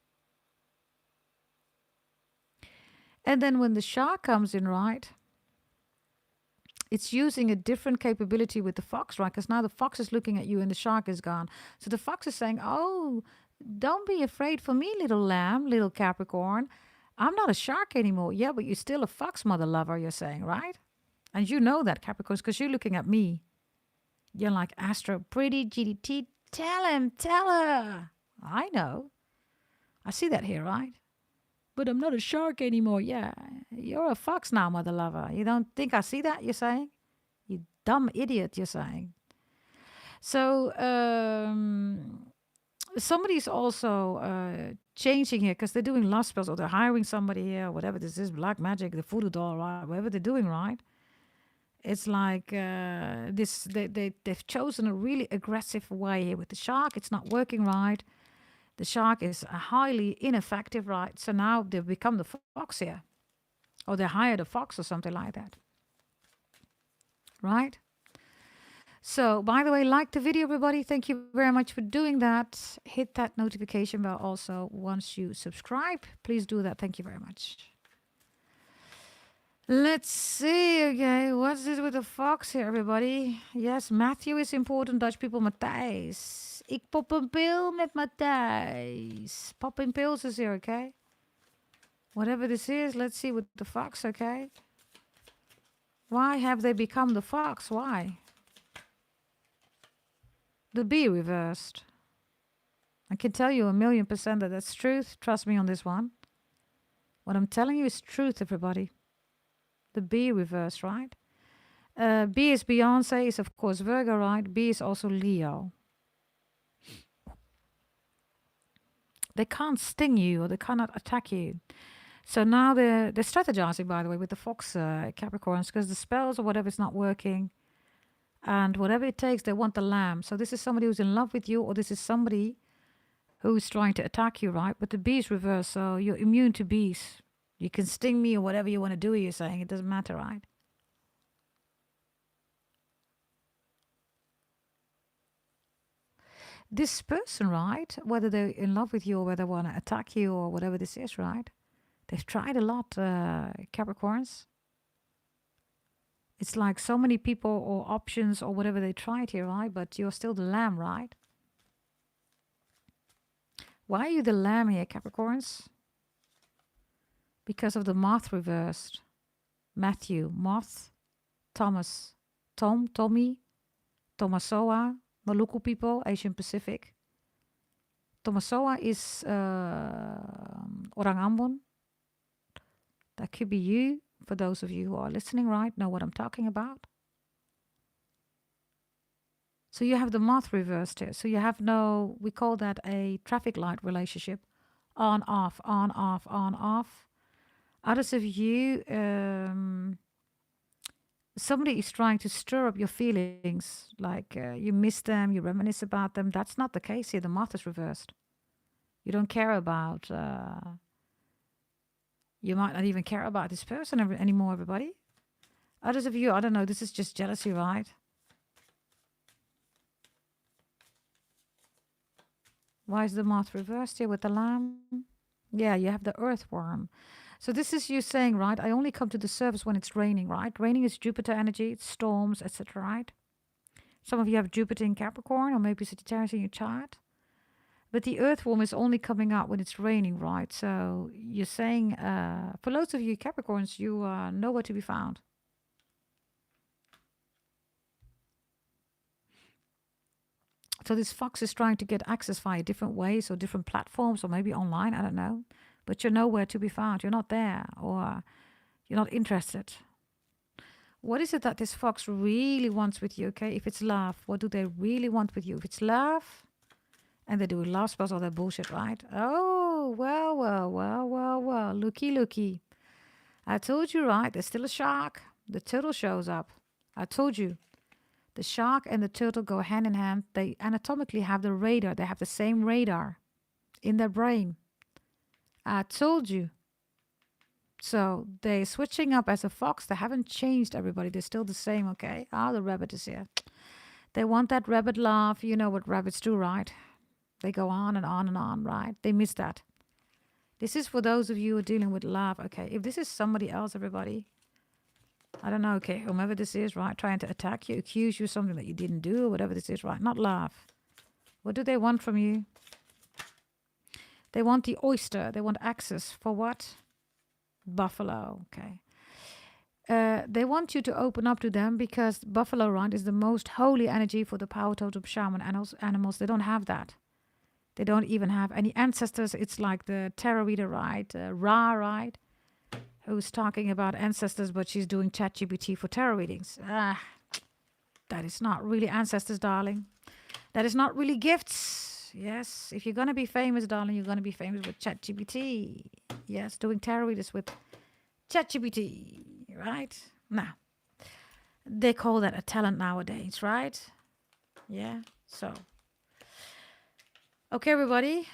And then when the shark comes in, right? It's using a different capability with the fox, right? Because now the fox is looking at you and the shark is gone. So the fox is saying, oh, don't be afraid for me, little lamb, little Capricorn. I'm not a shark anymore. Yeah, but you're still a fox, mother lover, you're saying, right? And you know that, Capricorn, because you're looking at me. You're like, Astro, pretty GDT, tell him, tell her. I know. I see that here, right? But I'm not a shark anymore. Yeah, you're a fox now, mother lover. You don't think I see that, you're saying? You dumb idiot, you're saying. So somebody's also changing here because they're doing love spells or they're hiring somebody here, whatever this is, black magic, the voodoo doll, right? Whatever they're doing, right? It's like they've chosen a really aggressive way here with the shark. It's not working right. The shark is highly ineffective, right? So now they've become the fox here. Or they hired a fox or something like that. Right? So, by the way, like the video, everybody. Thank you very much for doing that. Hit that notification bell also once you subscribe. Please do that. Thank you very much. Let's see, okay, what's this with the fox here, everybody? Yes, Matthew is important, Dutch people. Matthijs. Ik pop een pil met Matthijs. Popping pills is here, okay? Whatever this is, let's see with the fox, okay? Why have they become the fox? Why? The bee reversed. I can tell you 1,000,000% that that's truth. Trust me on this one. What I'm telling you is truth, everybody. The B reverse, right? B is Beyonce, is of course Virgo, right? B is also Leo. They can't sting you or they cannot attack you. So now they're strategizing, by the way, with the Fox Capricorns because the spells or whatever is not working. And whatever it takes, they want the lamb. So this is somebody who's in love with you or this is somebody who's trying to attack you, right? But the B is reversed, so you're immune to bees. You can sting me or whatever you want to do, you're saying. It doesn't matter, right? This person, right? Whether they're in love with you or whether they want to attack you or whatever this is, right? They've tried a lot, Capricorns. It's like so many people or options or whatever they tried here, right? But you're still the lamb, right? Why are you the lamb here, Capricorns? Because of the moth reversed. Matthew, moth, Thomas, Tom, Tommy, Tomasoa, Maluku people, Asian Pacific. Tomasoa is Orang Ambon. That could be you. For those of you who are listening, right, know what I'm talking about. So you have the moth reversed here. So you have no, we call that a traffic light relationship. On, off, on, off, on, off. Others of you, somebody is trying to stir up your feelings, like you miss them, you reminisce about them. That's not the case here. The moth is reversed. You don't care about, you might not even care about this person anymore, everybody. Others of you, I don't know, this is just jealousy, right? Why is the moth reversed here with the lamb? Yeah, you have the earthworm. So this is you saying, right, I only come to the surface when it's raining, right? Raining is Jupiter energy, it's storms, etc., right? Some of you have Jupiter in Capricorn or maybe Sagittarius in your chart. But the earthworm is only coming out when it's raining, right? So you're saying, for loads of you Capricorns, you are nowhere to be found. So this fox is trying to get access via different ways or different platforms or maybe online, I don't know. But you're nowhere to be found. You're not there or you're not interested. What is it that this fox really wants with you, okay? If it's love, what do they really want with you? If it's love and they're doing love spells, all that bullshit, right? Oh, well. Looky, looky. I told you, right? There's still a shark. The turtle shows up. I told you. The shark and the turtle go hand in hand. They anatomically have the radar. They have the same radar in their brain. I told you. So they're switching up as a fox. They haven't changed, everybody. They're still the same, okay? Ah, the rabbit is here. They want that rabbit love. You know what rabbits do, right? They go on and on and on, right? They miss that. This is for those of you who are dealing with love, okay? If this is somebody else, everybody, I don't know, okay, whomever this is, right, trying to attack you, accuse you of something that you didn't do, or whatever this is, right? Not love. What do they want from you? They want the oyster. They want access. For what? Buffalo, okay. They want you to open up to them because buffalo, right, is the most holy energy for the power totem shaman animals. They don't have that. They don't even have any ancestors. It's like the tarot reader, right? Ra, right? Who's talking about ancestors, but she's doing ChatGPT for tarot readings. That is not really ancestors, darling. That is not really gifts. Yes, if you're going to be famous, darling, you're going to be famous with ChatGPT. Yes, doing tarot readers with ChatGPT, right? Now, they call that a talent nowadays, right? Yeah, so. Okay, everybody.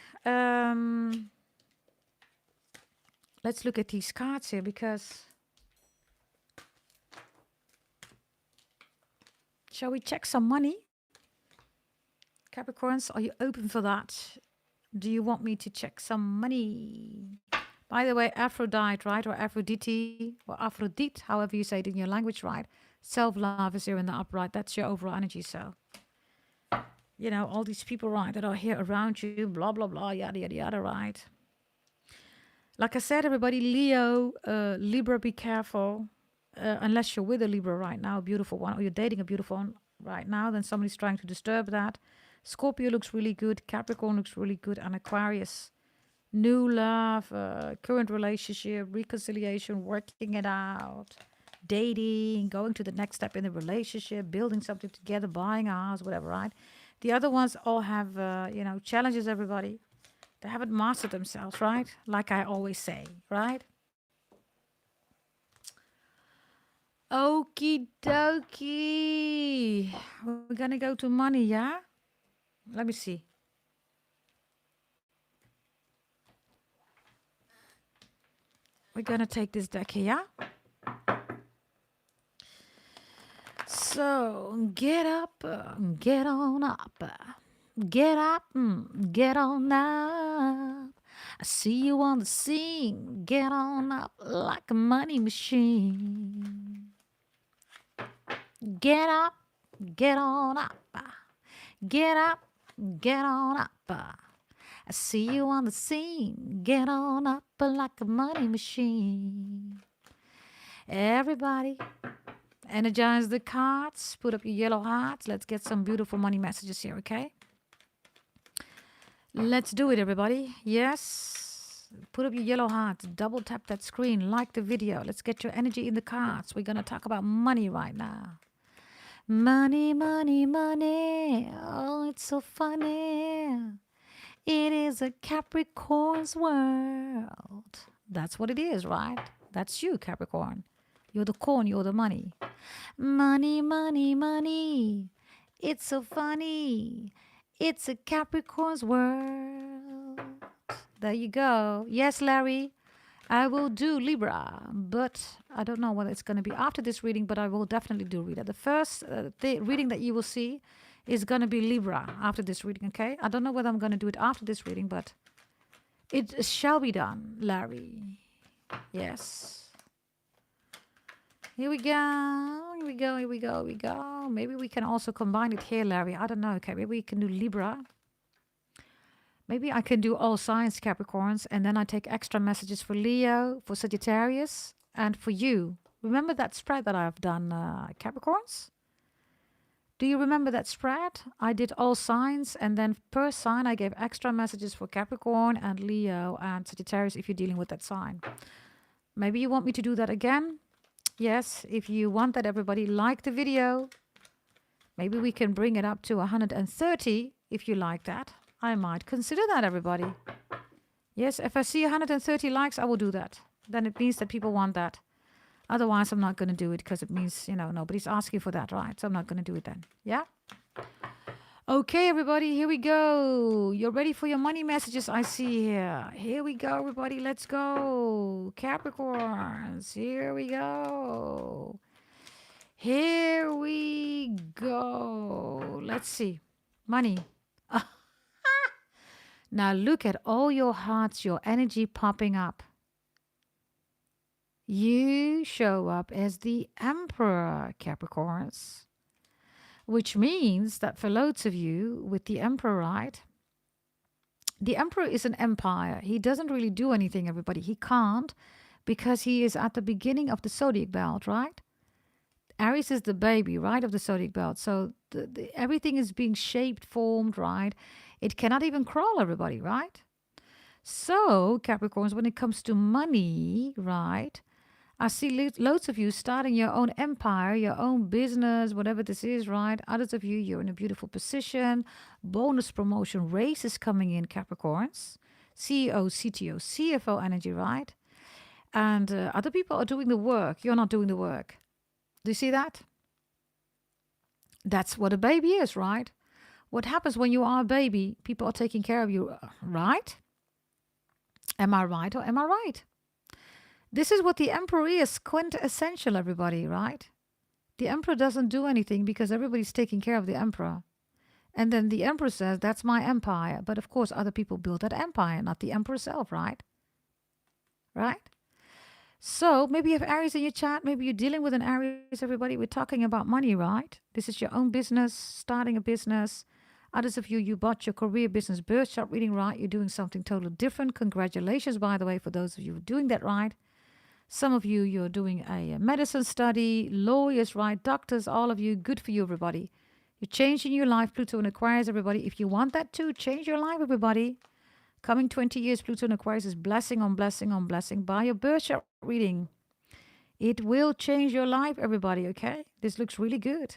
Let's look at these cards here because... Shall we check some money? Capricorns, are you open for that? Do you want me to check some money? By the way, Aphrodite, right? Or Aphrodite, or Aphrodite, however you say it in your language, right? Self-love is here in the upright. That's your overall energy, so... You know, all these people, right, that are here around you, blah, blah, blah, yada, yada, yada, right? Like I said, everybody, Leo, Libra, be careful. Unless you're with a Libra right now, a beautiful one, or you're dating a beautiful one right now, then somebody's trying to disturb that. Scorpio looks really good. Capricorn looks really good. And Aquarius, new love, current relationship, reconciliation, working it out, dating, going to the next step in the relationship, building something together, buying a house, whatever, right? The other ones all have, challenges, everybody. They haven't mastered themselves, right? Like I always say, right? Okie dokie. We're going to go to money, yeah? Let me see. We're going to take this deck here, yeah? So, get up, get on up. Get up, get on up. I see you on the scene. Get on up like a money machine. Get up, get on up. Get up, get on up. I see you on the scene. Get on up like a money machine. Everybody, energize the cards. Put up your yellow hearts. Let's get some beautiful money messages here, okay? Let's do it, everybody. Yes. Put up your yellow hearts. Double tap that screen. Like the video. Let's get your energy in the cards. We're going to talk about money right now. Money, money, money. Oh, it's so funny. It is a Capricorn's world. That's what it is, right? That's you, Capricorn. You're the corn, you're the money. Money, money, money. It's so funny. It's a Capricorn's world. There you go. Yes, Larry, I will do Libra, but I don't know whether it's going to be after this reading, but I will definitely do Libra. The first reading that you will see is going to be Libra after this reading, okay? I don't know whether I'm going to do it after this reading, but it shall be done, Larry. Yes. Here we go. Here we go. Here we go. Here we go. Maybe we can also combine it here, Larry. I don't know. Okay, maybe we can do Libra. Maybe I can do all signs, Capricorns, and then I take extra messages for Leo, for Sagittarius, and for you. Remember that spread that I've done, Capricorns? Do you remember that spread? I did all signs, and then per sign I gave extra messages for Capricorn and Leo and Sagittarius if you're dealing with that sign. Maybe you want me to do that again? Yes, if you want that, everybody, like the video. Maybe we can bring it up to 130 if you like that. I might consider that, everybody. Yes, if I see 130 likes, I will do that. Then it means that people want that. Otherwise, I'm not going to do it because it means, nobody's asking for that, right? So I'm not going to do it then. Yeah? Okay, everybody, here we go. You're ready for your money messages, I see here. Here we go, everybody. Let's go. Capricorns, here we go. Here we go. Let's see. Money. Now look at all your hearts, your energy popping up. You show up as the Emperor, Capricorns. Which means that for loads of you with the Emperor, right? The Emperor is an empire. He doesn't really do anything, everybody. He can't because he is at the beginning of the zodiac belt, right? Aries is the baby, right, of the zodiac belt. So everything is being shaped, formed, right? It cannot even crawl, everybody, right? So, Capricorns, when it comes to money, right, I see loads of you starting your own empire, your own business, whatever this is, right? Others of you, you're in a beautiful position. Bonus promotion races coming in, Capricorns. CEO, CTO, CFO energy, right? And other people are doing the work. You're not doing the work. Do you see that? That's what a baby is, right? What happens when you are a baby? People are taking care of you, right? Am I right or am I right? This is what the Emperor is, quintessential, everybody, right? The Emperor doesn't do anything because everybody's taking care of the Emperor. And then the Emperor says, that's my empire. But of course, other people build that empire, not the Emperor self, right? Right? So maybe you have Aries in your chat. Maybe you're dealing with an Aries, everybody. We're talking about money, right? This is your own business, starting a business. Others of you, you bought your career business birth chart reading right. You're doing something totally different. Congratulations, by the way, for those of you doing that right. Some of you, you're doing a medicine study, lawyers, right? Doctors, all of you, good for you, everybody. You're changing your life, Pluto and Aquarius, everybody. If you want that too, change your life, everybody. Coming 20 years, Pluto and Aquarius is blessing on blessing on blessing by your birth chart reading. It will change your life, everybody, okay? This looks really good.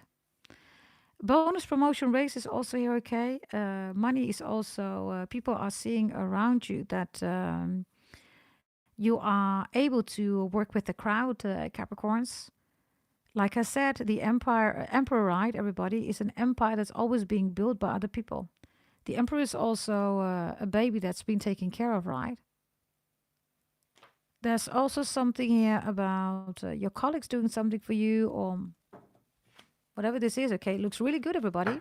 Bonus promotion race is also here, okay? Money is also, people are seeing around you that you are able to work with the crowd, Capricorns. Like I said, the emperor, right, everybody, is an empire that's always being built by other people. The emperor is also a baby that's been taken care of, right? There's also something here about your colleagues doing something for you or whatever this is, okay? It looks really good, everybody.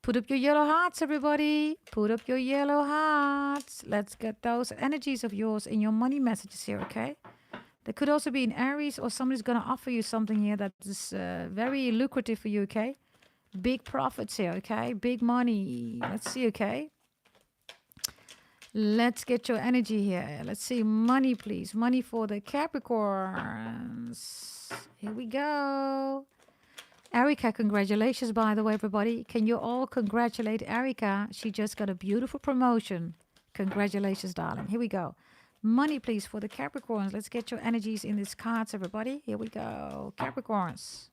Put up your yellow hearts, everybody. Put up your yellow hearts. Let's get those energies of yours in your money messages here, okay? There could also be an Aries or somebody's going to offer you something here that is very lucrative for you, okay? Big profits here, okay? Big money. Let's see, okay? Let's get your energy here. Let's see. Money, please. Money for the Capricorns. Here we go. Erica, congratulations, by the way, everybody. Can you all congratulate Erica? She just got a beautiful promotion. Congratulations, darling. Here we go. Money, please, for the Capricorns. Let's get your energies in these cards, everybody. Here we go. Capricorns.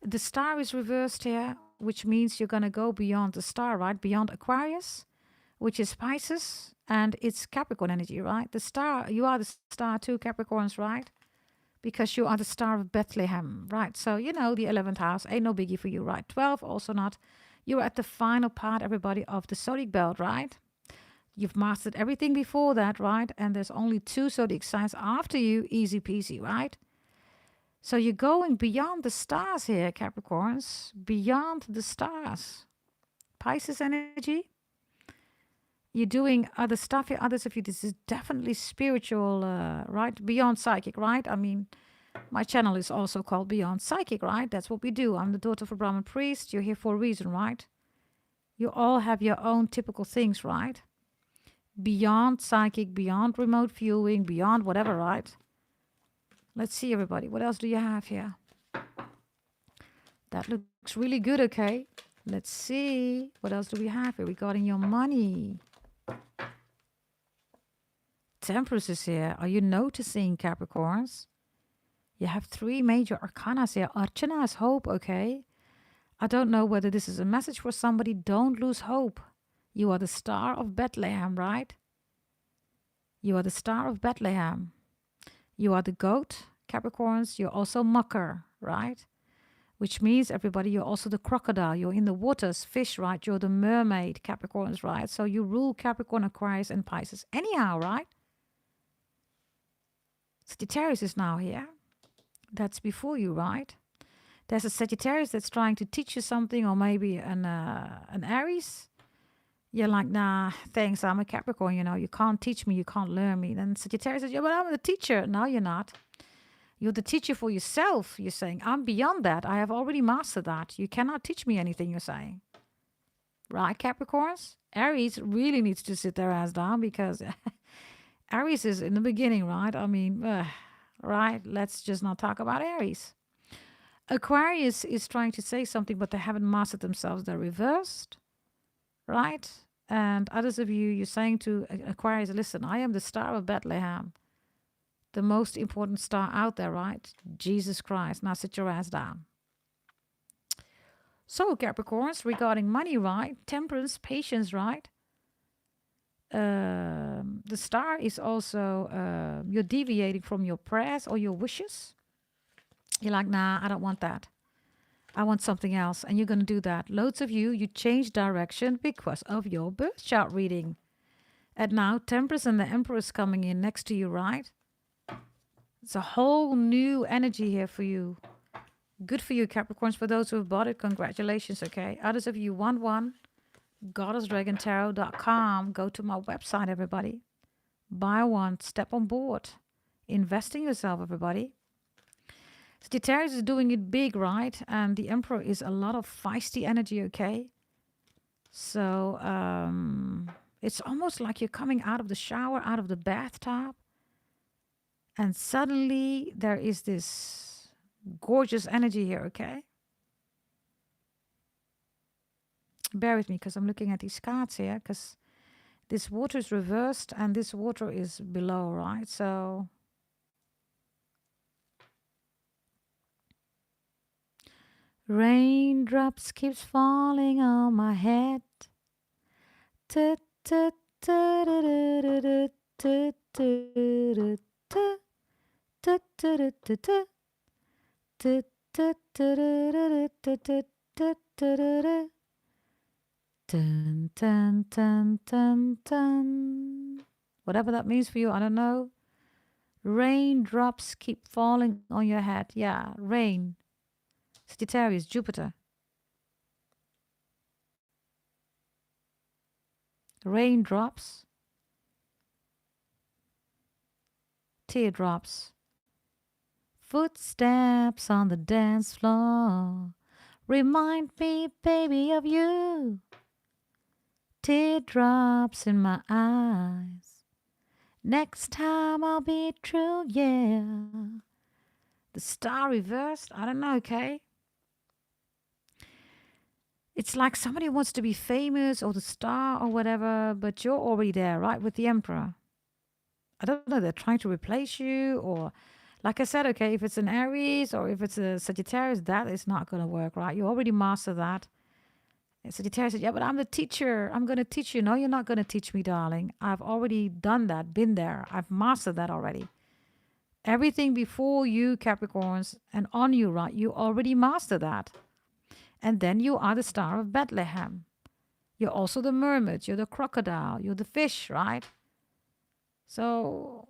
The star is reversed here, which means you're going to go beyond the star, right? Beyond Aquarius, which is Pisces, and it's Capricorn energy, right? The star, you are the star too, Capricorns, right? Because you are the star of Bethlehem, right? So, you know, the 11th house ain't no biggie for you, right? 12, also not. You're at the final part, everybody, of the zodiac belt, right? You've mastered everything before that, right? And there's only 2 zodiac signs after you, easy peasy, right? So you're going beyond the stars here, Capricorns. Beyond the stars. Pisces energy. You're doing other stuff here. Others of you, this is definitely spiritual, right? Beyond psychic, right? I mean, my channel is also called Beyond Psychic, right? That's what we do. I'm the daughter of a Brahmin priest. You're here for a reason, right? You all have your own typical things, right? Beyond psychic, beyond remote viewing, beyond whatever, right? Let's see, everybody. What else do you have here? That looks really good, okay? Let's see. What else do we have here regarding your money? Temperance is here. Are you noticing, Capricorns? You have 3 major arcanas here. Archana is hope, okay? I don't know whether this is a message for somebody. Don't lose hope. You are the star of Bethlehem, right? You are the star of Bethlehem. You are the goat, Capricorns. You're also mucker, right? Which means, everybody, you're also the crocodile. You're in the waters, fish, right? You're the mermaid, Capricorns, right? So you rule Capricorn, Aquarius, and Pisces. Anyhow, right? Sagittarius is now here. That's before you, right? There's a Sagittarius that's trying to teach you something, or maybe an Aries. You're like, nah, thanks, I'm a Capricorn, you can't teach me, you can't learn me. Then Sagittarius says, yeah, but I'm the teacher. No, you're not. You're the teacher for yourself. You're saying, I'm beyond that. I have already mastered that. You cannot teach me anything, you're saying. Right, Capricorns? Aries really needs to sit their ass down, because Aries is in the beginning, right? I mean, right? Let's just not talk about Aries. Aquarius is trying to say something, but they haven't mastered themselves. They're reversed, right? And others of you, you're saying to Aquarius, listen, I am the star of Bethlehem, the most important star out there, right? Jesus Christ. Now sit your ass down. So, Capricorns, regarding money, right? Temperance, patience, right? The star is also, you're deviating from your prayers or your wishes. You're like, nah, I don't want that. I want something else. And you're going to do that. Loads of you change direction because of your birth chart reading. And now Temperance and the Emperor's coming in next to you, right? It's a whole new energy here for you. Good for you, Capricorns. For those who have bought it, congratulations, okay? Others of you want one, goddessdragontarot.com. Go to my website, everybody. Buy one. Step on board. Invest in yourself, everybody. Sagittarius is doing it big, right? And the Emperor is a lot of feisty energy, okay? So it's almost like you're coming out of the shower, out of the bathtub, and suddenly there is this gorgeous energy here, okay? Bear with me, because I'm looking at these cards here, because this water is reversed and this water is below, right? So raindrops keeps falling on my head. Whatever that means for you, I don't know. Raindrops keep falling on your head. Yeah, rain. Sagittarius, Jupiter. Raindrops. Teardrops. Footsteps on the dance floor. Remind me, baby, of you. Teardrops in my eyes. Next time I'll be true, yeah. The star reversed. I don't know, okay? It's like somebody wants to be famous or the star or whatever, but you're already there, right, with the Emperor. I don't know, they're trying to replace you, or like I said, okay, if it's an Aries or if it's a Sagittarius, that is not going to work, right? You already mastered that. And Sagittarius said, yeah, but I'm the teacher. I'm going to teach you. No, you're not going to teach me, darling. I've already done that, been there. I've mastered that already. Everything before you, Capricorns, and on you, right? You already mastered that. And then you are the star of Bethlehem. You're also the mermaid. You're the crocodile. You're the fish, right? So,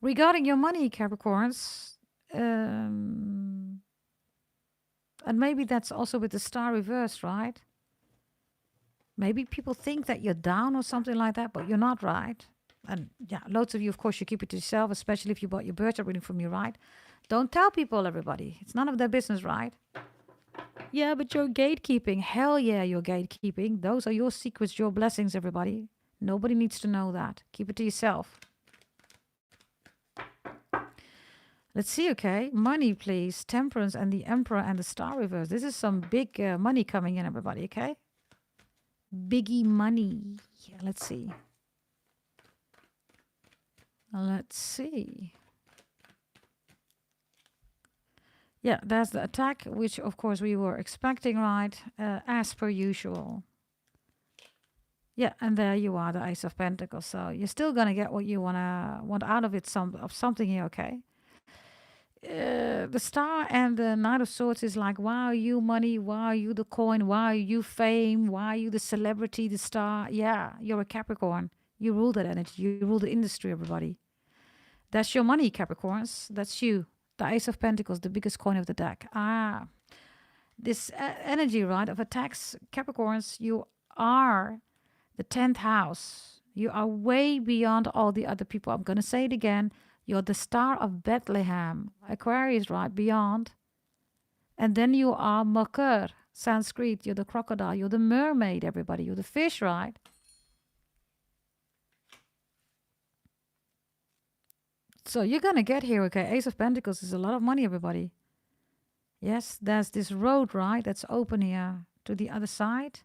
regarding your money, Capricorns, and maybe that's also with the star reversed, right? Maybe people think that you're down or something like that, but you're not, right? And yeah, loads of you, of course, you keep it to yourself, especially if you bought your birth chart reading from me, right? Don't tell people, everybody. It's none of their business, right? Yeah, but you're gatekeeping. Hell yeah, you're gatekeeping. Those are your secrets, your blessings, everybody. Nobody needs to know that. Keep it to yourself. Let's see, okay? Money, please. Temperance and the Emperor and the Star Reverse. This is some big money coming in, everybody, okay? Biggie money. Yeah, let's see. Let's see. Yeah, that's the attack, which of course we were expecting, right? As per usual. Yeah, and there you are, the Ace of Pentacles. So you're still gonna get what you want out of it, something here, okay? The Star and the Knight of Swords is like, why are you money? Why are you the coin? Why are you fame? Why are you the celebrity, the star? Yeah, you're a Capricorn. You rule that energy. You rule the industry, everybody. That's your money, Capricorns. That's you. The Ace of Pentacles, the biggest coin of the deck. This energy, right, of attacks, Capricorns, you are the 10th house. You are way beyond all the other people. I'm going to say it again. You're the star of Bethlehem. Aquarius, right, beyond. And then you are Makar, Sanskrit. You're the crocodile. You're the mermaid, everybody. You're the fish, right? So you're going to get here, okay? Ace of Pentacles is a lot of money, everybody. Yes, there's this road, right, that's open here to the other side.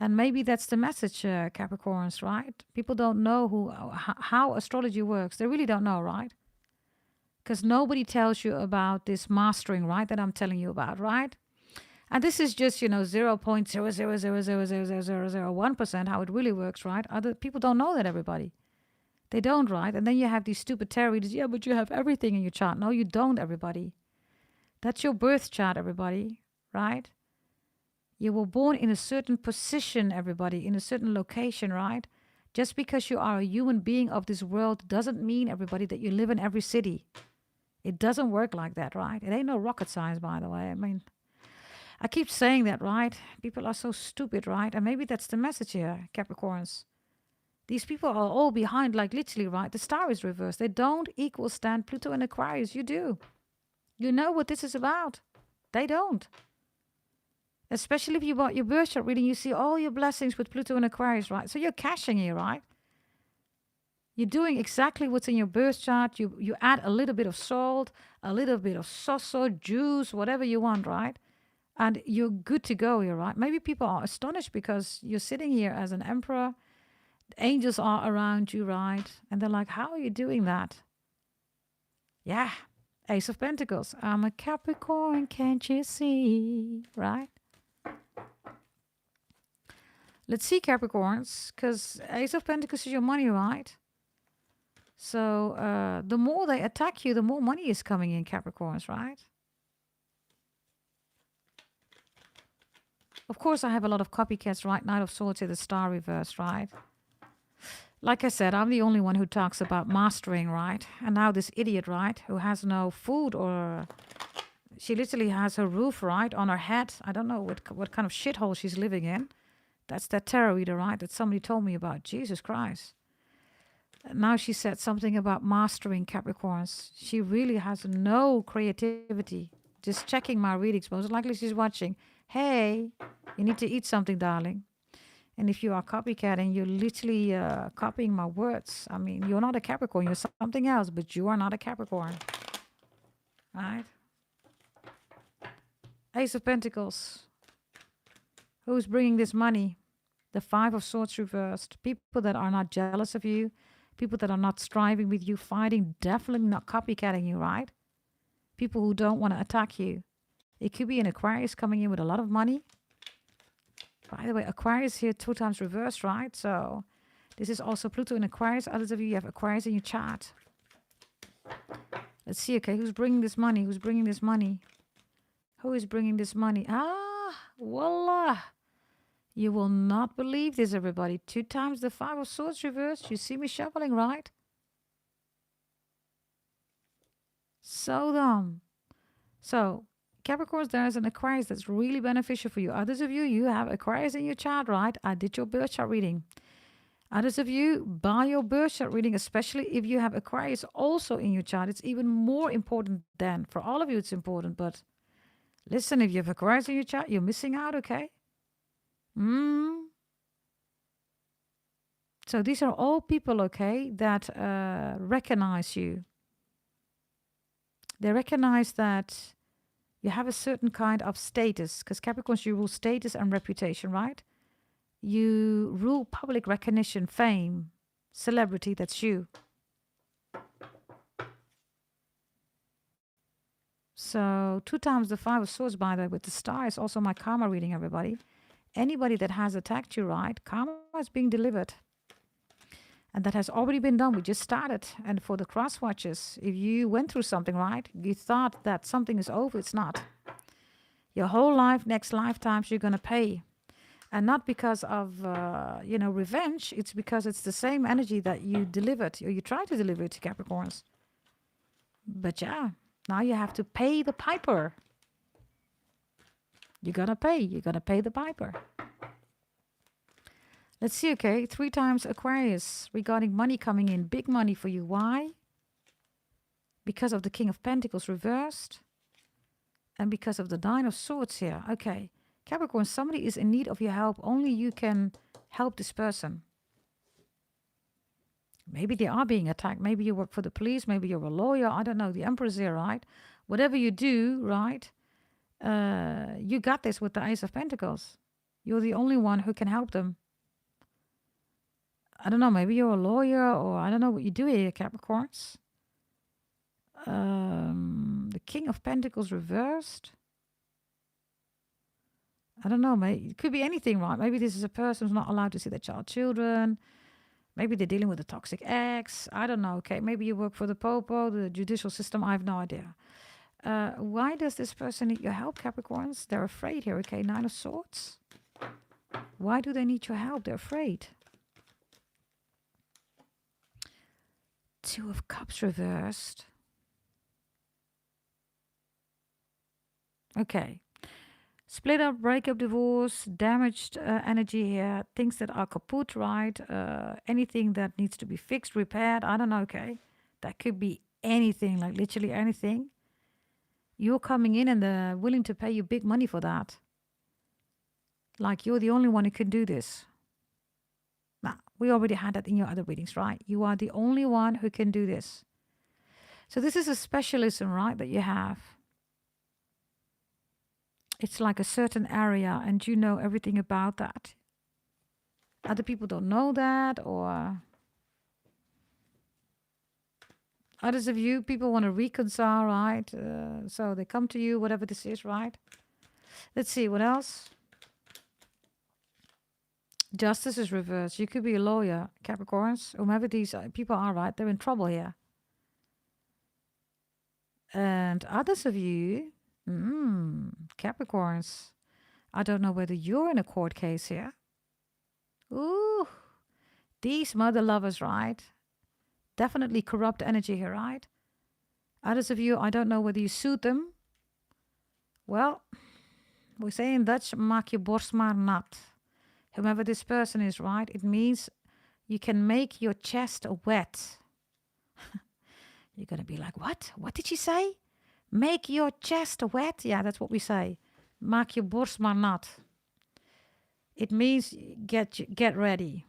And maybe that's the message, Capricorns, right? People don't know how astrology works. They really don't know, right? Because nobody tells you about this mastering, right, that I'm telling you about, right? And this is just, 0.000000001% how it really works, right? Other people don't know that, everybody. They don't, right? And then you have these stupid tarot readers. Yeah, but you have everything in your chart. No, you don't, everybody. That's your birth chart, everybody, right? You were born in a certain position, everybody, in a certain location, right? Just because you are a human being of this world doesn't mean, everybody, that you live in every city. It doesn't work like that, right? It ain't no rocket science, by the way. I mean, I keep saying that, right? People are so stupid, right? And maybe that's the message here, Capricorns. These people are all behind, like literally, right? The star is reversed. They don't equal stand Pluto and Aquarius. You do. You know what this is about. They don't. Especially if you bought your birth chart reading, you see all your blessings with Pluto and Aquarius, right? So you're cashing here, right? You're doing exactly what's in your birth chart. You add a little bit of salt, a little bit of sauce, juice, whatever you want, right? And you're good to go here, right? Maybe people are astonished because you're sitting here as an emperor. Angels are around you, right? And they're like, how are you doing that? Yeah, Ace of Pentacles. I'm a Capricorn, can't you see? Right? Let's see, Capricorns, because Ace of Pentacles is your money, right? So the more they attack you, the more money is coming in, Capricorns, right? Of course, I have a lot of copycats, right? Knight of Swords here, the star reversed, right? Like I said, I'm the only one who talks about mastering, right? And now this idiot, right, who has no food or she literally has her roof, right, on her head. I don't know what kind of shithole she's living in. That's that tarot reader, right, that somebody told me about. Jesus Christ. Now she said something about mastering Capricorns. She really has no creativity. Just checking my readings. Most likely she's watching. Hey, you need to eat something, darling. And if you are copycatting, you're literally copying my words. I mean, you're not a Capricorn. You're something else, but you are not a Capricorn. Right? Ace of Pentacles. Who's bringing this money? The Five of Swords reversed. People that are not jealous of you. People that are not striving with you, fighting, definitely not copycatting you, right? People who don't want to attack you. It could be an Aquarius coming in with a lot of money. By the way, Aquarius here 2 times reversed, right? So this is also Pluto in Aquarius. Others of you have Aquarius in your chart. Let's see, okay, who's bringing this money? Who's bringing this money? Who is bringing this money? Voila. You will not believe this, everybody. 2 times the Five of Swords reversed. You see me shuffling, right? So dumb. So, Capricorns, there is an Aquarius that's really beneficial for you. Others of you, you have Aquarius in your chart, right? I did your birth chart reading. Others of you, buy your birth chart reading, especially if you have Aquarius also in your chart. It's even more important than for all of you, it's important. But listen, if you have Aquarius in your chart, you're missing out, okay? So these are all people, okay, that recognize you. They recognize that you have a certain kind of status, because Capricorns, you rule status and reputation, right? You rule public recognition, fame, celebrity, that's you. So 2 times the 5 of swords, by the way, with the star is also my karma reading, everybody. Anybody that has attacked you, right, karma is being delivered. And that has already been done. We just started. And for the cross watchers, if you went through something, right, you thought that something is over, it's not. Your whole life, next lifetimes, you're going to pay. And not because of, revenge. It's because it's the same energy that you delivered, or you tried to deliver to Capricorns. But yeah, now you have to pay the piper. You're going to pay. You're going to pay the piper. Let's see, okay. 3 times Aquarius regarding money coming in. Big money for you. Why? Because of the King of Pentacles reversed. And because of the 9 of Swords here. Okay. Capricorn, somebody is in need of your help. Only you can help this person. Maybe they are being attacked. Maybe you work for the police. Maybe you're a lawyer. I don't know. The Emperor's here, right? Whatever you do, right? You got this with the Ace of Pentacles. You're the only one who can help them. I don't know. Maybe you're a lawyer, or I don't know what you do here, Capricorns. The King of Pentacles reversed. I don't know. Maybe it could be anything, right? Maybe this is a person who's not allowed to see their children. Maybe they're dealing with a toxic ex. I don't know. Okay, maybe you work for the Popo, the judicial system. I have no idea. Why does this person need your help, Capricorns? They're afraid here. Okay, 9 of Swords. Why do they need your help? They're afraid. 2 of Cups reversed. Okay. Split up, break up, divorce, damaged energy here, things that are kaput, right? Anything that needs to be fixed, repaired, I don't know, okay? That could be anything, like literally anything. You're coming in and they're willing to pay you big money for that. Like you're the only one who can do this. Now, we already had that in your other readings, right? You are the only one who can do this. So this is a specialism, right, that you have. It's like a certain area and you know everything about that. Other people don't know that, or others of you, people want to reconcile, right? So they come to you, whatever this is, right? Let's see, what else? Justice is reversed. You could be a lawyer, Capricorns. Whomever these people are, right? They're in trouble here. And others of you, Capricorns, I don't know whether you're in a court case here. Ooh, these mother lovers, right? Definitely corrupt energy here, right? Others of you, I don't know whether you sued them. Well, we say in Dutch, maak je borst maar nat. Whomever this person is, right? It means you can make your chest wet. You're going to be like, what? What did she say? Make your chest wet? Yeah, that's what we say. Maak je borst maar nat. It means get ready.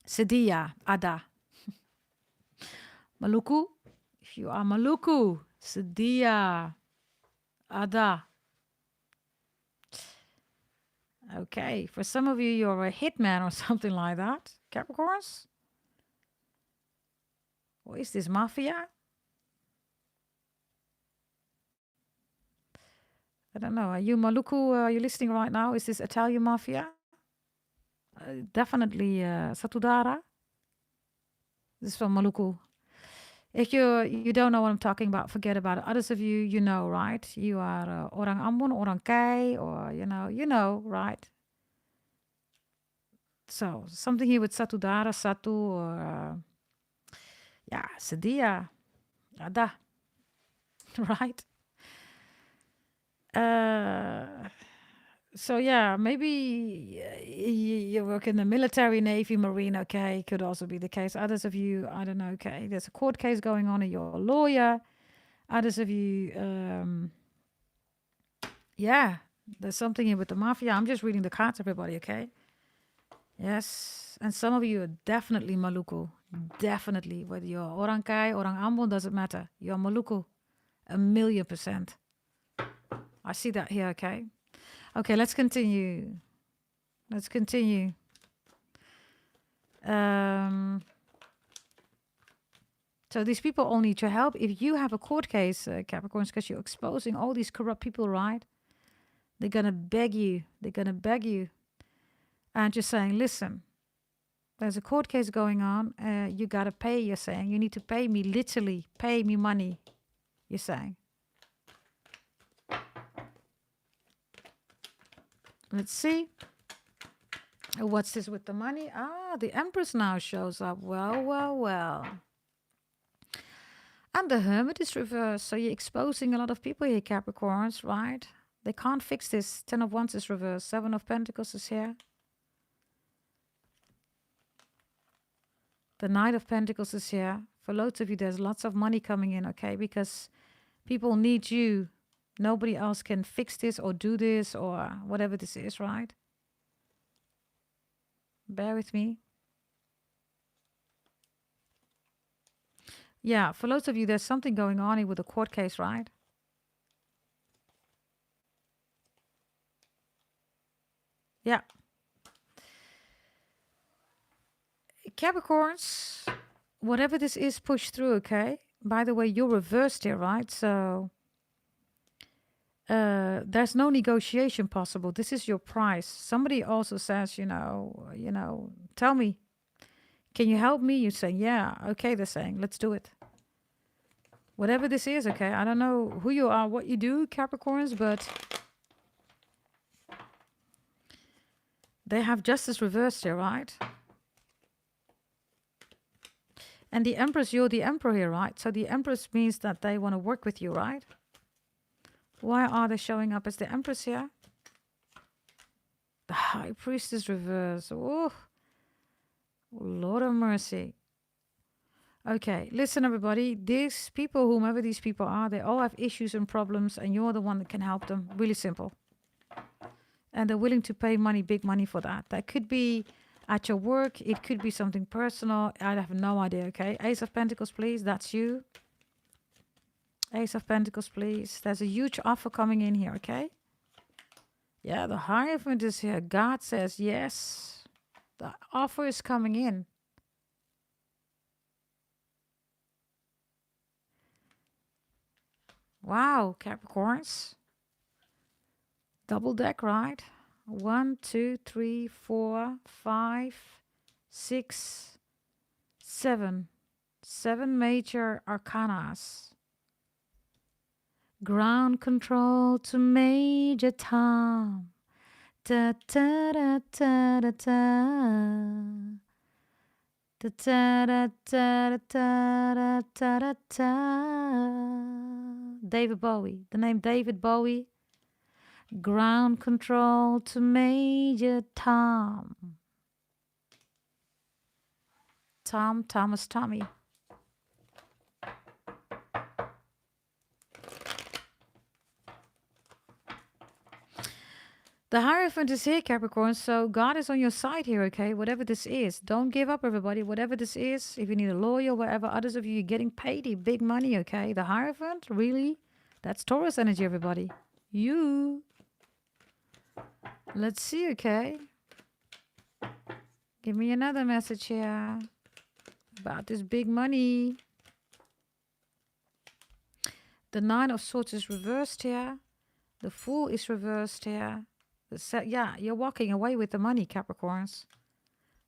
Sedia, ada. Maluku, if you are Maluku, sedia, ada. Okay, for some of you, you're a hitman or something like that. Capricorns? Or is this mafia? I don't know. Are you Maluku? Are you listening right now? Is this Italian mafia? Definitely Satudara. This is from Maluku. If you don't know what I'm talking about, forget about it. Others of you, you know, right? You are Orang Ambon, Orang Kai, or you know, right? So something here with Satudara, Satu, or yeah, Sedia, Ada, right? So yeah, maybe you work in the military, Navy, Marine, okay, could also be the case. Others of you, I don't know, okay, there's a court case going on and you're a lawyer. Others of you, yeah, there's something here with the mafia. I'm just reading the cards, everybody, okay? Yes, and some of you are definitely Maluku, definitely. Whether you're Orang Kai, Orang Ambon, doesn't matter. You're Maluku, 1,000,000%. I see that here, okay? Okay, let's continue. Let's continue. So these people all need your help. If you have a court case, Capricorns, because you're exposing all these corrupt people, right? They're going to beg you. They're going to beg you. And you're saying, listen, there's a court case going on. You got to pay, you're saying. You need to pay me, literally. Pay me money, you're saying. Let's see. What's this with the money? Ah, the Empress now shows up. Well, well, well. And the Hermit is reversed. So you're exposing a lot of people here, Capricorns, right? They can't fix this. 10 of Wands is reversed. 7 of Pentacles is here. The Knight of Pentacles is here. For loads of you, there's lots of money coming in, okay? Because people need you. Nobody else can fix this or do this or whatever this is, right? Bear with me. Yeah, for loads of you, there's something going on here with a court case, right? Yeah. Capricorns, whatever this is, push through, okay? By the way, you're reversed here, right? So there's no negotiation possible. This is your price. Somebody also says, tell me, can you help me? You say, yeah, okay, they're saying, let's do it. Whatever this is, okay? I don't know who you are, what you do, Capricorns, but they have justice reversed here, right? And the Empress, you're the Emperor here, right? So the Empress means that they want to work with you, right? Why are they showing up as the Empress here? The High Priestess reverse. Oh, Lord of mercy. Okay, listen, everybody. These people, whomever these people are, they all have issues and problems, and you're the one that can help them. Really simple. And they're willing to pay money, big money for that. That could be at your work. It could be something personal. I have no idea, okay? Ace of Pentacles, please. That's you. Ace of Pentacles, please. There's a huge offer coming in here, okay? Yeah, the Hierophant is here. God says yes. The offer is coming in. Wow, Capricorns. Double deck, right? 1, 2, 3, 4, 5, 6, 7. 7 major arcanas. Ground control to Major Tom. Da da da da da da. Da da da da da da da da. David Bowie. The name David Bowie. Ground control to Major Tom. Thomas, Tommy. The Hierophant is here, Capricorn, so God is on your side here, okay? Whatever this is. Don't give up, everybody. Whatever this is, if you need a lawyer, whatever, others of you are getting paid big money, okay? The Hierophant, really? That's Taurus energy, everybody. You. Let's see, okay? Give me another message here about this big money. The 9 of Swords is reversed here. The Fool is reversed here. Yeah, you're walking away with the money, Capricorns.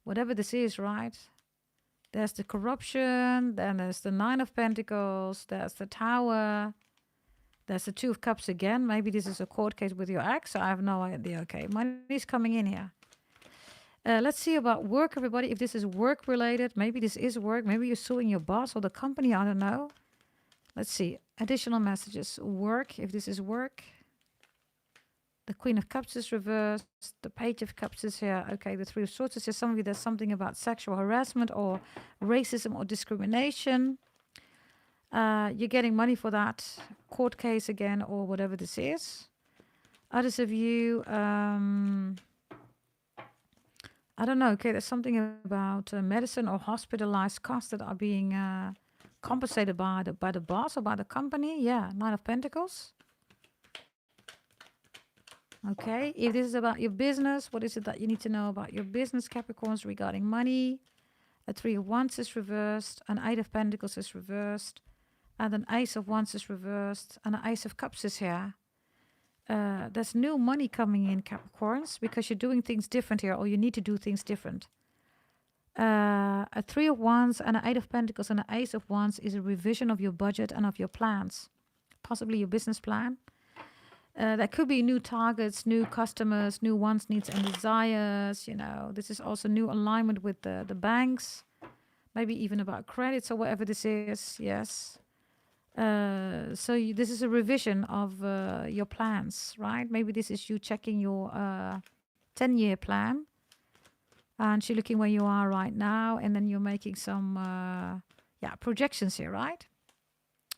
Whatever this is, right? There's the corruption. Then there's the 9 of Pentacles. There's the Tower. There's the 2 of Cups again. Maybe this is a court case with your ex. I have no idea. Okay, money's coming in here. Let's see about work, everybody. If this is work related, maybe this is work. Maybe you're suing your boss or the company. I don't know. Let's see. Additional messages. Work, if this is work. The Queen of Cups is reversed. The Page of Cups is here. Okay, the 3 of Swords is here. Some of you, there's something about sexual harassment or racism or discrimination. You're getting money for that court case again or whatever this is. Others of you, I don't know. Okay, there's something about medicine or hospitalized costs that are being compensated by the boss or by the company. Yeah, 9 of Pentacles. Okay, if this is about your business, what is it that you need to know about your business, Capricorns, regarding money? A Three of Wands is reversed. An Eight of Pentacles is reversed. And an Ace of Wands is reversed. And an Ace of Cups is here. There's new money coming in, Capricorns, because you're doing things different here, or you need to do things different. A Three of Wands and an Eight of Pentacles and an Ace of Wands is a revision of your budget and of your plans. Possibly your business plan. There could be new targets, new customers, new wants, needs, and desires. You know, this is also new alignment with the banks. Maybe even about credits or whatever this is. Yes. This is a revision of your plans, right? Maybe this is you checking your 10-year plan. And you're looking where you are right now. And then you're making some projections here, right?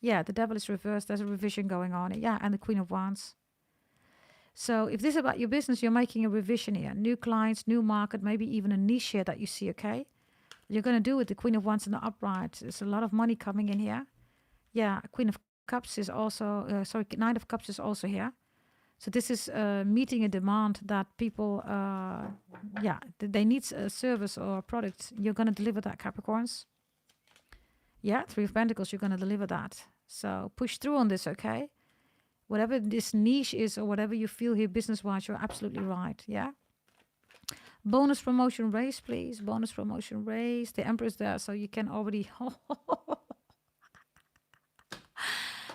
Yeah, the Devil is reversed. There's a revision going on. Yeah, and the Queen of Wands. So if this is about your business, you're making a revision here. New clients, new market, maybe even a niche here that you see, okay? You're going to do with the Queen of Wands in the upright. There's a lot of money coming in here. Yeah, Queen of Cups is also, Knight of Cups is also here. So this is meeting a demand that people, they need a service or a product. You're going to deliver that, Capricorns. Yeah, Three of Pentacles, you're going to deliver that. So push through on this, okay? Whatever this niche is or whatever you feel here business-wise, you're absolutely right, yeah? Bonus promotion raise, please. Bonus promotion raise. The Emperor is there, so you can already...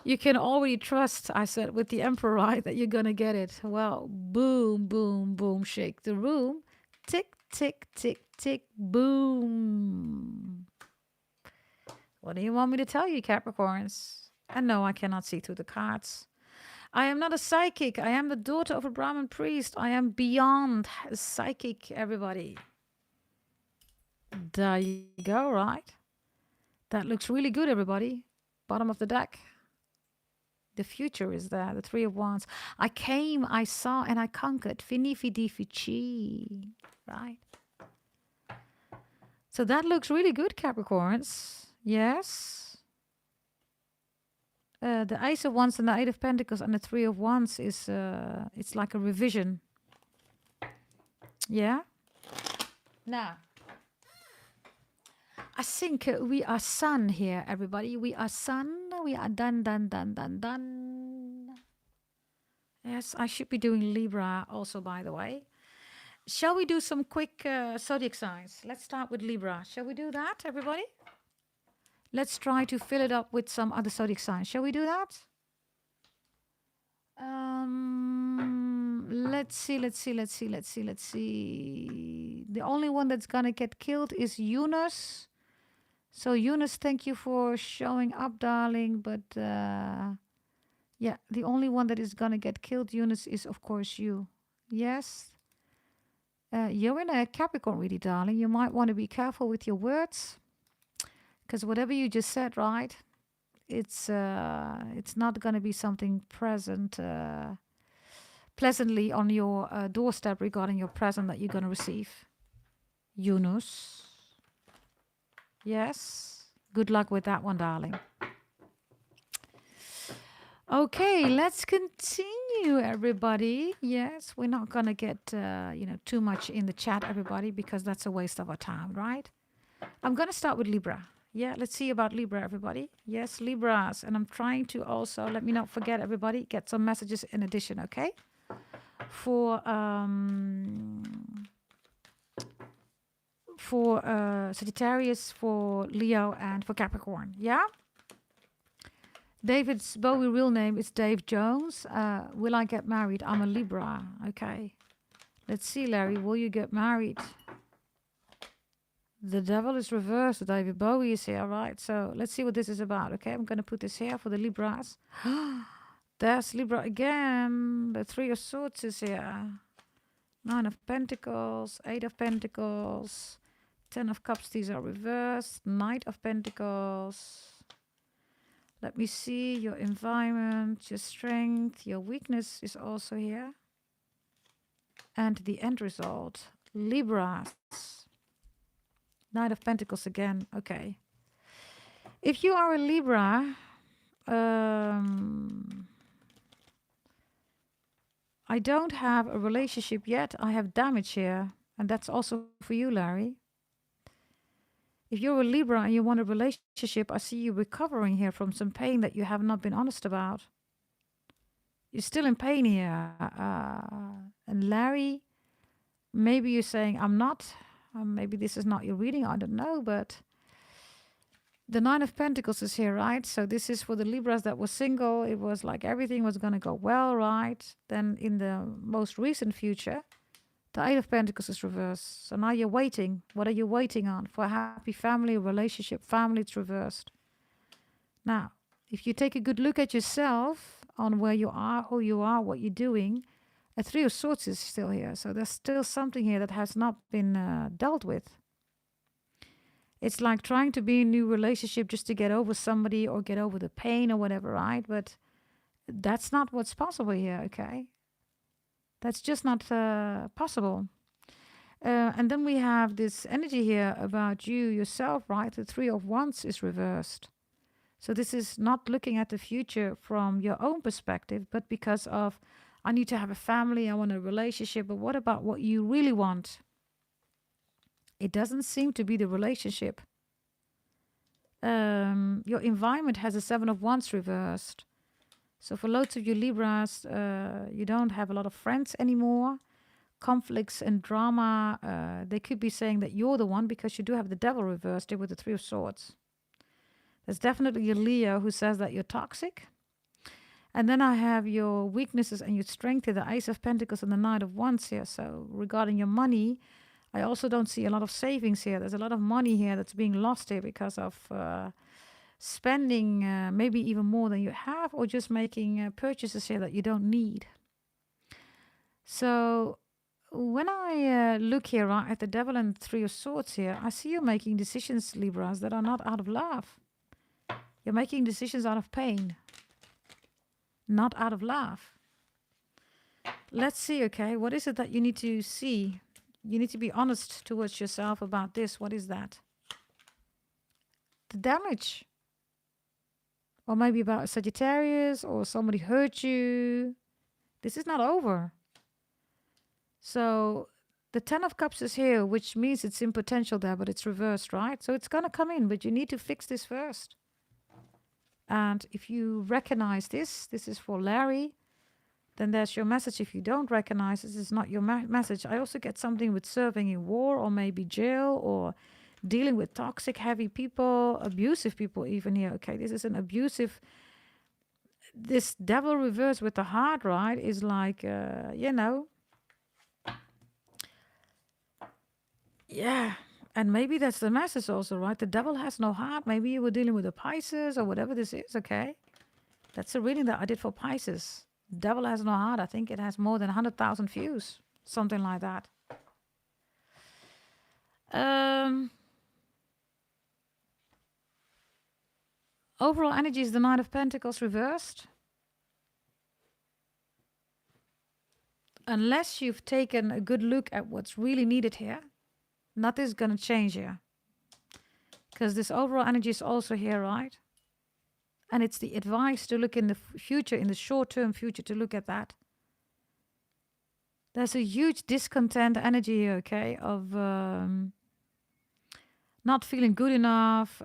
you can already trust, I said, with the Emperor, right, that you're going to get it. Well, boom, boom, boom, shake the room. Tick, tick, tick, tick, boom. What do you want me to tell you, Capricorns? And no, I cannot see through the cards. I am not a psychic. I am the daughter of a Brahmin priest. I am beyond psychic, everybody. There you go, right? That looks really good, everybody. Bottom of the deck. The future is there, the Three of Wands. I came, I saw, and I conquered. Fini, fidi, fici. Right? So that looks really good, Capricorns. Yes. The Ace of Wands and the Eight of Pentacles and the Three of Wands is, it's like a revision. Yeah? Now, I think we are sun here, everybody. We are sun. We are done, done, done, done, done. Yes, I should be doing Libra also, by the way. Shall we do some quick zodiac signs? Let's start with Libra. Shall we do that, everybody? Let's try to fill it up with some other zodiac signs. Shall we do that? Let's see. The only one that's gonna get killed is Eunice. So Eunice, thank you for showing up, darling. But yeah, the only one that is gonna get killed, Eunice, is of course you. Yes. You're in a Capricorn, really, darling. You might want to be careful with your words. Because whatever you just said, right, it's not going to be something pleasantly on your doorstep regarding your present that you're going to receive. Eunice. Yes. Good luck with that one, darling. Okay, let's continue, everybody. Yes, we're not going to get, too much in the chat, everybody, because that's a waste of our time, right? I'm going to start with Libra. Yeah, let's see about Libra, everybody. Yes, Libras. And I'm trying to also, let me not forget, everybody, get some messages in addition, okay? For Sagittarius, for Leo, and for Capricorn. Yeah? David's Bowie real name is Dave Jones. Will I get married? I'm a Libra. Okay. Let's see, Larry. Will you get married? The Devil is reversed. David Bowie is here, right? So let's see what this is about. Okay, I'm going to put this here for the Libras. There's Libra again. The Three of Swords is here. Nine of Pentacles, Eight of Pentacles, Ten of Cups. These are reversed. Knight of Pentacles. Let me see your environment, your strength, your weakness is also here. And the end result, Libras. Knight of Pentacles again. Okay. If you are a Libra, I don't have a relationship yet. I have damage here. And that's also for you, Larry. If you're a Libra and you want a relationship, I see you recovering here from some pain that you have not been honest about. You're still in pain here. And Larry, maybe you're saying, I'm not. Maybe this is not your reading. I don't know. But the Nine of Pentacles is here, right? So this is for the Libras that were single. It was like everything was going to go well, right? Then in the most recent future, the Eight of Pentacles is reversed. So now you're waiting. What are you waiting on? For a happy family, relationship, family, it's reversed. Now, if you take a good look at yourself on where you are, who you are, what you're doing, a Three of Swords is still here. So there's still something here that has not been dealt with. It's like trying to be in a new relationship just to get over somebody or get over the pain or whatever, right? But that's not what's possible here, okay? That's just not possible. And then we have this energy here about you yourself, right? The Three of Wands is reversed. So this is not looking at the future from your own perspective, but because of, I need to have a family, I want a relationship, but what about what you really want? It doesn't seem to be the relationship. Your environment has a Seven of Wands reversed. So for loads of you Libras, you don't have a lot of friends anymore. Conflicts and drama, they could be saying that you're the one because you do have the Devil reversed here with the Three of Swords. There's definitely a Leo who says that you're toxic. And then I have your weaknesses and your strength here, the Ace of Pentacles and the Knight of Wands here. So regarding your money, I also don't see a lot of savings here. There's a lot of money here that's being lost here because of spending maybe even more than you have, or just making purchases here that you don't need. So when I look here right, at the Devil and Three of Swords here, I see you making decisions, Libras, that are not out of love. You're making decisions out of pain, not out of love. Let's see, okay, what is it that you need to see? You need to be honest towards yourself about this. What is that? The damage. Or maybe about a Sagittarius or somebody hurt you. This is not over. So the Ten of Cups is here, which means it's in potential there, but it's reversed, right? So it's going to come in, but you need to fix this first. And if you recognize this is for Larry, then there's your message. If you don't recognize this is not your message. I also get something with serving in war or maybe jail or dealing with toxic, heavy people, abusive people even here. Okay, this is an abusive, this Devil reverse with the heart, right, is like, yeah. And maybe that's the message also, right? The Devil has no heart. Maybe you were dealing with a Pisces or whatever this is, okay? That's a reading that I did for Pisces. Devil has no heart. I think it has more than 100,000 views. Something like that. Overall energy is the Knight of Pentacles reversed. Unless you've taken a good look at what's really needed here, nothing's going to change here. Because this overall energy is also here, right? And it's the advice to look in the future, in the short-term future, to look at that. There's a huge discontent energy here, okay, of not feeling good enough,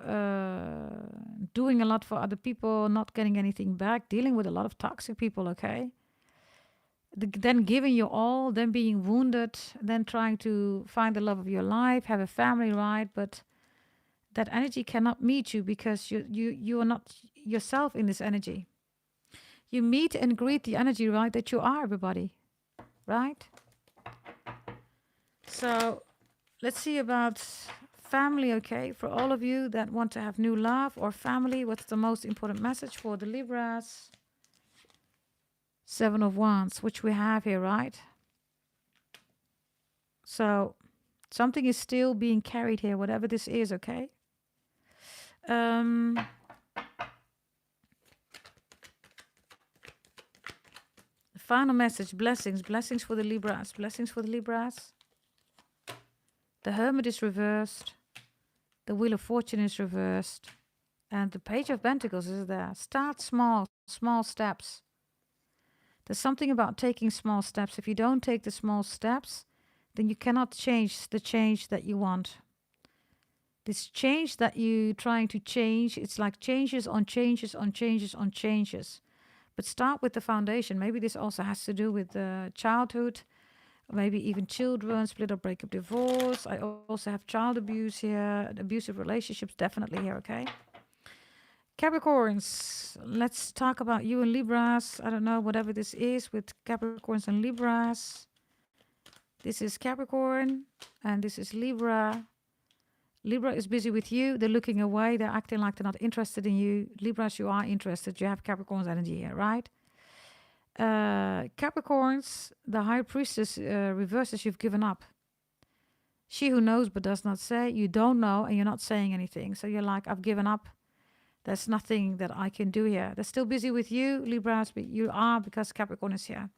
doing a lot for other people, not getting anything back, dealing with a lot of toxic people, okay? Then giving you all, then being wounded, then trying to find the love of your life, have a family, right? But that energy cannot meet you because you are not yourself in this energy. You meet and greet the energy, right, that you are everybody, right? So let's see about family, okay? For all of you that want to have new love or family, what's the most important message for the Libras? Seven of Wands, which we have here, right? So something is still being carried here, whatever this is, okay? The final message, blessings. Blessings for the Libras. Blessings for the Libras. The Hermit is reversed. The Wheel of Fortune is reversed. And the Page of Pentacles is there. Start small, small steps. There's something about taking small steps. If you don't take the small steps, then you cannot change the change that you want. This change that you trying to change, it's like changes on changes on changes on changes. But start with the foundation. Maybe this also has to do with childhood, maybe even children, split up, breakup, divorce. I also have child abuse here, abusive relationships definitely here, okay? Capricorns, let's talk about you and Libras. I don't know, whatever this is with Capricorns and Libras. This is Capricorn and this is Libra. Libra is busy with you. They're looking away. They're acting like they're not interested in you. Libras, you are interested. You have Capricorn's energy here, right? Capricorns, the High Priestess reverses you've given up. She who knows but does not say. You don't know and you're not saying anything. So you're like, I've given up. There's nothing that I can do here. They're still busy with you, Libras, but you are because Capricorn is here.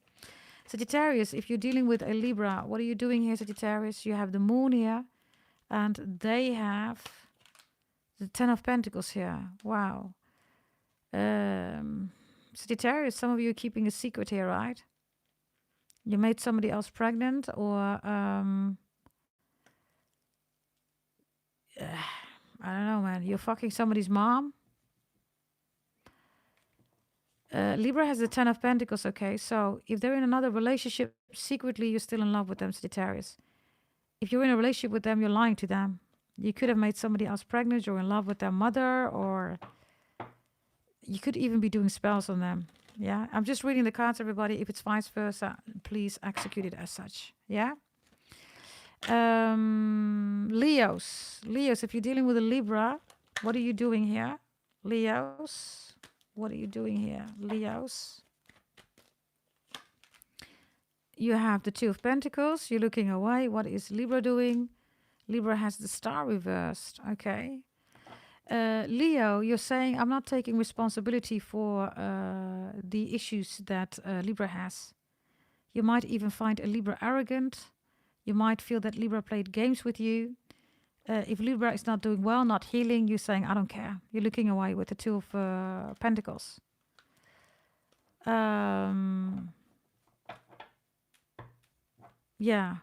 Sagittarius, if you're dealing with a Libra, what are you doing here, Sagittarius? You have the moon here. And they have the Ten of Pentacles here. Wow. Sagittarius, some of you are keeping a secret here, right? You made somebody else pregnant or... I don't know, man. You're fucking somebody's mom. Libra has the Ten of Pentacles, okay? So if they're in another relationship, secretly you're still in love with them, Sagittarius. If you're in a relationship with them, you're lying to them. You could have made somebody else pregnant. You're in love with their mother, or you could even be doing spells on them. Yeah, I'm just reading the cards, everybody. If it's vice versa, please execute it as such. Yeah. Leos, if you're dealing with a Libra, what are you doing here? Leos, what are you doing here? Leos. You have the Two of Pentacles. You're looking away. What is Libra doing? Libra has the Star reversed. Okay. Leo, you're saying, I'm not taking responsibility for the issues that Libra has. You might even find a Libra arrogant. You might feel that Libra played games with you. If Libra is not doing well, not healing, you're saying, I don't care. You're looking away with the Two of Pentacles. Yeah.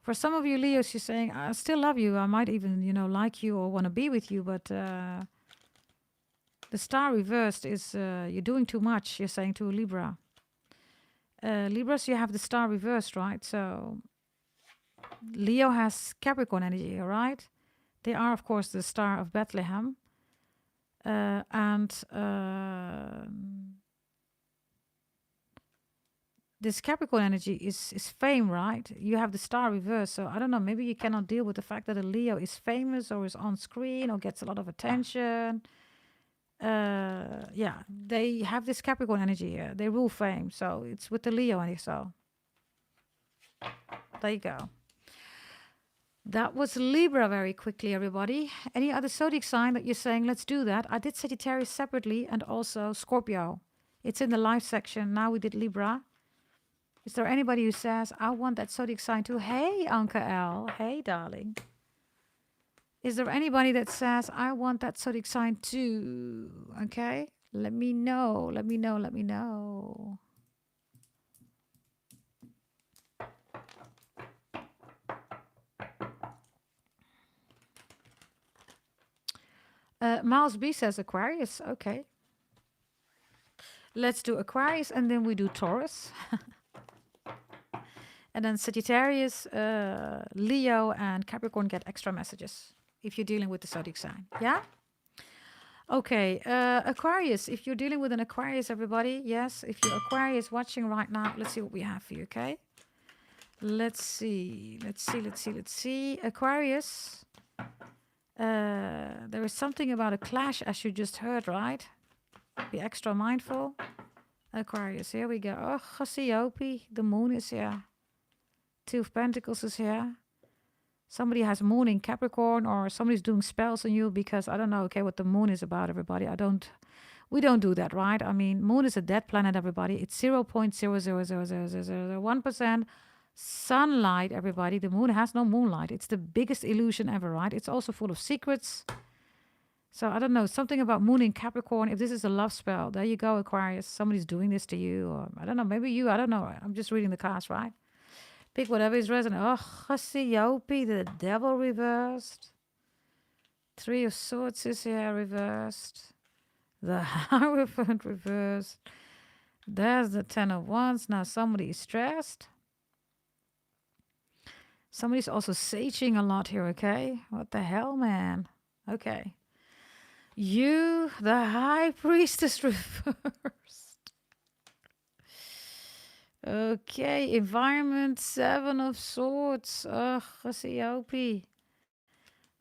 For some of you Leos, you're saying, I still love you. I might even, like you or want to be with you. But the Star reversed is you're doing too much, you're saying to Libra. Libras, you have the Star reversed, right? So Leo has Capricorn energy, right? They are, of course, the Star of Bethlehem. This Capricorn energy is fame, right? You have the Star reverse. So I don't know, maybe you cannot deal with the fact that a Leo is famous or is on screen or gets a lot of attention. Yeah, they have this Capricorn energy here. They rule fame. So it's with the Leo energy. So there you go. That was Libra very quickly, everybody. Any other zodiac sign that you're saying, let's do that? I did Sagittarius separately and also Scorpio. It's in the live section. Now we did Libra. Is there anybody who says, I want that zodiac sign too? Hey, Anke L. Hey, darling. Is there anybody that says, I want that zodiac sign too? Okay. Let me know. Let me know. Let me know. Miles B says Aquarius. Okay. Let's do Aquarius and then we do Taurus. And then Sagittarius, Leo, and Capricorn get extra messages if you're dealing with the zodiac sign. Yeah? Okay. Aquarius, if you're dealing with an Aquarius, everybody, yes. If you're Aquarius watching right now, let's see what we have for you, okay? Let's see. Aquarius, there is something about a clash, as you just heard, right? Be extra mindful. Aquarius, here we go. Oh, Cassiope, the moon is here. Two of Pentacles is here. Somebody has moon in Capricorn or somebody's doing spells on you because I don't know, okay, what the moon is about, everybody. We don't do that, right? I mean, moon is a dead planet, everybody. It's 0.0000001% sunlight, everybody. The moon has no moonlight. It's the biggest illusion ever, right? It's also full of secrets. So I don't know, something about moon in Capricorn. If this is a love spell, there you go, Aquarius. Somebody's doing this to you. Or I don't know, maybe you, I don't know. I'm just reading the cards, right? Pick whatever is resonant. Oh, Cassiope, the devil reversed. Three of Swords is here reversed. The Hierophant reversed. There's the Ten of Wands. Now somebody is stressed. Somebody's also saging a lot here, okay? What the hell, man? Okay. You, the High Priestess reversed. Okay, environment, Seven of Swords. Ugh, Cassiope.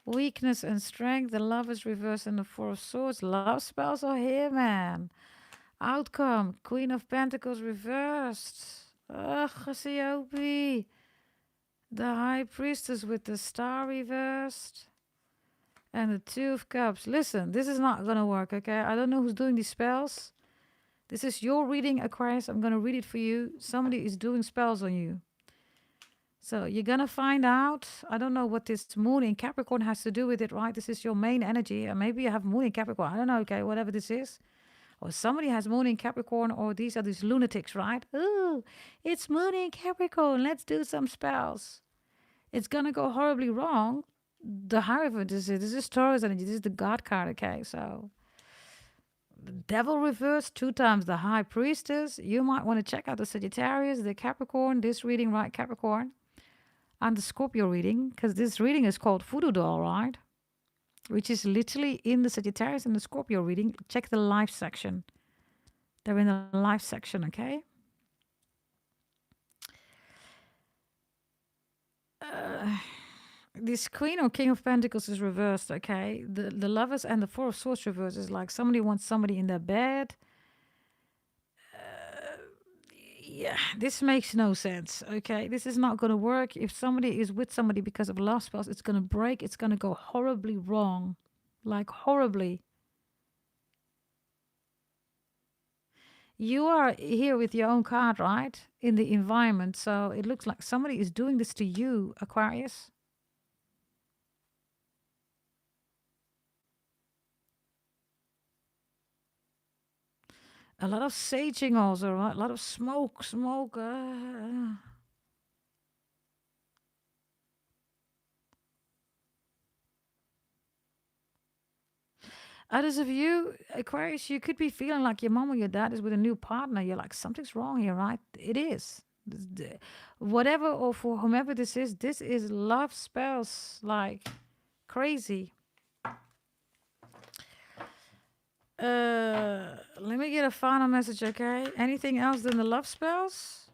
Weakness and strength, the Lovers reversed, and the Four of Swords. Love spells are here, man. Outcome, Queen of Pentacles reversed. Ugh, Cassiope. The High Priestess with the Star reversed. And the Two of Cups. Listen, this is not going to work, okay? I don't know who's doing these spells. This is your reading, Aquarius. I'm going to read it for you. Somebody is doing spells on you. So you're going to find out. I don't know what this moon in Capricorn has to do with it, right? This is your main energy. And maybe you have moon in Capricorn. I don't know, okay? Whatever this is. Or somebody has moon in Capricorn, or these are these lunatics, right? Ooh, it's moon in Capricorn. Let's do some spells. It's going to go horribly wrong. The Hierophant is it. This is Taurus energy. This is the God card, okay? So the Devil reversed 2 times the High Priestess. You might want to check out the Sagittarius, the Capricorn, this reading, right, Capricorn, and the Scorpio reading, because this reading is called Voodoo Doll, right? Which is literally in the Sagittarius and the Scorpio reading. Check the live section. They're in the live section, okay? This Queen or King of Pentacles is reversed, okay? The Lovers and the Four of Swords reversed is like somebody wants somebody in their bed. Yeah, this makes no sense, okay? This is not going to work. If somebody is with somebody because of love spells, it's going to break. It's going to go horribly wrong, like horribly. You are here with your own card, right? In the environment. So it looks like somebody is doing this to you, Aquarius. A lot of saging also, right? A lot of smoke. Others of you, Aquarius, you could be feeling like your mom or your dad is with a new partner. You're like, something's wrong here, right? It is. Whatever or for whomever this is love spells like crazy. Let me get a final message, okay? Anything else than the love spells?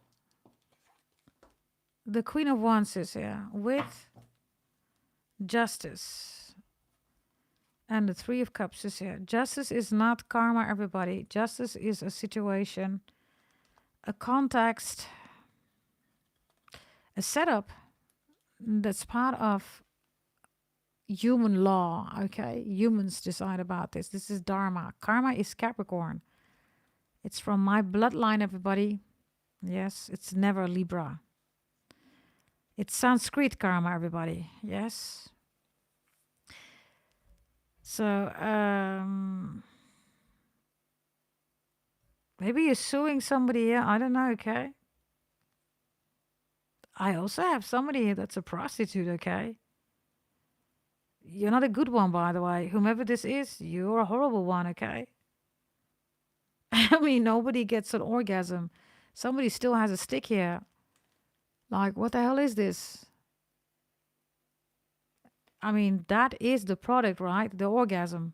The Queen of Wands is here with Justice. And the Three of Cups is here. Justice is not karma, everybody. Justice is a situation, a context, a setup that's part of human law, okay? Humans decide about this. This is Dharma. Karma is Capricorn. It's from my bloodline, everybody. Yes, it's never Libra. It's Sanskrit karma, everybody. Yes. So, maybe you're suing somebody here. I don't know, okay? I also have somebody here that's a prostitute, okay? You're not a good one, by the way. Whomever this is, you're a horrible one, okay? I mean, nobody gets an orgasm. Somebody still has a stick here. Like, what the hell is this? I mean, that is the product, right? The orgasm.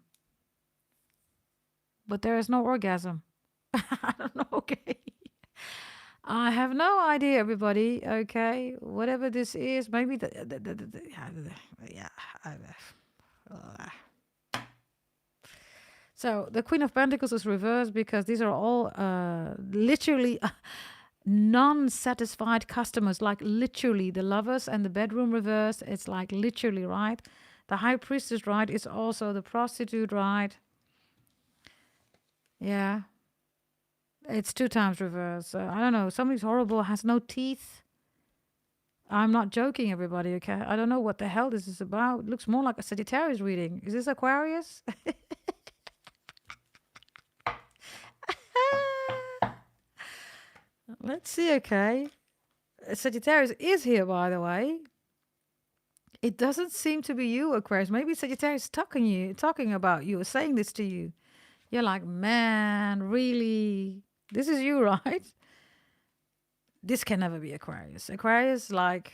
But there is no orgasm. I don't know, okay? I have no idea, everybody, okay? Whatever this is, maybe yeah. So the Queen of Pentacles is reversed because these are all literally non-satisfied customers, like literally the Lovers and the bedroom reversed. It's like literally, right? The High Priestess, right, is also the prostitute, right? Yeah. It's 2 times reversed. I don't know. Somebody's horrible, has no teeth. I'm not joking, everybody, okay? I don't know what the hell this is about. It looks more like a Sagittarius reading. Is this Aquarius? Let's see, okay? Sagittarius is here, by the way. It doesn't seem to be you, Aquarius. Maybe Sagittarius talking about you, or saying this to you. You're like, man, really? This is you, right? This can never be Aquarius. Aquarius, like,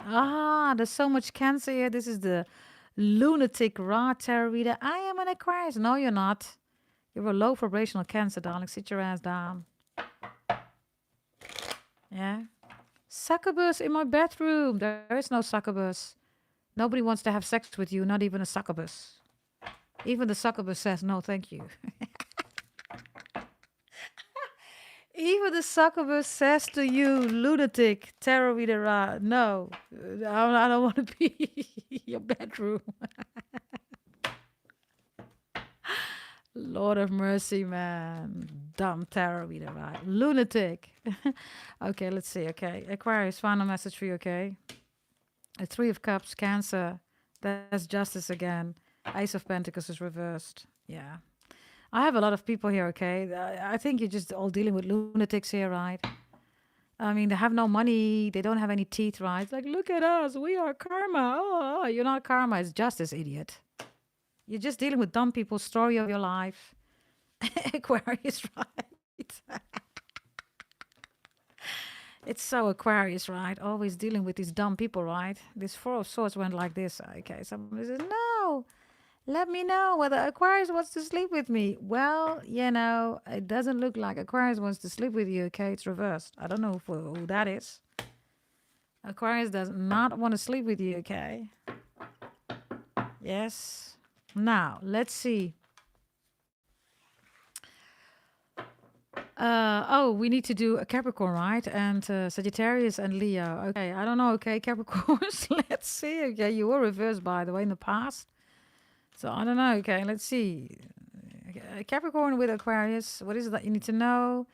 there's so much Cancer here. This is the lunatic raw tarot reader. I am an Aquarius. No, you're not. You're a low vibrational Cancer, darling. Sit your ass down. Yeah. Succubus in my bedroom. There is no succubus. Nobody wants to have sex with you, not even a succubus. Even the succubus says, no, thank you. Even the succubus says to you, lunatic, tarot reader, no, I don't want to be in your bedroom. Lord of mercy, man. Dumb tarot reader, right? Lunatic. Okay, let's see. Okay, Aquarius, final message for you, okay? A 3 of Cups, Cancer. That's justice again. Ace of Pentacles is reversed. Yeah. I have a lot of people here, okay? I think you're just all dealing with lunatics here, right? I mean, they have no money. They don't have any teeth, right? It's like, look at us. We are karma. Oh, you're not karma. It's justice, idiot. You're just dealing with dumb people. Story of your life. Aquarius, right? It's so Aquarius, right? Always dealing with these dumb people, right? This 4 of Swords went like this. Okay, somebody says, no. Let me know whether Aquarius wants to sleep with me. Well, you know, it doesn't look like Aquarius wants to sleep with you, okay? It's reversed. I don't know who that is. Aquarius does not want to sleep with you, okay? Yes. Now, let's see. We need to do a Capricorn, right? And Sagittarius and Leo. Okay, I don't know, okay, Capricorns. Let's see. Okay, you were reversed, by the way, in the past. So I don't know. Okay, let's see. Capricorn with Aquarius. What is it that you need to know?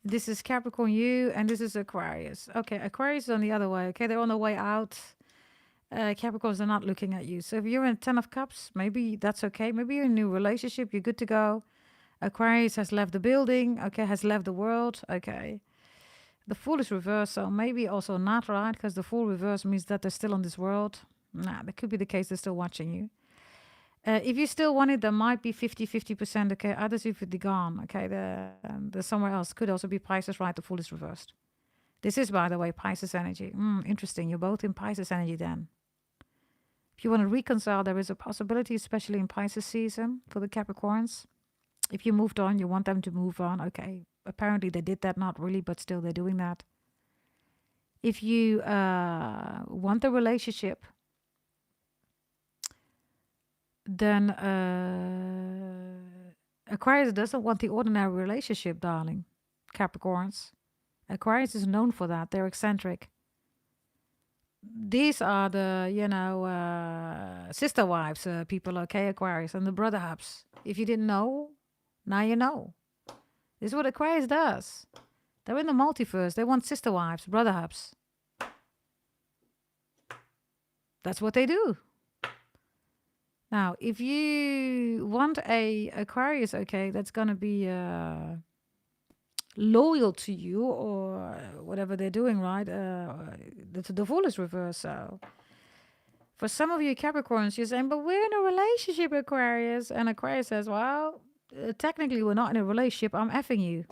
This is Capricorn you, and this is Aquarius. Okay, Aquarius is on the other way. Okay, they're on the way out. Capricorns are not looking at you. So if you're in 10 of Cups, maybe that's okay. Maybe you're in a new relationship. You're good to go. Aquarius has left the building. Okay, has left the world. Okay. The Fool is reversed, so maybe also not, right? Because the Fool reverse means that they're still on this world. Nah, that could be the case. They're still watching you. If you still want it, there might be 50%. Okay, others if it's gone. Okay, the somewhere else could also be Pisces, right? The Fool is reversed. This is, by the way, Pisces energy. Interesting. You're both in Pisces energy then. If you want to reconcile, there is a possibility, especially in Pisces season for the Capricorns. If you moved on, you want them to move on. Okay, apparently they did that, not really, but still they're doing that. If you want the relationship, then Aquarius doesn't want the ordinary relationship, darling. Capricorns. Aquarius is known for that. They're eccentric. These are the, sister wives people, okay, Aquarius, and the brother hubs. If you didn't know, now you know. This is what Aquarius does. They're in the multiverse. They want sister wives, brother hubs. That's what they do. Now, if you want a Aquarius, okay, that's going to be loyal to you or whatever they're doing, right? The Fool is reversed. So for some of you Capricorns, you're saying, but we're in a relationship, Aquarius. And Aquarius says, well, technically we're not in a relationship. I'm effing you.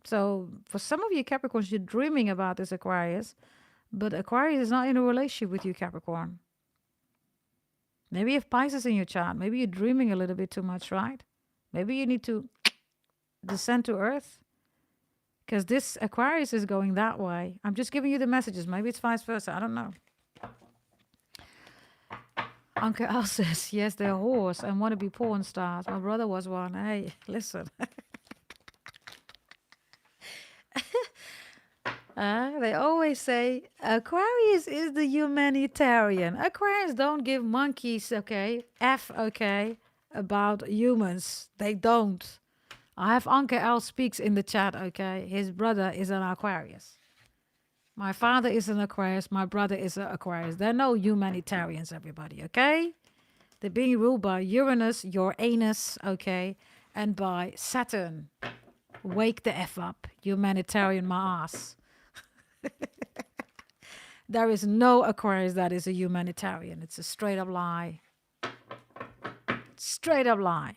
So for some of you Capricorns, you're dreaming about this Aquarius. But Aquarius is not in a relationship with you, Capricorn. Maybe you have Pisces in your chart. Maybe you're dreaming a little bit too much, right? Maybe you need to descend to earth. Because this Aquarius is going that way. I'm just giving you the messages. Maybe it's vice versa. I don't know. Uncle Al says, yes, they're whores and want to be porn stars. My brother was one. Hey, listen. They always say Aquarius is the humanitarian. Aquarius don't give monkeys, okay, okay, about humans. They don't. I have Anke L speaks in the chat, okay. His brother is an Aquarius. My father is an Aquarius. My brother is an Aquarius. They're no humanitarians, everybody, okay? They're being ruled by Uranus, your anus, okay, and by Saturn. Wake the F up, humanitarian my ass. There is no Aquarius that is a humanitarian. It's a straight up lie. Straight up lie.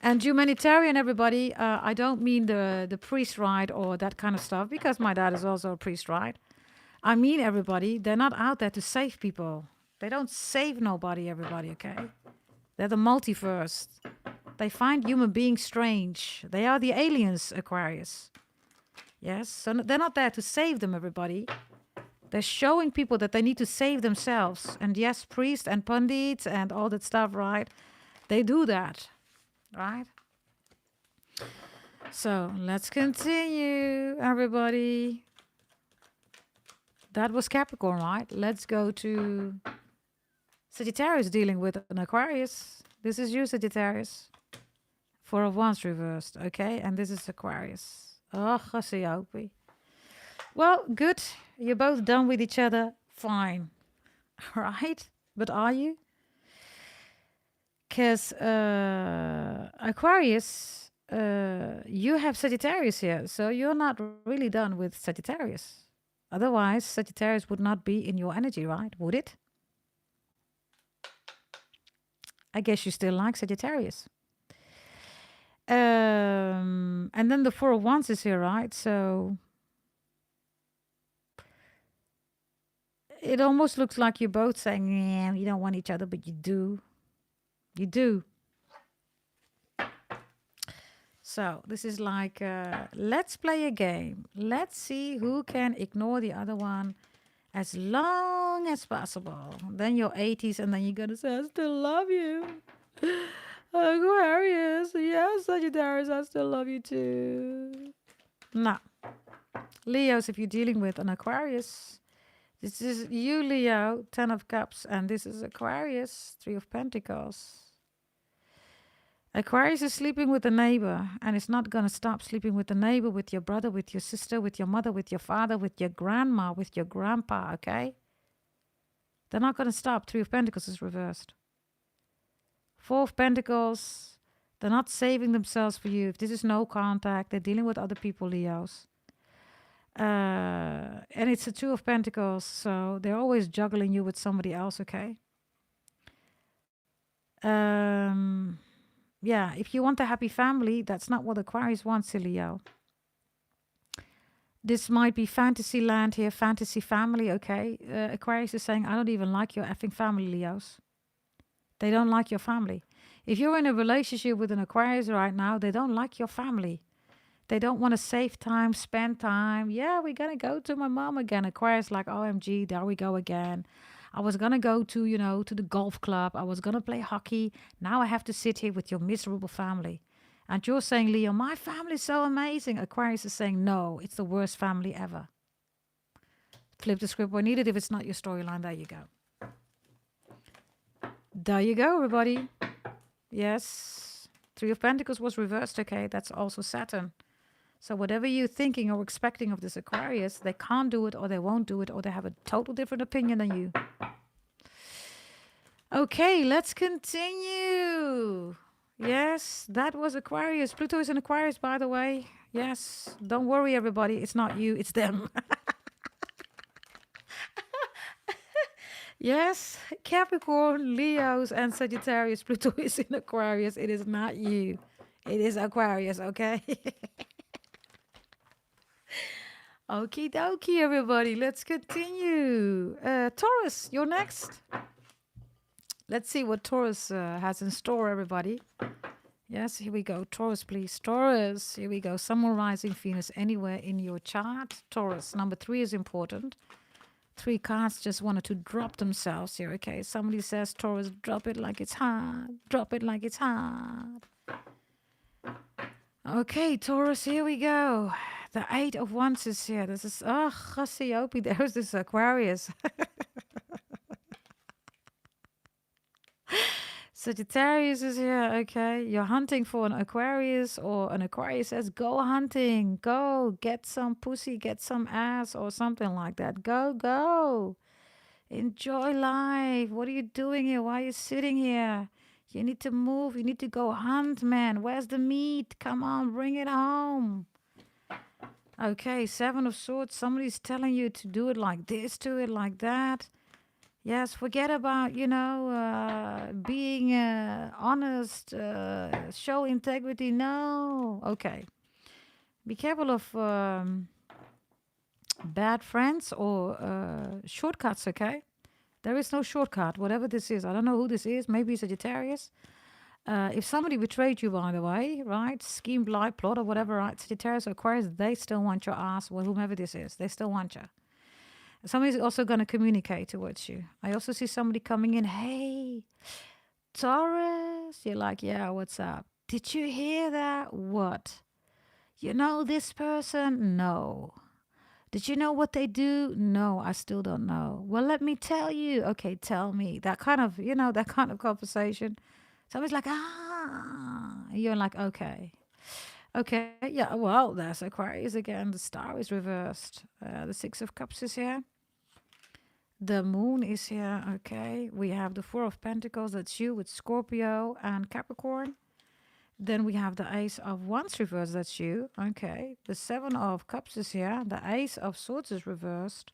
And humanitarian, everybody, I don't mean the priest rite or that kind of stuff, because my dad is also a priest, right? I mean, everybody, they're not out there to save people. They don't save nobody, everybody, okay? They're the multiverse. They find human beings strange. They are the aliens, Aquarius. Yes, so they're not there to save them, everybody. They're showing people that they need to save themselves. And yes, priests and pundits and all that stuff, right? They do that, right? So let's continue, everybody. That was Capricorn, right? Let's go to Sagittarius dealing with an Aquarius. This is you, Sagittarius. Four of Wands reversed, okay? And this is Aquarius. Oh, I see, Opie. Well, good. You're both done with each other. Fine. Right? But are you? Because Aquarius, you have Sagittarius here. So you're not really done with Sagittarius. Otherwise, Sagittarius would not be in your energy, right? Would it? I guess you still like Sagittarius. And then the Four of Wands is here, right? So it almost looks like you're both saying, yeah, you don't want each other, but you do. You do. So this is like, let's play a game. Let's see who can ignore the other one as long as possible. Then you're 80s and then you're going to say, I still love you. Aquarius, yes, Sagittarius, I still love you too. No. Leos, if you're dealing with an Aquarius, this is you, Leo, 10 of Cups, and this is Aquarius, 3 of Pentacles. Aquarius is sleeping with a neighbor, and it's not going to stop sleeping with the neighbor, with your brother, with your sister, with your mother, with your father, with your grandma, with your grandpa, okay? They're not going to stop. 3 of Pentacles is reversed. 4 of Pentacles, they're not saving themselves for you. If this is no contact, they're dealing with other people, Leos. And it's a 2 of Pentacles, so they're always juggling you with somebody else, okay? Yeah, if you want a happy family, that's not what Aquarius wants, Leo. This might be fantasy land here, fantasy family, okay? Aquarius is saying, I don't even like your effing family, Leos. They don't like your family. If you're in a relationship with an Aquarius right now, they don't like your family. They don't want to save time, spend time. Yeah, we're going to go to my mom again. Aquarius like, OMG, there we go again. I was going to go to, to the golf club. I was going to play hockey. Now I have to sit here with your miserable family. And you're saying, Leo, my family is so amazing. Aquarius is saying, no, it's the worst family ever. Flip the script when needed. If it's not your storyline, there you go. There you go, everybody. Yes. 3 of Pentacles was reversed. Okay, that's also Saturn. So whatever you're thinking or expecting of this Aquarius, they can't do it or they won't do it or they have a total different opinion than you. Okay, let's continue. Yes, that was Aquarius. Pluto is in Aquarius, by the way. Yes, don't worry, everybody. It's not you, it's them. Yes, Capricorn, Leos, and Sagittarius. Pluto is in Aquarius. It is not you. It is Aquarius, okay? Okie dokie, everybody. Let's continue. Taurus, you're next. Let's see what Taurus has in store, everybody. Yes, here we go. Taurus, please. Taurus, here we go. Sun, Moon, Rising, Venus, anywhere in your chart. Taurus, number 3 is important. 3 cards just wanted to drop themselves here. Okay, somebody says, Taurus, drop it like it's hot. Drop it like it's hot. Okay, Taurus, here we go. The 8 of Wands is here. This is, oh, Cassiope, there's this Aquarius. Sagittarius is here, okay. You're hunting for an Aquarius, or an Aquarius says, go hunting, go, get some pussy, get some ass, or something like that. Go, go. Enjoy life. What are you doing here? Why are you sitting here? You need to move. You need to go hunt, man. Where's the meat? Come on, bring it home. Okay, Seven of Swords. Somebody's telling you to do it like this, do it like that. Yes, forget about, being honest, show integrity. No. Okay. Be careful of bad friends or shortcuts, okay? There is no shortcut, whatever this is. I don't know who this is. Maybe Sagittarius. If somebody betrayed you, by the way, right? Schemed, lie, plot, or whatever, right? Sagittarius or Aquarius, they still want your ass, well, whomever this is. They still want you. Somebody's also going to communicate towards you. I also see somebody coming in. Hey, Taurus. You're like, yeah, what's up? Did you hear that? What? You know this person? No. Did you know what they do? No, I still don't know. Well, let me tell you. Okay, tell me. That kind of, that kind of conversation. Somebody's like, you're like, okay. Okay, yeah, well, there's Aquarius again. The star is reversed. The Six of Cups is here. The moon is here. Okay, we have the Four of Pentacles. That's you with Scorpio and Capricorn. Then we have the Ace of Wands reversed. That's you. Okay, the Seven of Cups is here. The Ace of Swords is reversed.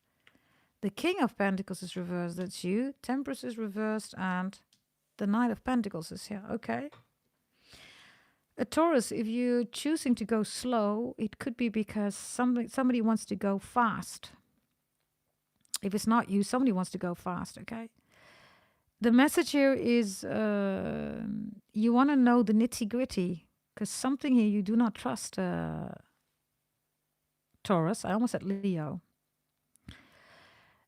The King of Pentacles is reversed. That's you. Temperance is reversed. And the Knight of Pentacles is here. Okay. A Taurus, if you're choosing to go slow, it could be because somebody wants to go fast. If it's not you, somebody wants to go fast, okay? The message here is you want to know the nitty-gritty, because something here you do not trust, Taurus. I almost said Leo.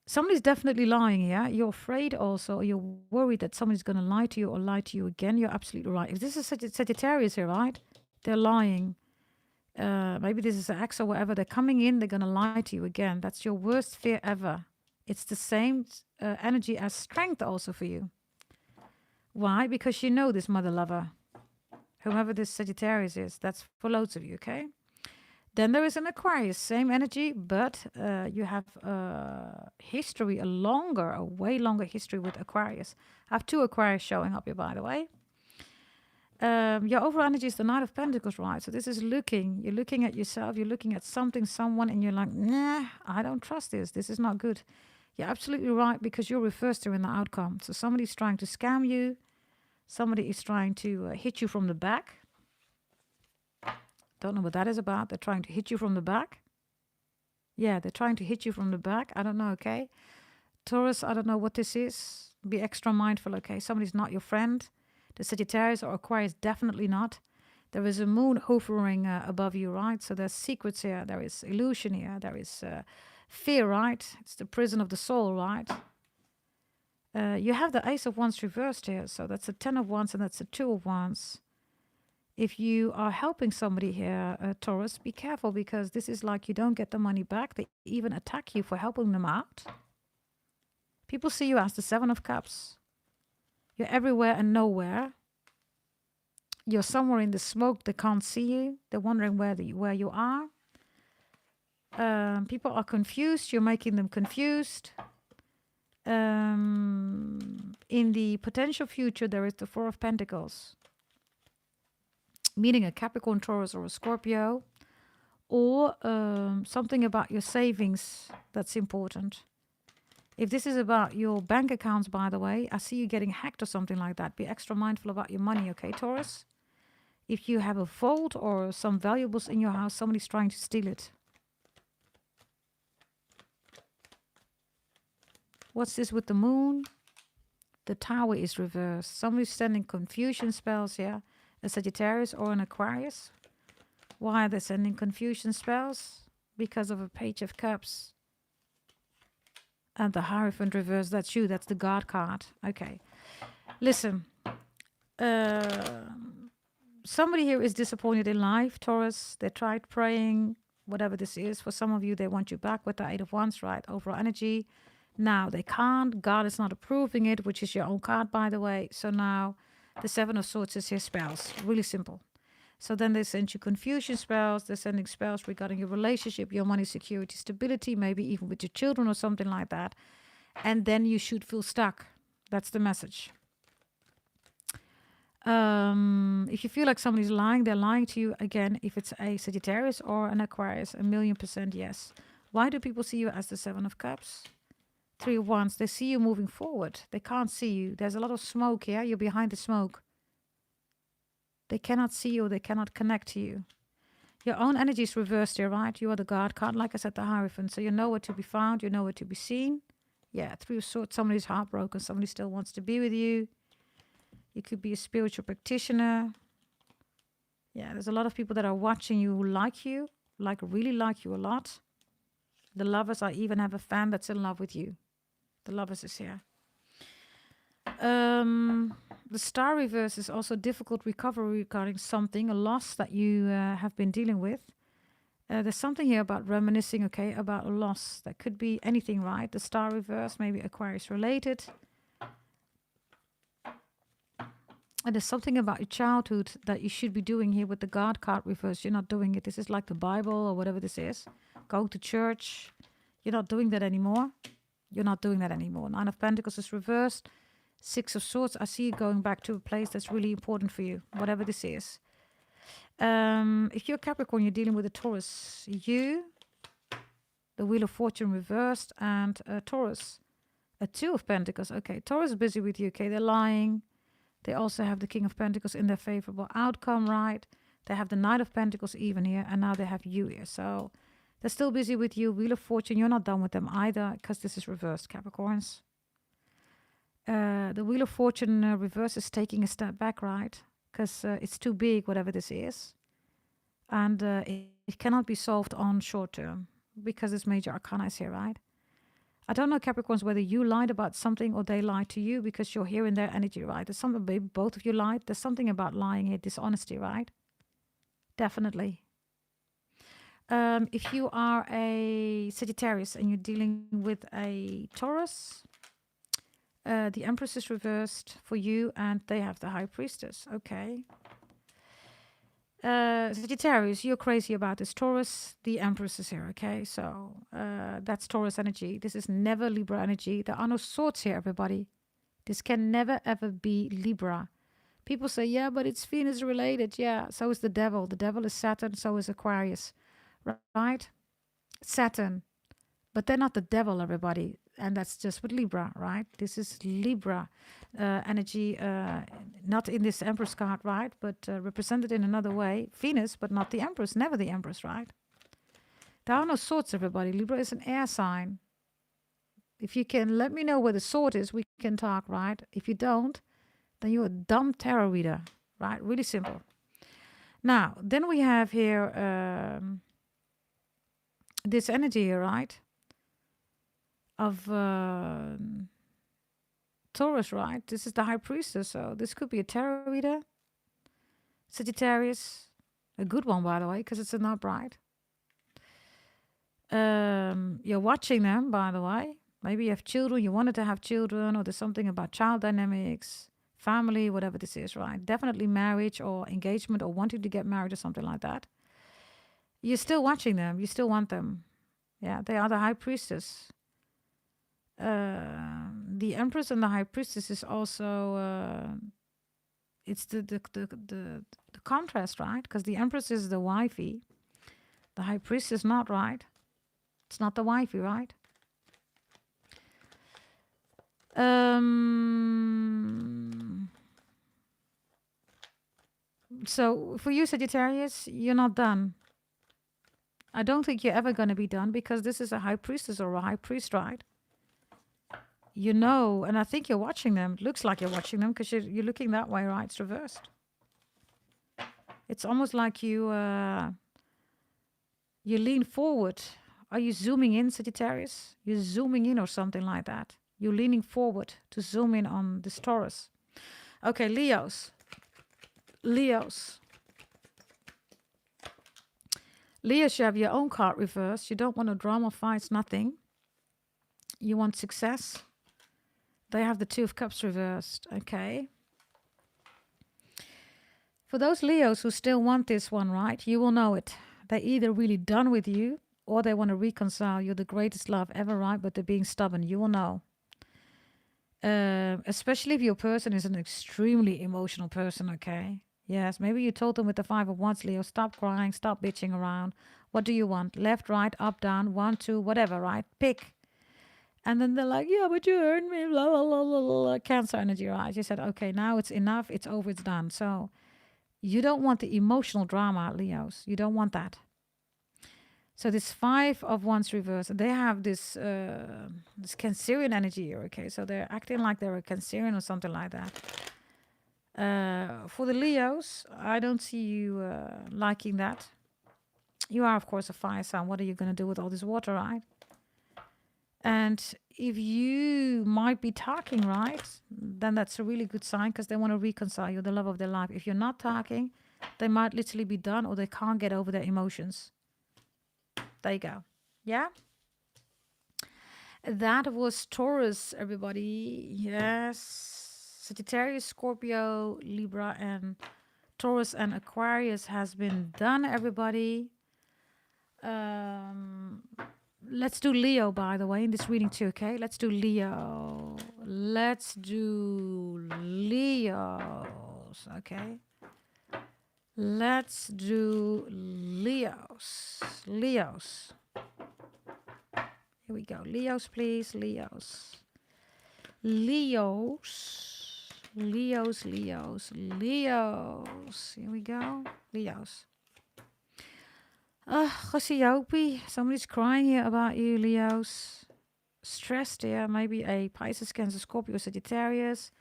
Somebody's definitely lying here. You're afraid also, or you're worried that somebody's going to lie to you or lie to you again. You're absolutely right. If this is Sagittarius here, right? They're lying. Maybe this is an ex or whatever. They're coming in. They're going to lie to you again. That's your worst fear ever. It's the same energy as strength also for you. Why? Because you know this mother lover. Whoever this Sagittarius is. That's for loads of you, okay? Then there is an Aquarius, same energy, but you have history, a way longer history with Aquarius. I have two Aquarius showing up here, by the way. Your overall energy is the Knight of Pentacles, right? So this is you're looking at yourself, you're looking at something, someone, and you're like, nah, I don't trust this. This is not good. You're absolutely right, because you're reversed here in the outcome. So somebody's trying to scam you. Somebody is trying to hit you from the back. Don't know what that is about. They're trying to hit you from the back. Yeah, they're trying to hit you from the back. I don't know, okay? Taurus, I don't know what this is. Be extra mindful, okay? Somebody's not your friend. The Sagittarius or Aquarius, definitely not. There is a moon hovering above you, right? So there's secrets here. There is illusion here. There is fear, right? It's the prison of the soul, right? You have the Ace of Wands reversed here. So that's a 10 of Wands and that's a 2 of Wands. If you are helping somebody here, Taurus, be careful, because this is like you don't get the money back. They even attack you for helping them out. People see you as the Seven of Cups. You're everywhere and nowhere. You're somewhere in the smoke. They can't see you. They're wondering where you are. People are confused. You're making them confused. In the potential future, there is the Four of Pentacles, meaning a Capricorn, Taurus, or a Scorpio, or something about your savings that's important. If this is about your bank accounts, by the way, I see you getting hacked or something like that. Be extra mindful about your money, okay, Taurus? If you have a vault or some valuables in your house, somebody's trying to steal it. What's this with the moon? The Tower is reversed. Somebody's sending confusion spells here. A Sagittarius or an Aquarius. Why are they sending confusion spells? Because of a Page of Cups. And the Hierophant reverse, that's you. That's the God card. Okay. Listen. Somebody here is disappointed in life, Taurus. They tried praying, whatever this is. For some of you, they want you back with the Eight of Wands, right? Overall energy. Now they can't. God is not approving it, which is your own card, by the way. So now the Seven of Swords is here, spells. Really simple. So then they send you confusion spells. They're sending spells regarding your relationship, your money, security, stability, maybe even with your children or something like that. And then you should feel stuck. That's the message. If you feel like somebody's lying, they're lying to you. Again, if it's a Sagittarius or an Aquarius, 1,000,000% yes. Why do people see you as the Seven of Cups? Three of Wands, they see you moving forward. They can't see you. There's a lot of smoke here. You're behind the smoke. They cannot see you. They cannot connect to you. Your own energy is reversed here, right? You are the guard card, like I said, the Hierophant. So you know where to be found. You know where to be seen. Yeah, Three of Swords, somebody's heartbroken. Somebody still wants to be with you. You could be a spiritual practitioner. Yeah, there's a lot of people that are watching you who like you, really like you a lot. The Lovers, I even have a fan that's in love with you. The Lovers is here. The Star reverse is also difficult recovery regarding something, a loss that you have been dealing with. There's something here about reminiscing, okay, about a loss. That could be anything, right? The Star reverse, maybe Aquarius related. And there's something about your childhood that you should be doing here with the God card reverse. You're not doing it. This is like the Bible or whatever this is. Go to church. You're not doing that anymore. You're not doing that anymore. Nine of Pentacles is reversed. Six of Swords. I see you going back to a place that's really important for you, whatever this is. If you're Capricorn, you're dealing with a Taurus. You, the Wheel of Fortune reversed, and Taurus, a Two of Pentacles. Okay, Taurus is busy with you. Okay, they're lying. They also have the King of Pentacles in their favorable outcome, right? They have the Knight of Pentacles even here, and now they have you here. So they're still busy with you. Wheel of Fortune, you're not done with them either, because this is reversed, Capricorns. The Wheel of Fortune reverse is taking a step back, right? Because it's too big, whatever this is. And it cannot be solved on short term, because this major arcana is here, right? I don't know, Capricorns, whether you lied about something or they lied to you, because you're here in their energy, right? There's something, maybe both of you lied. There's something about lying here, dishonesty, right? Definitely. If you are a Sagittarius and you're dealing with a Taurus, the Empress is reversed for you, and they have the High Priestess. Okay. Sagittarius, you're crazy about this. Taurus, the Empress is here, okay? So that's Taurus energy. This is never Libra energy. There are no swords here, everybody. This can never, ever be Libra. People say, yeah, but it's Venus related. Yeah, so is the devil. The devil is Saturn, so is Aquarius, right? Saturn. But they're not the devil, everybody. And that's just with Libra, right? This is Libra energy, not in this Empress card, right? But represented in another way. Venus, but not the Empress, never the Empress, right? There are no swords, everybody. Libra is an air sign. If you can let me know where the sword is, we can talk, right? If you don't, then you're a dumb tarot reader, right? Really simple. Now, then we have here this energy here, right? Of Taurus, right? This is the High Priestess, so this could be a tarot reader. Sagittarius, a good one, by the way, because it's an upright. You're watching them, by the way. Maybe you have children, you wanted to have children, or there's something about child dynamics, family, whatever this is, right? Definitely marriage or engagement or wanting to get married or something like that. You're still watching them. You still want them. Yeah, they are the High Priestess. The Empress and the High Priestess is also it's the contrast, right? Because the Empress is the wifey, the High Priestess not, right? It's not the wifey, right? So for you, Sagittarius, you're not done. I don't think you're ever going to be done, because this is a High Priestess or a High Priest, right? You know, and I think you're watching them. It looks like you're watching them, because you're looking that way, right? It's reversed. It's almost like you lean forward. Are you zooming in, Sagittarius? You're zooming in or something like that. You're leaning forward to zoom in on this Taurus. Okay, Leos. Leos, you have your own card reversed. You don't want no drama, fights, nothing. You want success. They have the Two of Cups reversed. Okay. For those Leos who still want this one, right, you will know it. They're either really done with you, or they want to reconcile. You're the greatest love ever, right? But they're being stubborn. You will know. Especially if your person is an extremely emotional person, okay? Yes, maybe you told them with the Five of Wands, Leo, stop crying, stop bitching around. What do you want? Left, right, up, down, one, two, whatever, right? Pick. And then they're like, yeah, but you hurt me, blah, blah, blah, blah, blah. Cancer energy, right? You said, okay, now it's enough, it's over, it's done. So you don't want the emotional drama, Leos. You don't want that. So this Five of Wands reverse, they have this Cancerian energy here, okay? So they're acting like they're a Cancerian or something like that. For the Leos, I don't see you liking that. You are, of course, a fire sign. What are you going to do with all this water, right? And if you might be talking, right, then that's a really good sign because they want to reconcile you, the love of their life. If you're not talking, they might literally be done or they can't get over their emotions. There you go. Yeah? That was Taurus, everybody. Yes. Sagittarius, Scorpio, Libra, and Taurus and Aquarius has been done, everybody. Let's do Leo, by the way, in this reading too, okay? Let's do Leo. Let's do Leos, okay? Let's do Leos. Leos. Here we go. Leos, please. Leos. Leos. Leos, Leos, Leos. Here we go. Leos. Gossipy. Somebody's crying here about you, Leos. Stressed here. Maybe a Pisces, Cancer, Scorpio, Sagittarius.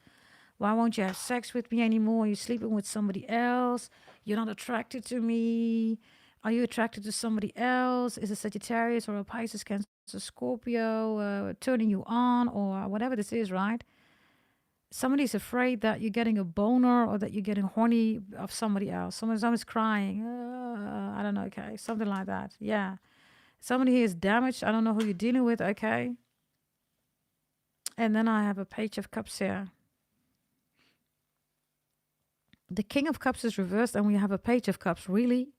Why won't you have sex with me anymore? You're sleeping with somebody else. You're not attracted to me. Are you attracted to somebody else? Is a Sagittarius or a Pisces, Cancer, Scorpio turning you on or whatever this is, right? Somebody's afraid that you're getting a boner or that you're getting horny of somebody else. Someone's crying. I don't know, okay? Something like that. Yeah. Somebody here is damaged. I don't know who you're dealing with, okay? And then I have a Page of Cups here. The King of Cups is reversed and we have a Page of Cups. Really?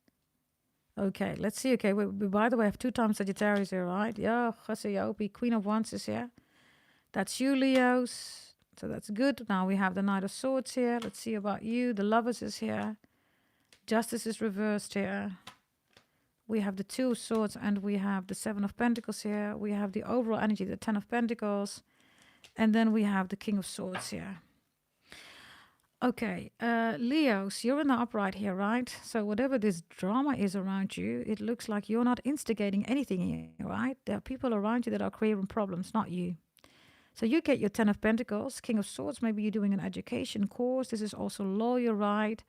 Okay, let's see. Okay, we by the way, have 2 times Sagittarius here, right? Yeah, Gossipy. Queen of Wands is here. That's you, Leos. So that's good. Now we have the Knight of Swords here. Let's see about you. The Lovers is here. Justice is reversed here. We have the 2 of Swords and we have the 7 of Pentacles here. We have the overall energy, the 10 of Pentacles. And then we have the King of Swords here. Okay, Leos, you're in the upright here, right? So whatever this drama is around you, it looks like you're not instigating anything here, right? There are people around you that are creating problems, not you. So you get your 10 of Pentacles, King of Swords. Maybe you're doing an education course. This is also lawyer, right?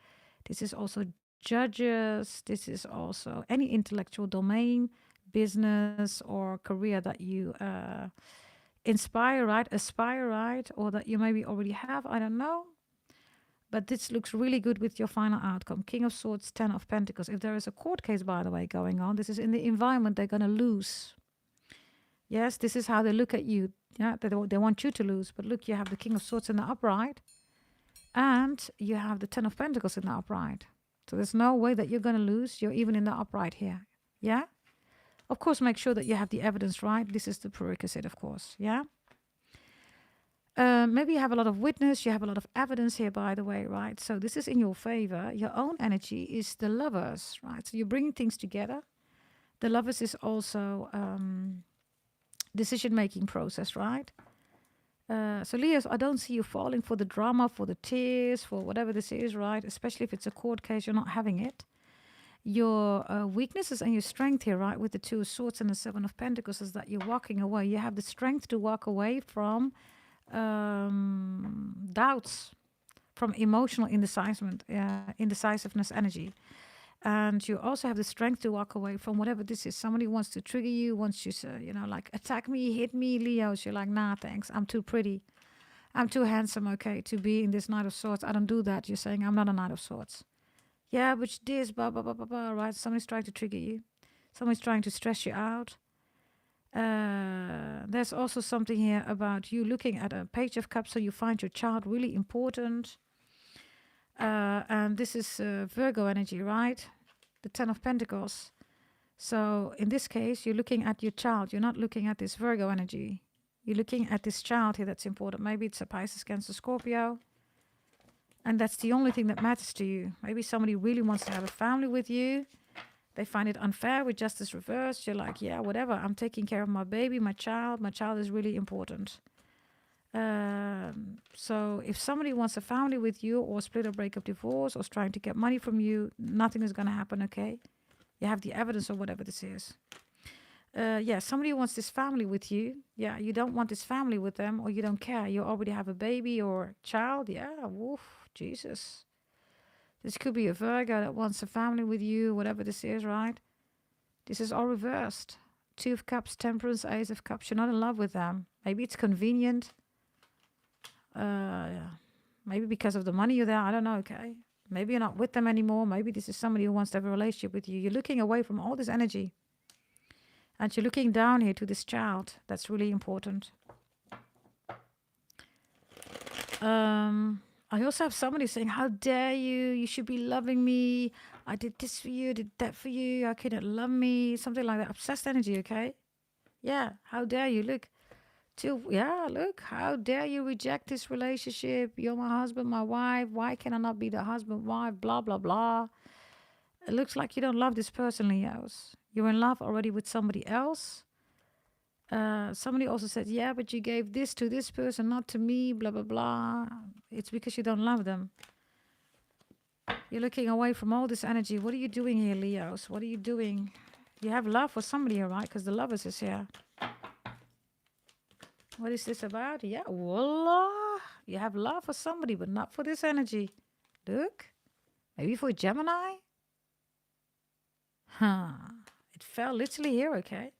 This is also judges. This is also any intellectual domain, business or career that you inspire, right? Aspire, right? Or that you maybe already have. I don't know. But this looks really good with your final outcome. King of Swords, 10 of Pentacles. If there is a court case, by the way, going on, this is in the environment they're going to lose. Yes, this is how they look at you. Yeah, they want you to lose. But look, you have the King of Swords in the upright. And you have the 10 of Pentacles in the upright. So there's no way that you're going to lose. You're even in the upright here. Yeah? Of course, make sure that you have the evidence right. This is the prerequisite, of course. Yeah? Maybe you have a lot of witness, you have a lot of evidence here, by the way, right? So this is in your favor. Your own energy is the Lovers, right? So you're bringing things together. The Lovers is also decision-making process, right? So Leos, I don't see you falling for the drama, for the tears, for whatever this is, right? Especially if it's a court case, you're not having it. Your weaknesses and your strength here, right? With the 2 of Swords and the 7 of Pentacles is that you're walking away. You have the strength to walk away from doubts, from emotional indecisiveness energy. And you also have the strength to walk away from whatever this is. Somebody wants to trigger you, wants you to, like attack me, hit me, Leos. You're like, nah, thanks. I'm too pretty. I'm too handsome, okay, to be in this Knight of Swords. I don't do that. You're saying I'm not a Knight of Swords. Yeah, but this, blah, blah, blah, blah, blah, right? Somebody's trying to trigger you. Somebody's trying to stress you out. There's also something here about you looking at a Page of Cups, so you find your child really important. And this is Virgo energy, right? The 10 of Pentacles. So in this case, you're looking at your child. You're not looking at this Virgo energy. You're looking at this child here that's important. Maybe it's a Pisces, Cancer, Scorpio. And that's the only thing that matters to you. Maybe somebody really wants to have a family with you. They find it unfair with justice reversed. You're like, yeah, whatever. I'm taking care of my baby, my child. My child is really important. So if somebody wants a family with you or split or break up, divorce, or is trying to get money from you, nothing is going to happen, okay? You have the evidence or whatever this is. Yeah, somebody wants this family with you. Yeah, you don't want this family with them, or you don't care. You already have a baby or child. Yeah, woof, Jesus. This could be a Virgo that wants a family with you, whatever this is, right? This is all reversed. Two of Cups, Temperance, Ace of Cups. You're not in love with them. Maybe it's convenient. Yeah. Maybe because of the money you're there. I don't know, okay? Maybe you're not with them anymore. Maybe this is somebody who wants to have a relationship with you. You're looking away from all this energy. And you're looking down here to this child. That's really important. I also have somebody saying, how dare you? You should be loving me. I did this for you, did that for you. How can you love me? Something like that. Obsessed energy, okay? Yeah, how dare you? Look. Look, how dare you reject this relationship? You're my husband, my wife. Why can I not be the husband, wife? Blah, blah, blah. It looks like you don't love this person, Leos. You're in love already with somebody else. Somebody also said, yeah, but you gave this to this person, not to me, blah, blah, blah. It's because you don't love them. You're looking away from all this energy. What are you doing here, Leos? What are you doing? You have love for somebody here, right? Because the lovers is here. What is this about? Yeah, voila. You have love for somebody, but not for this energy. Look. Maybe for Gemini? Huh. It fell literally here, okay?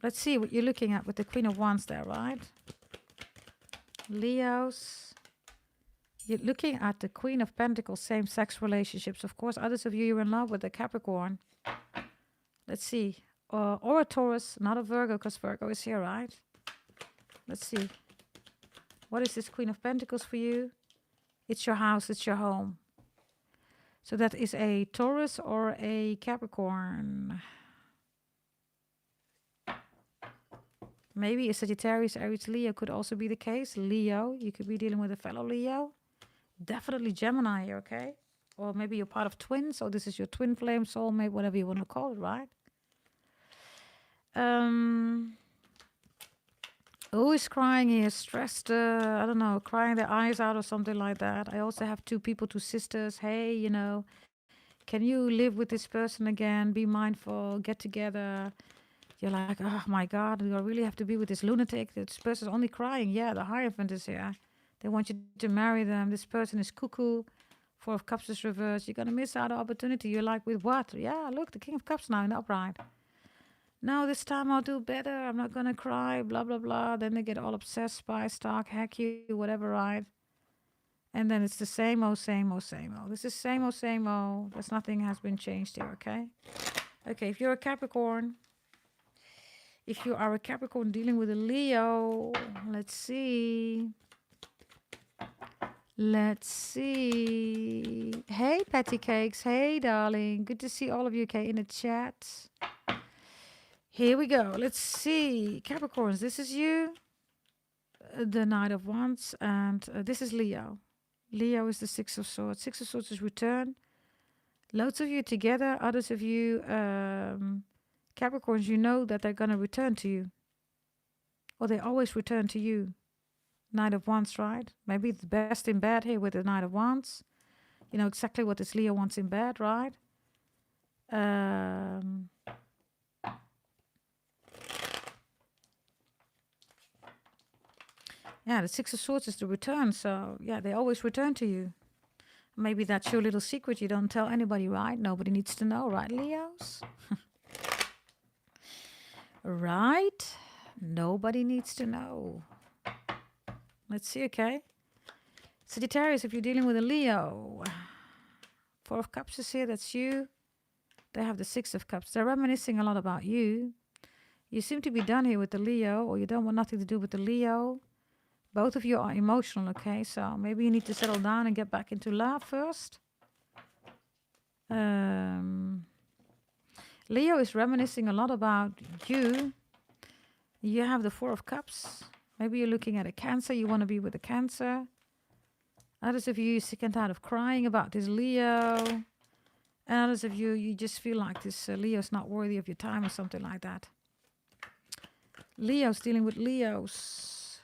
Let's see what you're looking at with the Queen of Wands there, right? Leos. You're looking at the Queen of Pentacles, same-sex relationships. Of course, others of you are in love with the Capricorn. Let's see. Or a Taurus, not a Virgo, because Virgo is here, right? Let's see. What is this Queen of Pentacles for you? It's your house, it's your home. So that is a Taurus or a Capricorn. Maybe a Sagittarius, Aries, Leo could also be the case. Leo, you could be dealing with a fellow Leo. Definitely Gemini here, okay? Or maybe you're part of twins, or this is your twin flame, soulmate, whatever you want to call it, right? Who is crying here? Stressed, I don't know, crying their eyes out or something like that. I also have two people, two sisters. Hey, you know, can you live with this person again? Be mindful, get together. You're like, oh my God, do I really have to be with this lunatic? This person's only crying. Yeah, the Hierophant is here. They want you to marry them. This person is cuckoo. Four of Cups is reversed. You're going to miss out on opportunity. You're like, with what? Yeah, look, the King of Cups now in the upright. No, this time I'll do better. I'm not going to cry, blah, blah, blah. Then they get all obsessed, spy, stalk, hack you, whatever, right? And then it's the same old, same old, same old. This is same old, same old. There's nothing has been changed here, okay? Okay, if you're a Capricorn, if you are a Capricorn dealing with a Leo, let's see. Let's see. Hey, Patty Cakes. Hey, darling. Good to see all of you, okay, in the chat. Here we go. Let's see. Capricorns, this is you. The Knight of Wands. And this is Leo. Leo is the Six of Swords. Six of Swords is return. Loads of you together. Others of you, Capricorns, you know that they're going to return to you. Or they always return to you. Knight of Wands, right? Maybe the best in bed here with the Knight of Wands. You know exactly what this Leo wants in bed, right? Yeah, the Six of Swords is the return. So, yeah, they always return to you. Maybe that's your little secret you don't tell anybody, right? Nobody needs to know, right, Leos? Right? Nobody needs to know. Let's see, okay? Sagittarius, if you're dealing with a Leo. Four of Cups is here, that's you. They have the Six of Cups. They're reminiscing a lot about you. You seem to be done here with the Leo, or you don't want nothing to do with the Leo. Both of you are emotional, okay? So maybe you need to settle down and get back into love first. Leo is reminiscing a lot about you. You have the Four of Cups. Maybe you're looking at a Cancer. You want to be with a Cancer. Others of you sick and tired of crying about this Leo. And others of you, you just feel like this Leo's not worthy of your time or something like that. Leo's dealing with Leos.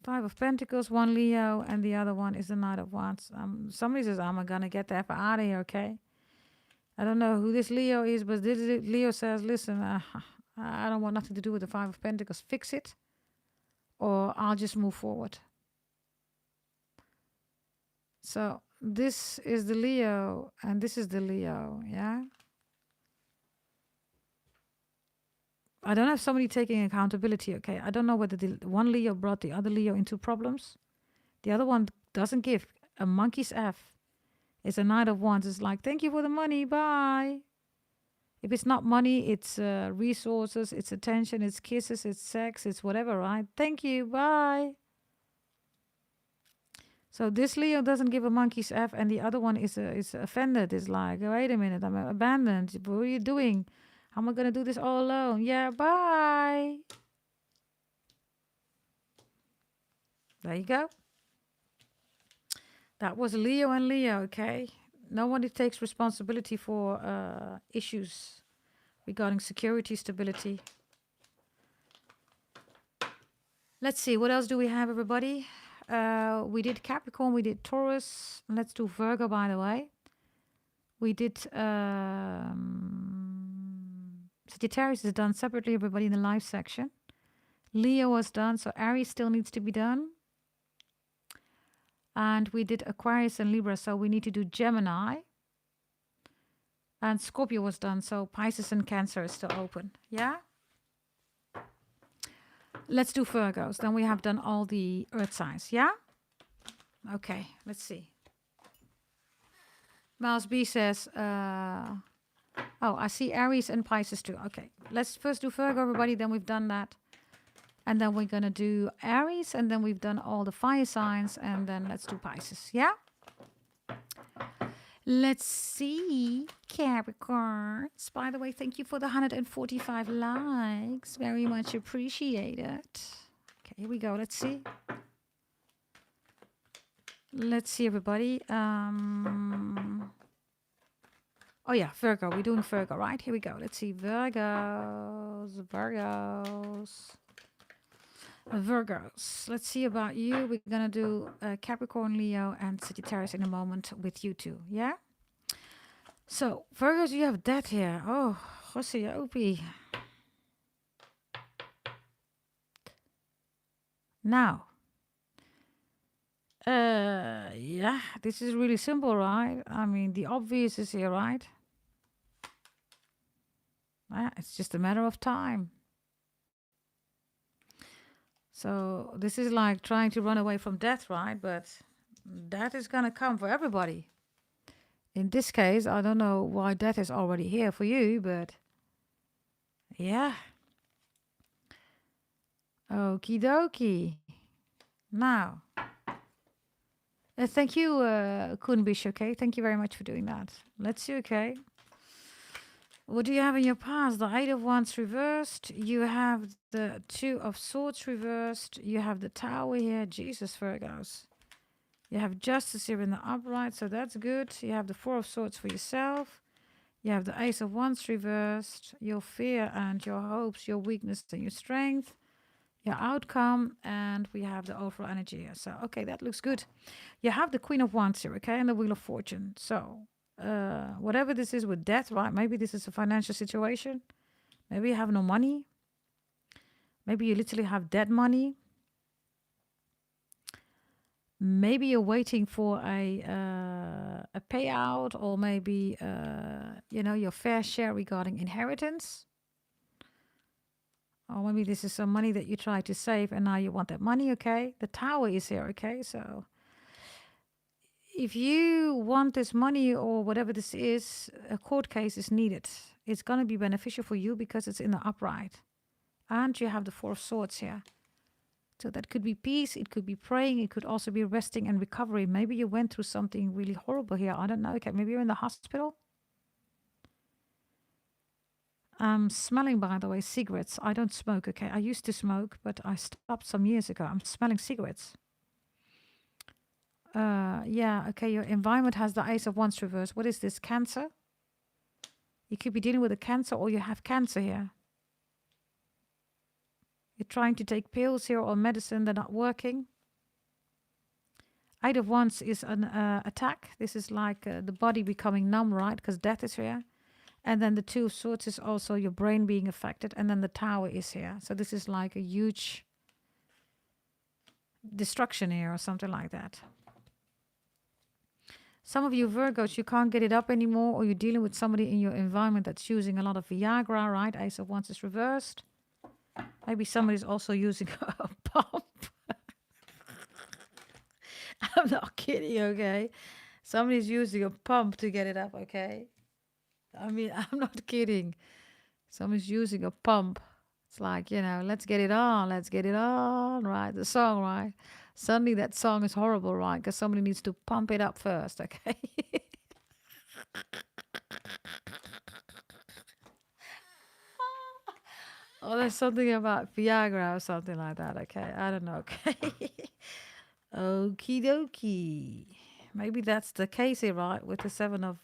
Five of Pentacles, one Leo, and the other one is the Knight of Wands. Somebody says, I'm going to get the F out of here, okay? I don't know who this Leo is, but this Leo says, listen, I don't want nothing to do with the Five of Pentacles. Fix it, or I'll just move forward. So this is the Leo, and this is the Leo, yeah? I don't have somebody taking accountability, okay? I don't know whether the one Leo brought the other Leo into problems. The other one doesn't give a monkey's F. It's a Knight of Wands. It's like, thank you for the money, bye. If it's not money, it's resources, it's attention, it's kisses, it's sex, it's whatever, right? Thank you, bye. So this Leo doesn't give a monkey's F, and the other one is offended. It's like, wait a minute, I'm abandoned. What are you doing? How am I going to do this all alone? Yeah, bye. There you go. That was Leo and Leo, okay? No one takes responsibility for issues regarding security, stability. Let's see, what else do we have, everybody? We did Capricorn, we did Taurus. Let's do Virgo, by the way. We did Sagittarius is done separately, everybody, in the live section. Leo was done, so Aries still needs to be done. And we did Aquarius and Libra, so we need to do Gemini. And Scorpio was done, so Pisces and Cancer is still open. Yeah? Let's do Virgos. Then we have done all the earth signs. Yeah? Okay, let's see. Miles B says, oh, I see Aries and Pisces too. Okay, let's first do Virgo, everybody. Then we've done that. And then we're going to do Aries. And then we've done all the fire signs. And then let's do Pisces. Yeah? Let's see. Capricorns. By the way, thank you for the 145 likes. Very much appreciated. Okay, here we go. Let's see. Let's see, everybody. Oh, yeah, Virgo. We're doing Virgo, right? Here we go. Let's see. Virgos. Virgos. Let's see about you. We're going to do Capricorn, Leo, and Sagittarius in a moment with you two. Yeah? So, Virgos, you have death here. Oh, Josie. Now. Yeah, this is really simple, right? I mean, the obvious is here, right? It's just a matter of time. So this is like trying to run away from death, right? But death is going to come for everybody. In this case, I don't know why death is already here for you, but yeah. Okie dokie. Now, thank you, Kunbish, okay? Thank you very much for doing that. Let's see, okay? What do you have in your past? The Eight of Wands reversed. You have the Two of Swords reversed. You have the Tower here. Jesus, Virgos. You have Justice here in the upright, so that's good. You have the Four of Swords for yourself. You have the Ace of Wands reversed. Your fear and your hopes, your weakness and your strength. Your outcome, and we have the overall energy here. So, okay, that looks good. You have the Queen of Wands here, okay, and the Wheel of Fortune. So, whatever this is with death, right? Maybe this is a financial situation. Maybe you have no money. Maybe you literally have dead money. Maybe you're waiting for a payout, or maybe you know, your fair share regarding inheritance. Or maybe this is some money that you try to save and now you want that money, okay? The Tower is here, okay? So if you want this money or whatever this is, a court case is needed. It's going to be beneficial for you because it's in the upright. And you have the Four of Swords here. So that could be peace, it could be praying, it could also be resting and recovery. Maybe you went through something really horrible here. I don't know. Okay, maybe you're in the hospital. I'm smelling, by the way, cigarettes. I don't smoke, okay? I used to smoke, but I stopped some years ago. I'm smelling cigarettes. Yeah, okay, your environment has the Ace of Wands reversed. What is this, Cancer? You could be dealing with a cancer or you have cancer here. You're trying to take pills here or medicine, they're not working. Eight of Wands is an attack. This is like the body becoming numb, right? Because death is here. And then the Two of Swords is also your brain being affected. And then the Tower is here. So this is like a huge destruction here or something like that. Some of you Virgos, you can't get it up anymore, or you're dealing with somebody in your environment that's using a lot of Viagra, right? Ace of Wands is reversed. Maybe somebody's also using a pump. I'm not kidding, okay? Somebody's using a pump to get it up, okay? I mean, I'm not kidding. Somebody's using a pump. It's like, you know, let's get it on, right? The song, right? Suddenly that song is horrible, right? Because somebody needs to pump it up first, okay? Oh, there's something about Viagra or something like that, okay? I don't know, okay? Okie dokie. Maybe that's the case here, right? With the Seven of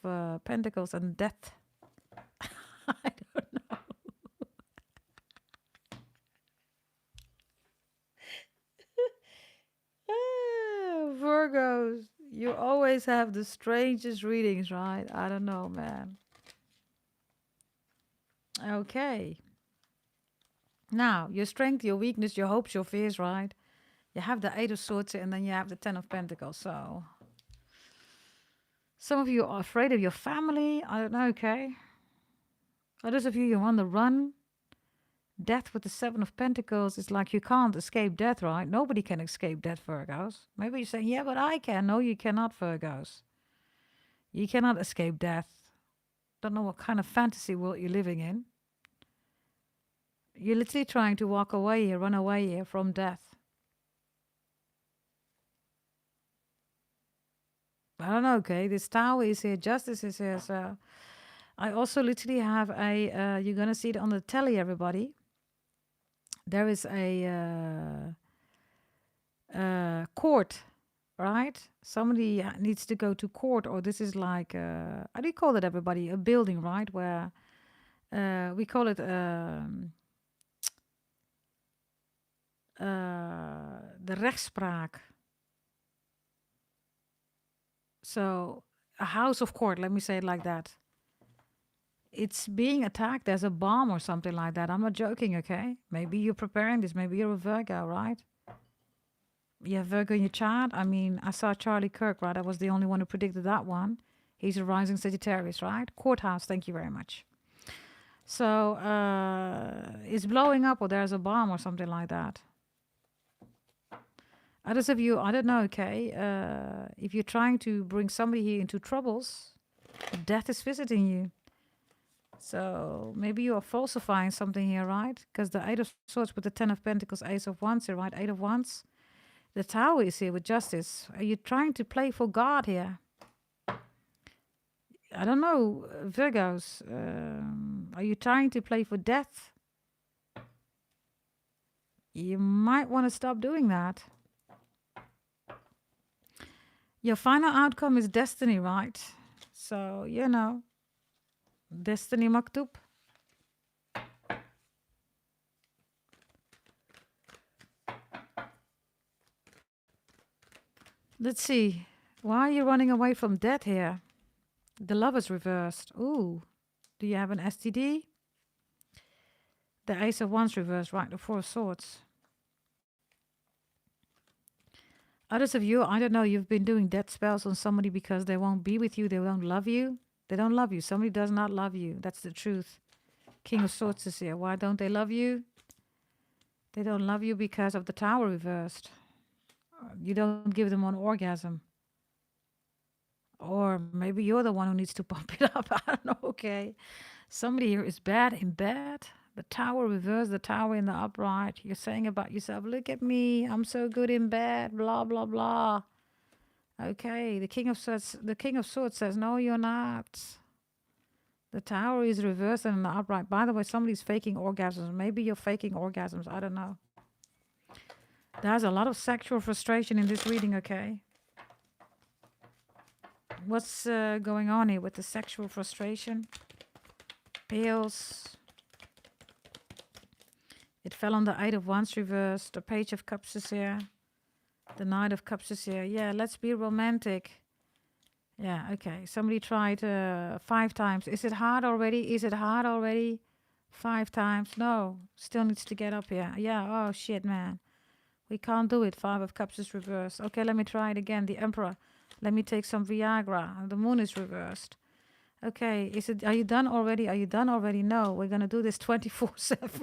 Pentacles and death. I don't know. Virgos, you always have the strangest readings, right? I don't know, man. Okay. Now, your strength, your weakness, your hopes, your fears, right? You have the Eight of Swords and then you have the Ten of Pentacles. So, some of you are afraid of your family. I don't know, okay? Others of you, you're on the run. Death with the Seven of Pentacles is like you can't escape death, right? Nobody can escape death, Virgos. Maybe you're saying, yeah, but I can. No, you cannot, Virgos. You cannot escape death. Don't know what kind of fantasy world you're living in. You're literally trying to walk away here, run away here from death. I don't know, okay? This Tower is here, Justice is here, so... I also literally have a... you're going to see it on the telly, everybody. There is a court, right? Somebody needs to go to court, or this is like... how do you call it, everybody? A building, right? Where... we call it... de rechtspraak. So, a house of court, let me say it like that. It's being attacked. There's a bomb or something like that. I'm not joking, okay? Maybe you're preparing this. Maybe you're a Virgo, right? You have Virgo in your chart. I mean, I saw Charlie Kirk, right? I was the only one who predicted that one. He's a rising Sagittarius, right? Courthouse, thank you very much. So, it's blowing up or there's a bomb or something like that. Others of you, I don't know, okay? If you're trying to bring somebody here into troubles, death is visiting you. So maybe you are falsifying something here, right? Because the Eight of Swords with the Ten of Pentacles, Ace of Wands here, right? Eight of Wands. The Tower is here with Justice. Are you trying to play for God here? I don't know, Virgos. Are you trying to play for death? You might want to stop doing that. Your final outcome is destiny, right? So, you know, destiny maktub. Let's see. Why are you running away from death here? The Lovers reversed. Ooh. Do you have an STD? The Ace of Wands reversed, right? The Four of Swords. Others of you, I don't know, you've been doing death spells on somebody because they won't be with you. They don't love you. They don't love you. Somebody does not love you. That's the truth. King of Swords is here. Why don't they love you? They don't love you because of the Tower reversed. You don't give them an orgasm. Or maybe you're the one who needs to pump it up. I don't know, okay. Somebody here is bad in bed. The Tower reversed, the Tower in the upright. You're saying about yourself, look at me, I'm so good in bed, blah, blah, blah. Okay, the King of Swords says, no, you're not. The Tower is reversed and an upright. By the way, somebody's faking orgasms. Maybe you're faking orgasms. I don't know. There's a lot of sexual frustration in this reading, okay? What's going on here with the sexual frustration? Pills. It fell on the Eight of Wands reversed. The Page of Cups is here. The Knight of Cups is here. Yeah, let's be romantic. Yeah, okay. Somebody tried 5 times. Is it hard already? Is it hard already? 5 times. No, still needs to get up here. Yeah, oh shit, man. We can't do it. 5 of Cups is reversed. Okay, let me try it again. The Emperor. Let me take some Viagra. The Moon is reversed. Okay, are you done already? Are you done already? No, we're going to do this 24/7.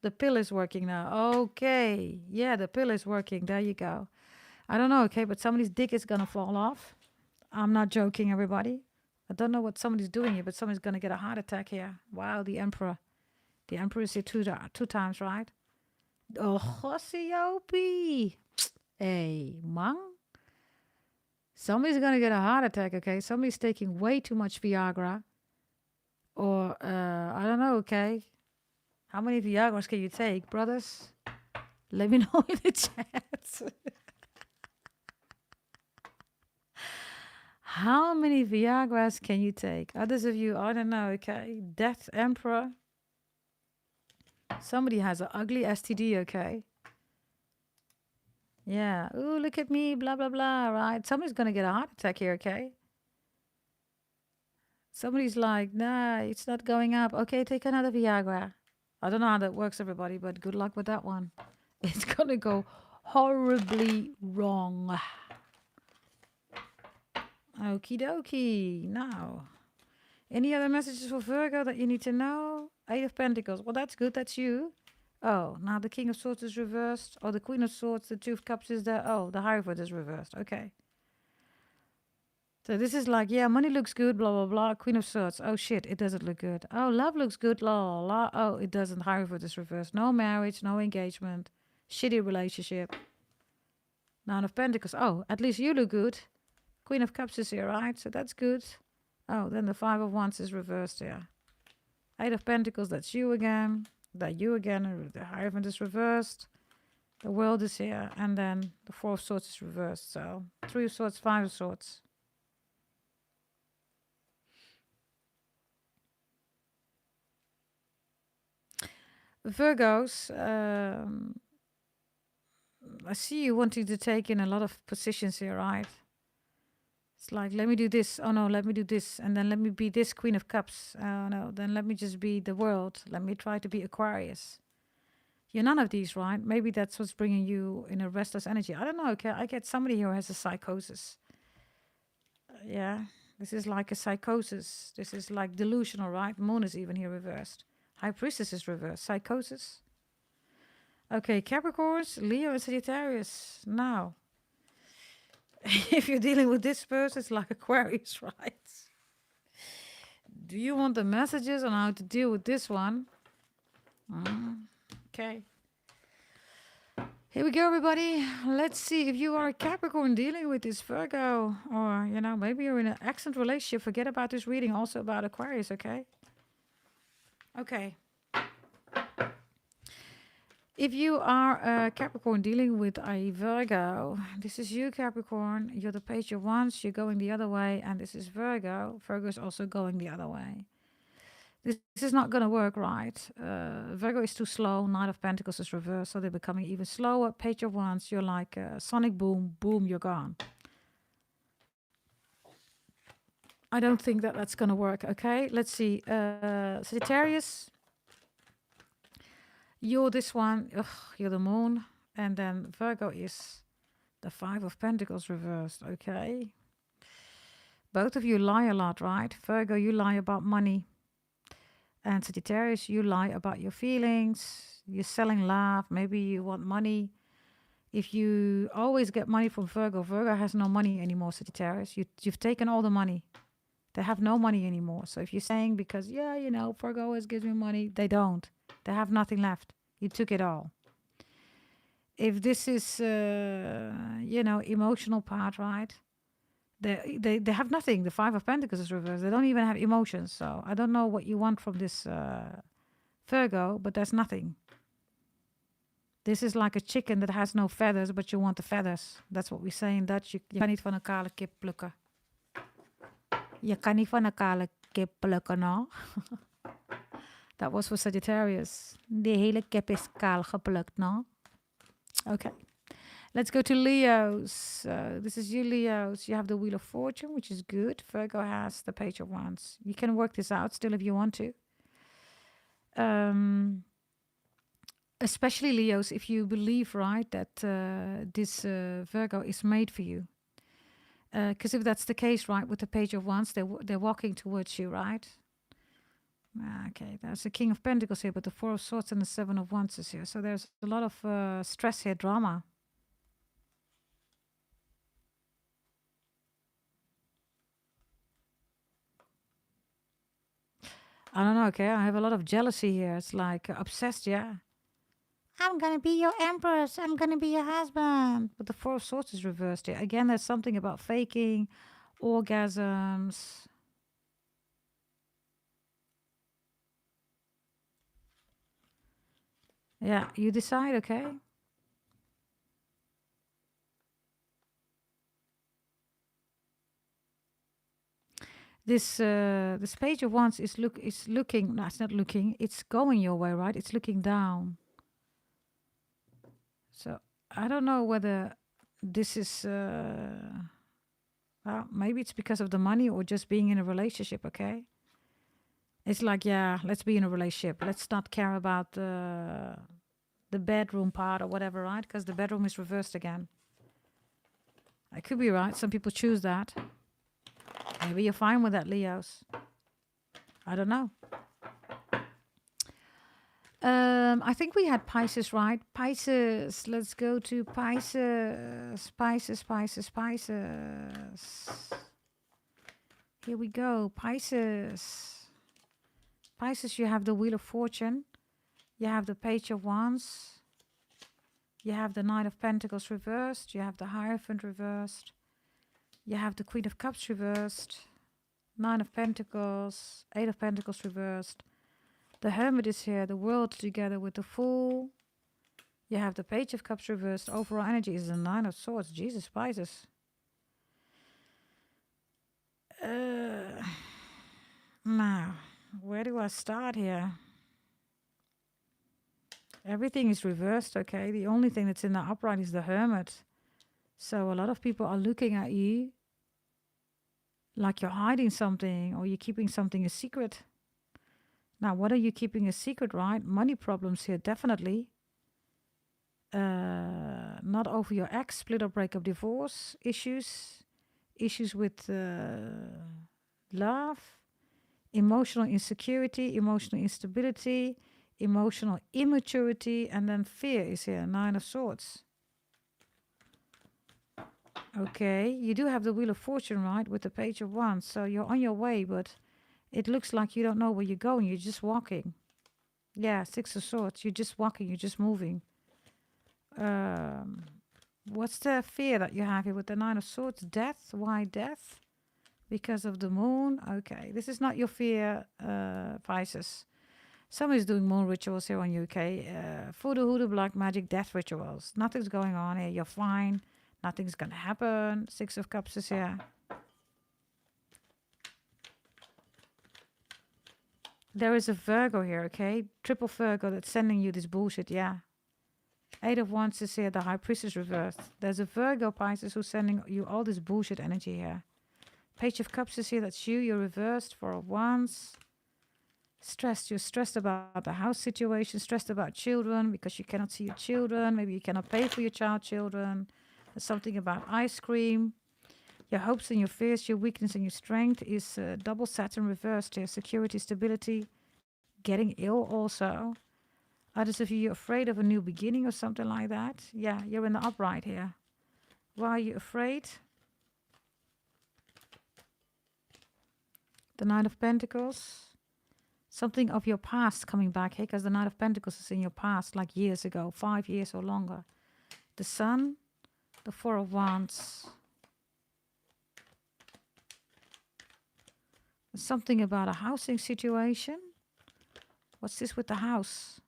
The pill is working now. Okay. Yeah, the pill is working. There you go. I don't know, okay, but somebody's dick is going to fall off. I'm not joking, everybody. I don't know what somebody's doing here, but somebody's going to get a heart attack here. Wow, the Emperor. The Emperor is here two times, right? Oh, Josiopi. Hey, man. Somebody's going to get a heart attack, okay? Somebody's taking way too much Viagra. Or, I don't know, okay? How many Viagras can you take, brothers? Let me know in the chat. How many Viagras can you take? Others of you, I don't know, okay? Death Emperor. Somebody has an ugly STD, okay? Yeah. Ooh, look at me, blah, blah, blah, right? Somebody's going to get a heart attack here, okay? Somebody's like, nah, it's not going up. Okay, take another Viagra. I don't know how that works, everybody, but good luck with that one. It's going to go horribly wrong. Okie dokie. Now, any other messages for Virgo that you need to know? 8 of Pentacles. Well, that's good. That's you. Oh, now the King of Swords is reversed. Oh, the Queen of Swords, the Two of Cups is there. Oh, the Hierophant is reversed. Okay. So this is like, yeah, money looks good, blah, blah, blah. Queen of Swords. Oh, shit, it doesn't look good. Oh, love looks good, la, la, la. Oh, it doesn't. Hierophant is reversed. No marriage, no engagement. Shitty relationship. Nine of Pentacles. Oh, at least you look good. Queen of Cups is here, right? So that's good. Oh, then the 5 of Wands is reversed here. 8 of Pentacles, that's you again. That you again. The Hierophant is reversed. The World is here. And then the 4 of Swords is reversed. So 3 of Swords, 5 of Swords. Virgos, I see you wanting to take in a lot of positions here, right? It's like, let me do this. Oh, no, let me do this. And then let me be this Queen of Cups. Oh, no, then let me just be the World. Let me try to be Aquarius. You're none of these, right? Maybe that's what's bringing you in a restless energy. I don't know, okay? I get somebody who has a psychosis. Yeah, this is like a psychosis. This is like delusional, right? Moon is even here reversed. High Priestess is reversed. Psychosis. Okay, Capricorns, Leo, and Sagittarius. Now, if you're dealing with this person, it's like Aquarius, right? Do you want the messages on how to deal with this one? Okay. Here we go, everybody. Let's see if you are a Capricorn dealing with this Virgo. Or, you know, maybe you're in an excellent relationship. Forget about this reading. Also about Aquarius, okay? Okay. If you are a Capricorn dealing with a Virgo, this is you, Capricorn. You're the Page of Wands. You're going the other way. And this is Virgo. Virgo is also going the other way. This is not going to work, right? Virgo is too slow. Knight of Pentacles is reversed. So they're becoming even slower. Page of Wands, you're like sonic boom. Boom, you're gone. I don't think that that's going to work, okay? Let's see. Sagittarius. You're this one. Ugh, you're the Moon. And then Virgo is the 5 of Pentacles reversed, okay? Both of you lie a lot, right? Virgo, you lie about money. And Sagittarius, you lie about your feelings. You're selling love. Maybe you want money. If you always get money from Virgo, Virgo has no money anymore, Sagittarius. You've taken all the money. They have no money anymore. So if you're saying because, yeah, you know, Virgo always gives me money, they don't. They have nothing left. You took it all. If this is, you know, emotional part, right? They have nothing. The Five of Pentacles is reversed. They don't even have emotions. So I don't know what you want from this Virgo, but there's nothing. This is like a chicken that has no feathers, but you want the feathers. That's what we say in Dutch. Je kan niet van een kale kip plukken. Je kan niet van een kale kip plukken, no? That was for Sagittarius. De hele kip is kaal geplukt, no? Okay. Let's go to Leos. This is you, Leos. You have the Wheel of Fortune, which is good. Virgo has the Page of Wands. You can work this out still if you want to. Especially Leos, if you believe, right, that this Virgo is made for you. Because if that's the case, right, with the Page of Wands, they're walking towards you, right? Okay, there's the King of Pentacles here, but the Four of Swords and the Seven of Wands is here. So there's a lot of stress here, drama. I don't know, okay? I have a lot of jealousy here. It's like obsessed, yeah. I'm gonna be your empress. I'm gonna be your husband. But the Four of Swords is reversed here. Again, there's something about faking, orgasms. Yeah, you decide, okay? This Page of Wands is looking. No, it's not looking. It's going your way, right? It's looking down. So I don't know whether this is. Well, maybe it's because of the money or just being in a relationship. Okay. It's like, yeah, let's be in a relationship. Let's not care about the bedroom part or whatever, right? Because the bedroom is reversed again. I could be right. Some people choose that. Maybe you're fine with that, Leos. I don't know. I think we had Pisces, right? Pisces. Let's go to Pisces. Pisces. Here we go. Pisces. Pisces, you have the Wheel of Fortune. You have the Page of Wands. You have the Knight of Pentacles reversed. You have the Hierophant reversed. You have the Queen of Cups reversed. Nine of Pentacles. Eight of Pentacles reversed. The Hermit is here. The World together with the Fool. You have the Page of Cups reversed. Overall energy is the Nine of Swords. Jesus, Pisces. Now, where do I start here? Everything is reversed, okay? The only thing that's in the upright is the Hermit. So a lot of people are looking at you like you're hiding something or you're keeping something a secret. Now, what are you keeping a secret, right? Money problems here, definitely. Not over your ex, split or breakup, divorce issues. Issues with love. Emotional insecurity, emotional instability, emotional immaturity, and then fear is here, Nine of Swords. Okay, you do have the Wheel of Fortune, right, with the Page of Wands. So you're on your way, but it looks like you don't know where you're going. You're just walking. Yeah, Six of Swords. You're just walking. You're just moving. What's the fear that you have here with the Nine of Swords? Death. Why death? Because of the moon. Okay, this is not your fear, Pisces. Somebody's doing moon rituals here on UK. Voodoo, hoodoo, black magic, death rituals. Nothing's going on here. You're fine. Nothing's gonna happen. Six of Cups is here. There is a Virgo here, okay? Triple Virgo that's sending you this bullshit, yeah. Eight of Wands is here. The High Priestess reversed. There's a Virgo, Pisces, who's sending you all this bullshit energy here. Page of Cups is here. That's you. You're reversed. Four of Wands. Stressed. You're stressed about the house situation. Stressed about children because you cannot see your children. Maybe you cannot pay for your child children. There's something about ice cream. Your hopes and your fears, your weakness and your strength is double Saturn reversed here. Security, stability, getting ill also. Others of you are afraid of a new beginning or something like that. Yeah, you're in the upright here. Why are you afraid? The Knight of Pentacles. Something of your past coming back here, because the Knight of Pentacles is in your past, like years ago, 5 years or longer. The Sun, the Four of Wands. Something about a housing situation. What's this with the house?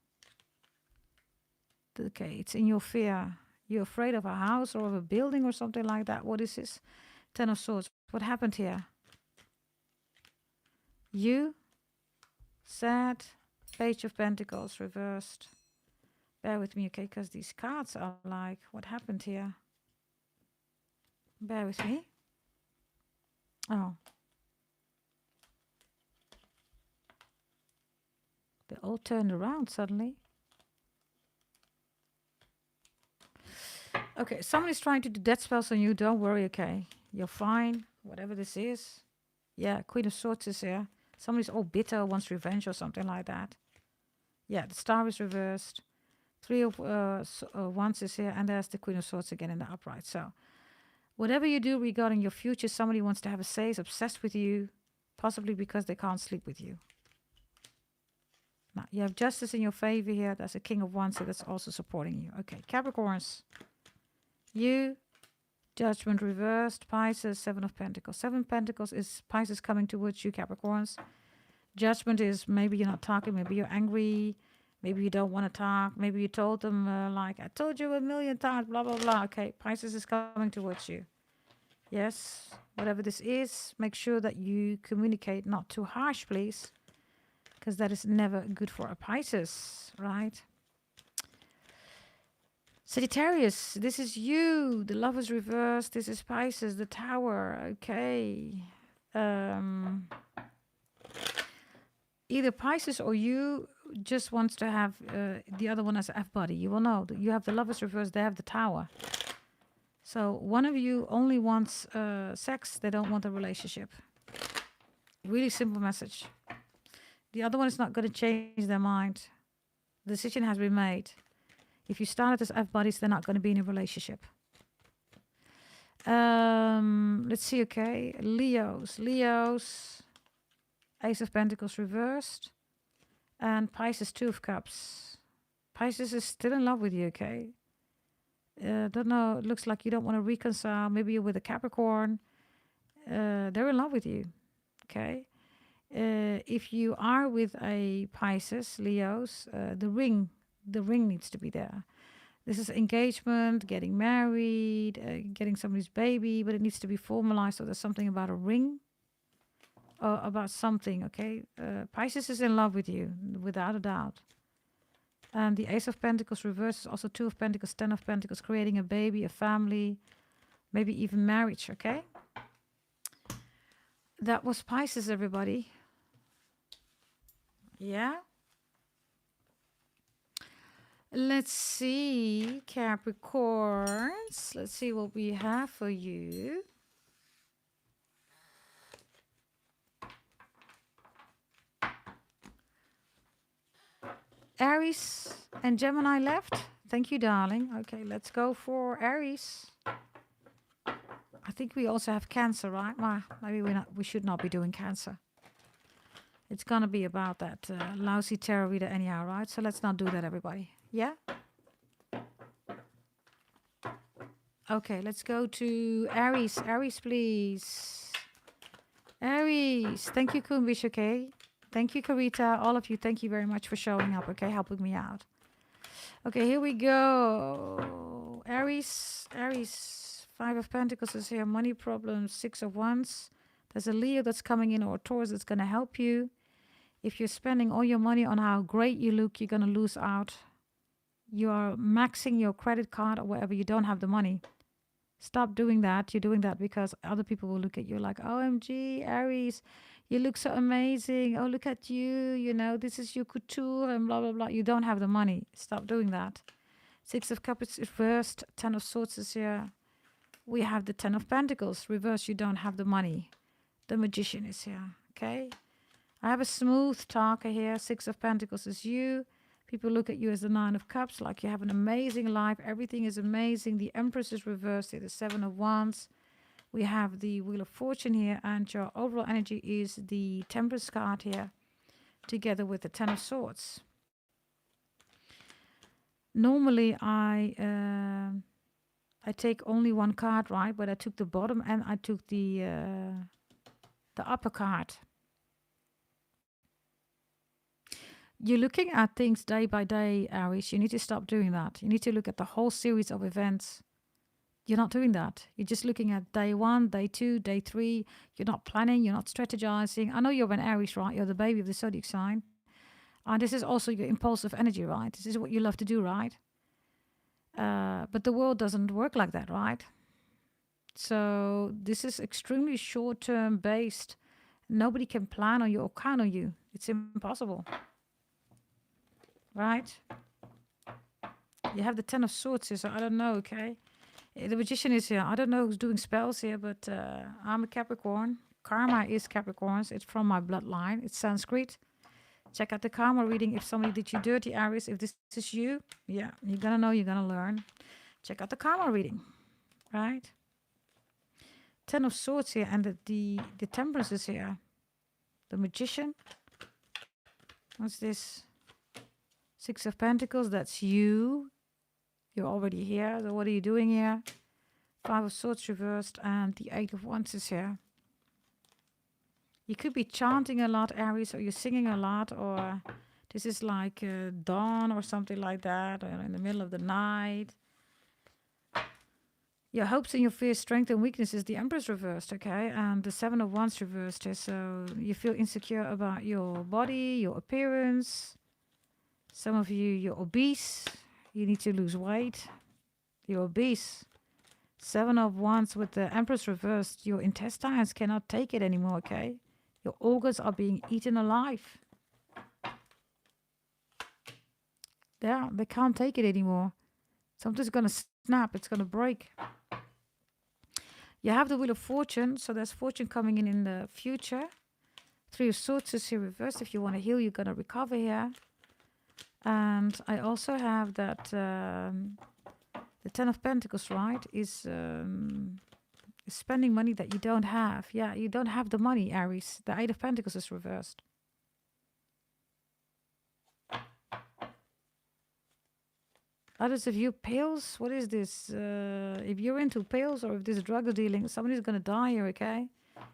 Okay, it's in your fear. You're afraid of a house or of a building or something like that. What is this? Ten of Swords. What happened here? You, sad, Page of Pentacles reversed. Bear with me, okay, because these cards are like, what happened here? Bear with me. Oh. They all turned around suddenly. Okay, somebody's trying to do death spells on you. Don't worry, okay? You're fine, whatever this is. Yeah, Queen of Swords is here. Somebody's all bitter, wants revenge or something like that. Yeah, the Star is reversed. Three of Wands is here, and there's the Queen of Swords again in the upright. So, whatever you do regarding your future, somebody wants to have a say, is obsessed with you, possibly because they can't sleep with you. Now, you have Justice in your favor here. That's a King of Wands, so that's also supporting you. Okay, Capricorns. You, Judgment reversed, Pisces, Seven of Pentacles. Seven of Pentacles is Pisces coming towards you, Capricorns. Judgment is maybe you're not talking, maybe you're angry, maybe you don't want to talk, maybe you told them like, I told you a million times, blah, blah, blah. Okay, Pisces is coming towards you. Yes, whatever this is, make sure that you communicate not too harsh, please, because that is never good for a Pisces, right? Sagittarius, this is you. The Lovers reversed. This is Pisces, the Tower. Okay. Either Pisces or you just wants to have the other one as F body. You will know that you have the Lovers reversed. They have the Tower. So one of you only wants sex. They don't want a relationship. Really simple message. The other one is not going to change their mind. The decision has been made. If you started as F bodies, they're not going to be in a relationship. Let's see, okay. Leos, Ace of Pentacles reversed. And Pisces, Two of Cups. Pisces is still in love with you, okay? Don't know, it looks like you don't want to reconcile. Maybe you're with a Capricorn. They're in love with you, okay? If you are with a Pisces, Leos, the ring needs to be there. This is engagement, getting married, getting somebody's baby, but it needs to be formalized. So there's something about a ring or about something, okay? Pisces is in love with you, without a doubt. And the Ace of Pentacles reverse is also Two of Pentacles, Ten of Pentacles, creating a baby, a family, maybe even marriage, okay? That was Pisces, everybody. Yeah? Let's see, Capricorns. Let's see what we have for you. Aries and Gemini left. Thank you, darling. Okay, let's go for Aries. I think we also have Cancer, right? Well, maybe we should not be doing Cancer. It's going to be about that lousy tarot reader anyhow, right? So let's not do that, everybody. Yeah? Okay, let's go to Aries. Aries, please. Aries. Thank you, Kumbish, okay? Thank you, Karita. All of you, thank you very much for showing up, okay? Helping me out. Okay, here we go. Aries. Five of Pentacles is here. Money problems. Six of Wands. There's a Leo that's coming in or a Taurus that's going to help you. If you're spending all your money on how great you look, you're going to lose out. You are maxing your credit card or wherever you don't have the money. Stop doing that. You're doing that because other people will look at you like, OMG, Aries, you look so amazing. Oh, look at you. You know, this is your couture and blah, blah, blah. You don't have the money. Stop doing that. Six of Cups is reversed. Ten of Swords is here. We have the Ten of Pentacles. Reverse, you don't have the money. The Magician is here. Okay. I have a smooth talker here. Six of Pentacles is you. People look at you as the Nine of Cups, like you have an amazing life. Everything is amazing. The Empress is reversed here. The Seven of Wands. We have the Wheel of Fortune here. And your overall energy is the Temperance card here, together with the Ten of Swords. Normally, I take only one card, right? But I took the bottom and I took the upper card. You're looking at things day by day, Aries. You need to stop doing that. You need to look at the whole series of events. You're not doing that. You're just looking at day 1, day 2, day 3. You're not planning. You're not strategizing. I know you're an Aries, right? You're the baby of the zodiac sign. And this is also your impulsive energy, right? This is what you love to do, right? But the world doesn't work like that, right? So this is extremely short-term based. Nobody can plan on you or count on you. It's impossible, right? You have the Ten of Swords here, so I don't know, okay? The Magician is here. I don't know who's doing spells here, but I'm a Capricorn. Karma is Capricorns. It's from my bloodline. It's Sanskrit. Check out the karma reading if somebody did you dirty, Aries. If this is you, yeah, you're gonna know, you're gonna learn. Check out the karma reading, right? Ten of Swords here, and the Temperance is here. The Magician. What's this? Six of Pentacles, that's you. You're already here, so what are you doing here? Five of Swords reversed, and the Eight of Wands is here. You could be chanting a lot, Aries, or you're singing a lot, or this is like dawn or something like that, or in the middle of the night. Your hopes and your fears, strength and weaknesses, the Empress reversed, okay? And the Seven of Wands reversed here, so you feel insecure about your body, your appearance. Some of you, you're obese. You need to lose weight. You're obese. Seven of Wands with the Empress reversed. Your intestines cannot take it anymore, okay? Your organs are being eaten alive. Yeah, they can't take it anymore. Something's going to snap. It's going to break. You have the Wheel of Fortune. So there's fortune coming in the future. Three of Swords is here reversed. If you want to heal, you're going to recover here. And I also have that the Ten of Pentacles, right, is spending money that you don't have. Yeah, you don't have the money, Aries. The Eight of Pentacles is reversed. Others of you, pills? What is this? If you're into pills or if this is drug dealing, somebody's going to die here, okay?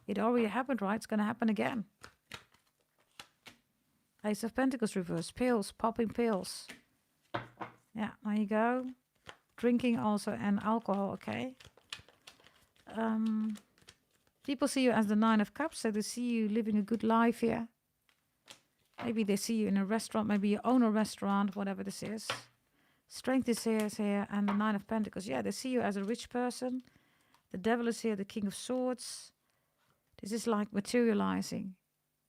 It already happened, right? It's going to happen again. Ace of Pentacles reversed. Pills, popping pills. Yeah, there you go. Drinking also and alcohol, okay? People see you as the Nine of Cups, so they see you living a good life here. Maybe they see you in a restaurant, maybe you own a restaurant, whatever this is. Strength is here, and the Nine of Pentacles. Yeah, they see you as a rich person. The Devil is here, the King of Swords. This is like materializing.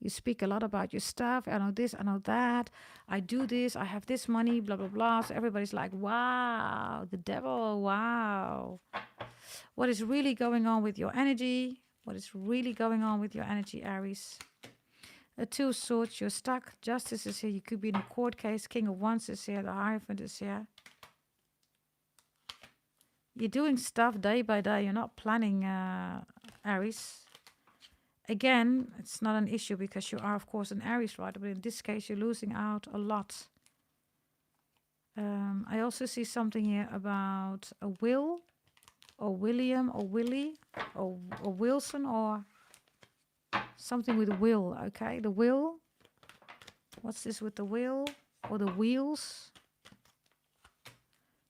You speak a lot about your stuff. I know this, I know that. I do this, I have this money, blah, blah, blah. So everybody's like, wow, the devil, wow. What is really going on with your energy? What is really going on with your energy, Aries? The Two of Swords, you're stuck. Justice is here. You could be in a court case. King of Wands is here. The Hierophant is here. You're doing stuff day by day. You're not planning, Aries. Again, it's not an issue because you are, of course, an Aries, right? But in this case, you're losing out a lot. I also see something here about a Will, or William, or Willie, or Wilson, or something with a will, okay? The will. What's this with the will? Or the wheels?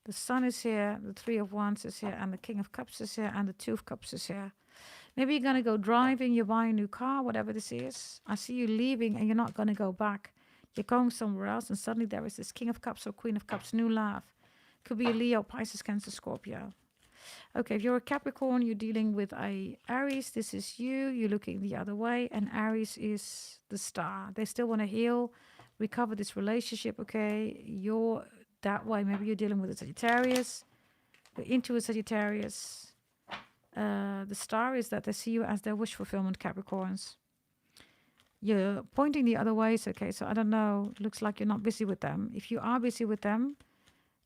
The Sun is here, the Three of Wands is here, and the King of Cups is here, and the Two of Cups is here. Maybe you're going to go driving, you buy a new car, whatever this is. I see you leaving and you're not going to go back. You're going somewhere else and suddenly there is this King of Cups or Queen of Cups, new love. Could be a Leo, Pisces, Cancer, Scorpio. Okay, if you're a Capricorn, you're dealing with a Aries. This is you. You're looking the other way. And Aries is the star. They still want to heal, recover this relationship, okay? You're that way. Maybe you're dealing with a Sagittarius. You're into a Sagittarius. The star is that they see you as their wish fulfillment, Capricorns. You're pointing the other ways, okay? So I don't know. Looks like you're not busy with them. If you are busy with them,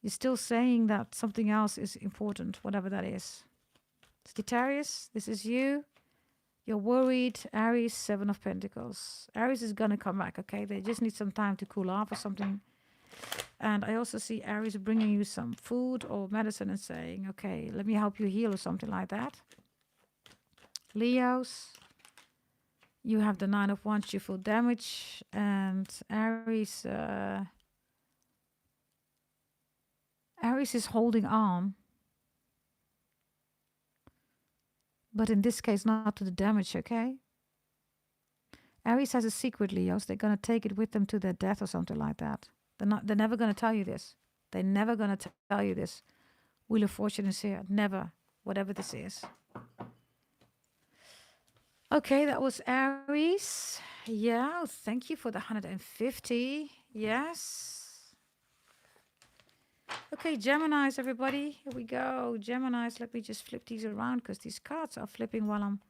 you're still saying that something else is important, whatever that is. Sagittarius, this is you. You're worried. Aries, Seven of Pentacles. Aries is going to come back, okay? They just need some time to cool off or something. And I also see Aries bringing you some food or medicine and saying, okay, let me help you heal or something like that. Leos, You have the Nine of Wands, you feel damage. And Aries, Aries is holding on. But in this case, not to the damage, okay? Aries has a secret, Leos. They're going to take it with them to their death or something like that. They're never going to tell you this. They're never going to tell you this. Wheel of Fortune is here. Never. Whatever this is. Okay, that was Aries. Yeah, thank you for the 150. Yes. Okay, Geminis, everybody. Here we go. Geminis, let me just flip these around because these cards are flipping while I'm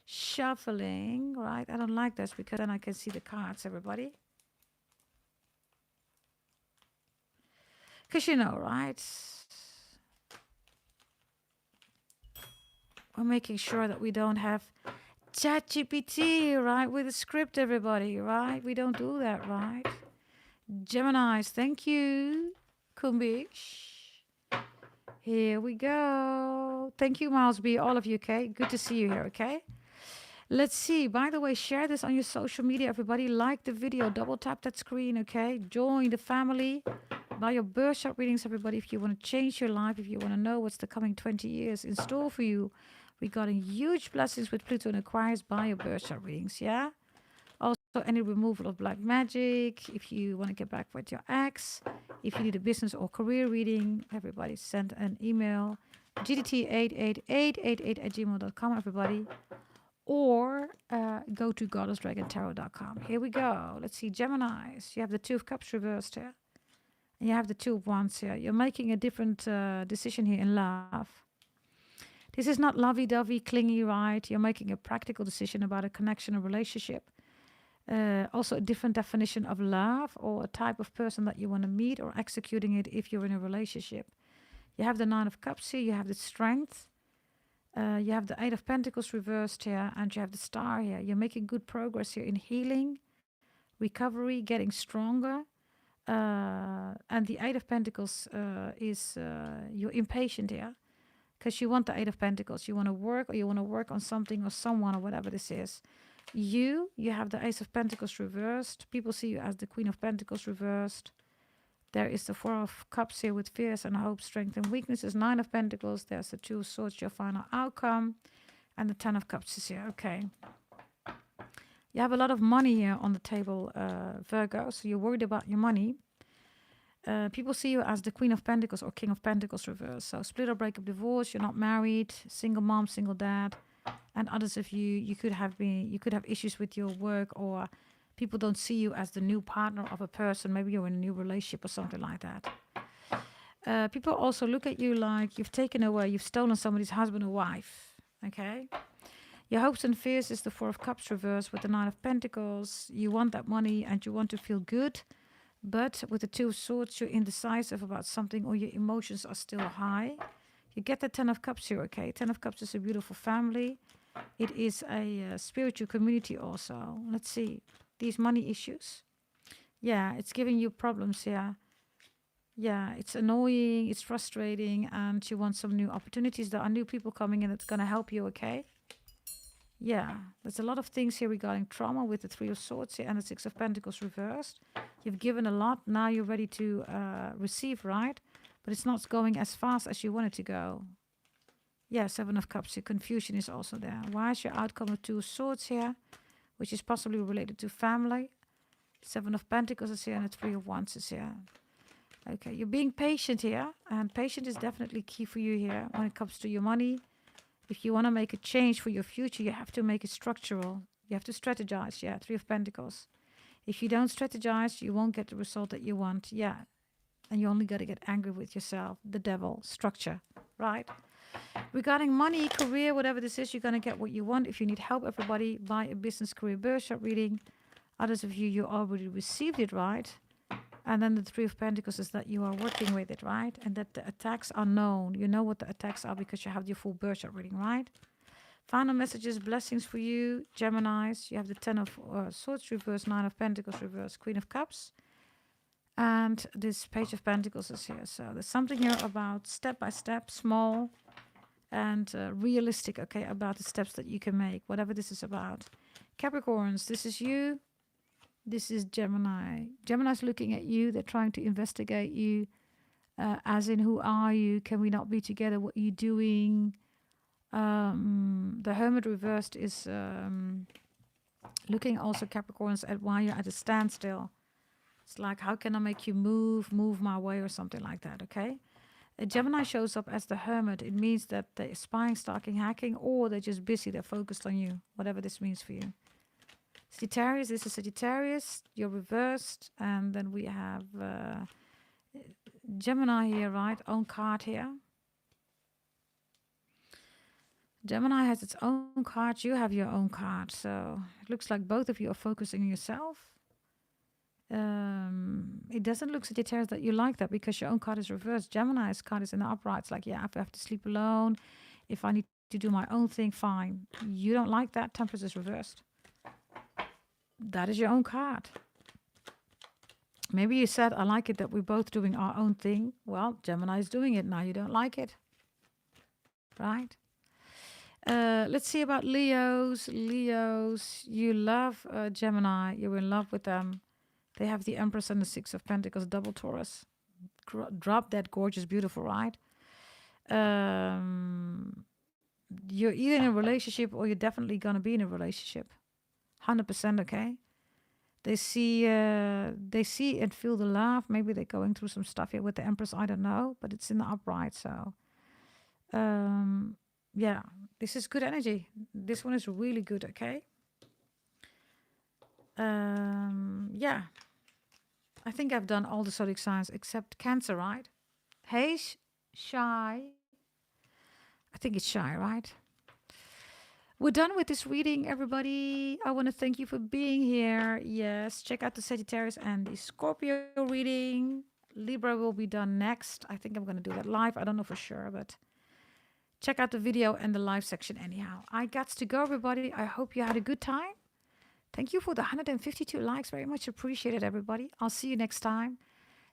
shuffling, right? I don't like this because then I can see the cards, everybody. Because you know, right? We're making sure that we don't have ChatGPT, right? With a script, everybody, right? We don't do that, right? Geminis, thank you. Kumbish. Here we go. Thank you, Miles B. All of you, okay? Good to see you here, okay? Let's see. By the way, share this on your social media, everybody. Like the video. Double tap that screen, okay? Join the family. Buy your birth chart readings, everybody. If you want to change your life, if you want to know what's the coming 20 years in store for you, regarding huge blessings with Pluto and Aquarius, buy your birth chart readings, yeah? Also, any removal of black magic. If you want to get back with your ex, if you need a business or career reading, everybody send an email. gdt88888@gmail.com, everybody. Or go to goddessdragontarot.com. Here we go. Let's see, Geminis. You have the Two of Cups reversed here. And you have the Two of Wands here. You're making a different decision here in love. This is not lovey-dovey, clingy, right? You're making a practical decision about a connection, a relationship. Also a different definition of love or a type of person that you want to meet or executing it if you're in a relationship. You have the Nine of Cups here. You have the Strength. You have the Eight of Pentacles reversed here, and you have the Star here. You're making good progress here in healing, recovery, getting stronger. And the Eight of Pentacles is you're impatient here because you want the Eight of Pentacles. You want to work, or you want to work on something or someone or whatever this is. You have the Ace of Pentacles reversed. People see you as the Queen of Pentacles reversed. There is the Four of Cups here with fears and hope, strength and weaknesses. Nine of Pentacles. There's the Two of Swords, your final outcome. And the Ten of Cups is here. Okay. You have a lot of money here on the table, Virgo. So you're worried about your money. People see you as the Queen of Pentacles or King of Pentacles reversed. So split or break up, divorce. You're not married. Single mom, single dad. And others of you could have issues with your work, or people don't see you as the new partner of a person. Maybe you're in a new relationship or something like that. People also look at you like you've taken away, you've stolen somebody's husband or wife. Okay. Your hopes and fears is the Four of Cups reversed with the Nine of Pentacles. You want that money and you want to feel good. But with the Two of Swords, you're indecisive about something, or your emotions are still high. You get the Ten of Cups here, okay? Ten of Cups is a beautiful family. It is a spiritual community also. Let's see. These money issues. Yeah, it's giving you problems here. Yeah, it's annoying, it's frustrating, and you want some new opportunities. There are new people coming in that's going to help you, okay? Yeah, there's a lot of things here regarding trauma with the Three of Swords here and the Six of Pentacles reversed. You've given a lot. Now you're ready to receive, right? But it's not going as fast as you want it to go. Yeah, Seven of Cups. Your confusion is also there. Why is your outcome of Two of Swords here? Which is possibly related to family. Seven of Pentacles is here and the Three of Wands is here. Okay, you're being patient here. And patience is definitely key for you here when it comes to your money. If you want to make a change for your future, you have to make it structural. You have to strategize. Yeah, Three of Pentacles. If you don't strategize, you won't get the result that you want. Yeah, and you only got to get angry with yourself. The devil. Structure. Right? Regarding money, career, whatever this is, you're going to get what you want. If you need help, everybody, buy a business career birth chart reading. Others of you already received it, right? And then the Three of Pentacles is that you are working with it, right? And that the attacks are known. You know what the attacks are because you have your full birth chart reading, right? Final messages, blessings for you, Geminis. You have the Ten of Swords reverse, Nine of Pentacles reverse, Queen of Cups. And this Page of Pentacles is here. So there's something here about step by step, small and realistic, okay, about the steps that you can make, whatever this is about. Capricorns, this is you. This is Gemini. Gemini's looking at you. They're trying to investigate you, as in, who are you? Can we not be together? What are you doing? The Hermit reversed is looking also, Capricorns, at why you're at a standstill. It's like, how can I make you move my way, or something like that, okay? A Gemini shows up as the Hermit. It means that they're spying, stalking, hacking, or they're just busy. They're focused on you, whatever this means for you. Sagittarius, this is Sagittarius. You're reversed. And then we have Gemini here, right? Own card here. Gemini has its own card. You have your own card. So it looks like both of you are focusing on yourself. It doesn't look, Sagittarius, that you like that, because your own card is reversed. Gemini's card is in the upright. It's like, yeah, if I have to sleep alone, if I need to do my own thing, fine. You don't like that. Temperance is reversed. That is your own card. Maybe you said, I like it that we're both doing our own thing. Well, Gemini is doing it now. You don't like it. Right? Let's see about Leos. Leos, you love Gemini. You're in love with them. They have the Empress and the Six of Pentacles, double Taurus. Drop that gorgeous, beautiful, right? You're either in a relationship, or you're definitely going to be in a relationship. 100%, okay? They see and feel the love. Maybe they're going through some stuff here with the Empress. I don't know, but it's in the upright. So, yeah, this is good energy. This one is really good, okay? Yeah. I think I've done all the zodiac signs except Cancer, right? Hey, Shy. I think it's Shy, right? We're done with this reading, everybody. I want to thank you for being here. Yes, check out the Sagittarius and the Scorpio reading. Libra will be done next. I think I'm going to do that live. I don't know for sure, but check out the video and the live section anyhow. I got to go, everybody. I hope you had a good time. Thank you for the 152 likes. Very much appreciated, everybody. I'll see you next time.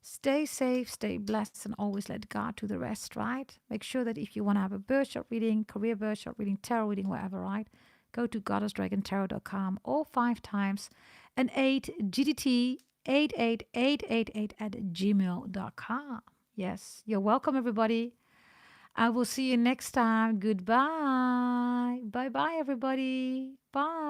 Stay safe, stay blessed, and always let God do the rest, right? Make sure that if you want to have a birth chart reading, career birth chart reading, tarot reading, wherever, right? Go to goddessdragontarot.com all 5 times and 8 GDT 88888 at gmail.com. Yes, you're welcome, everybody. I will see you next time. Goodbye. Bye-bye, everybody. Bye.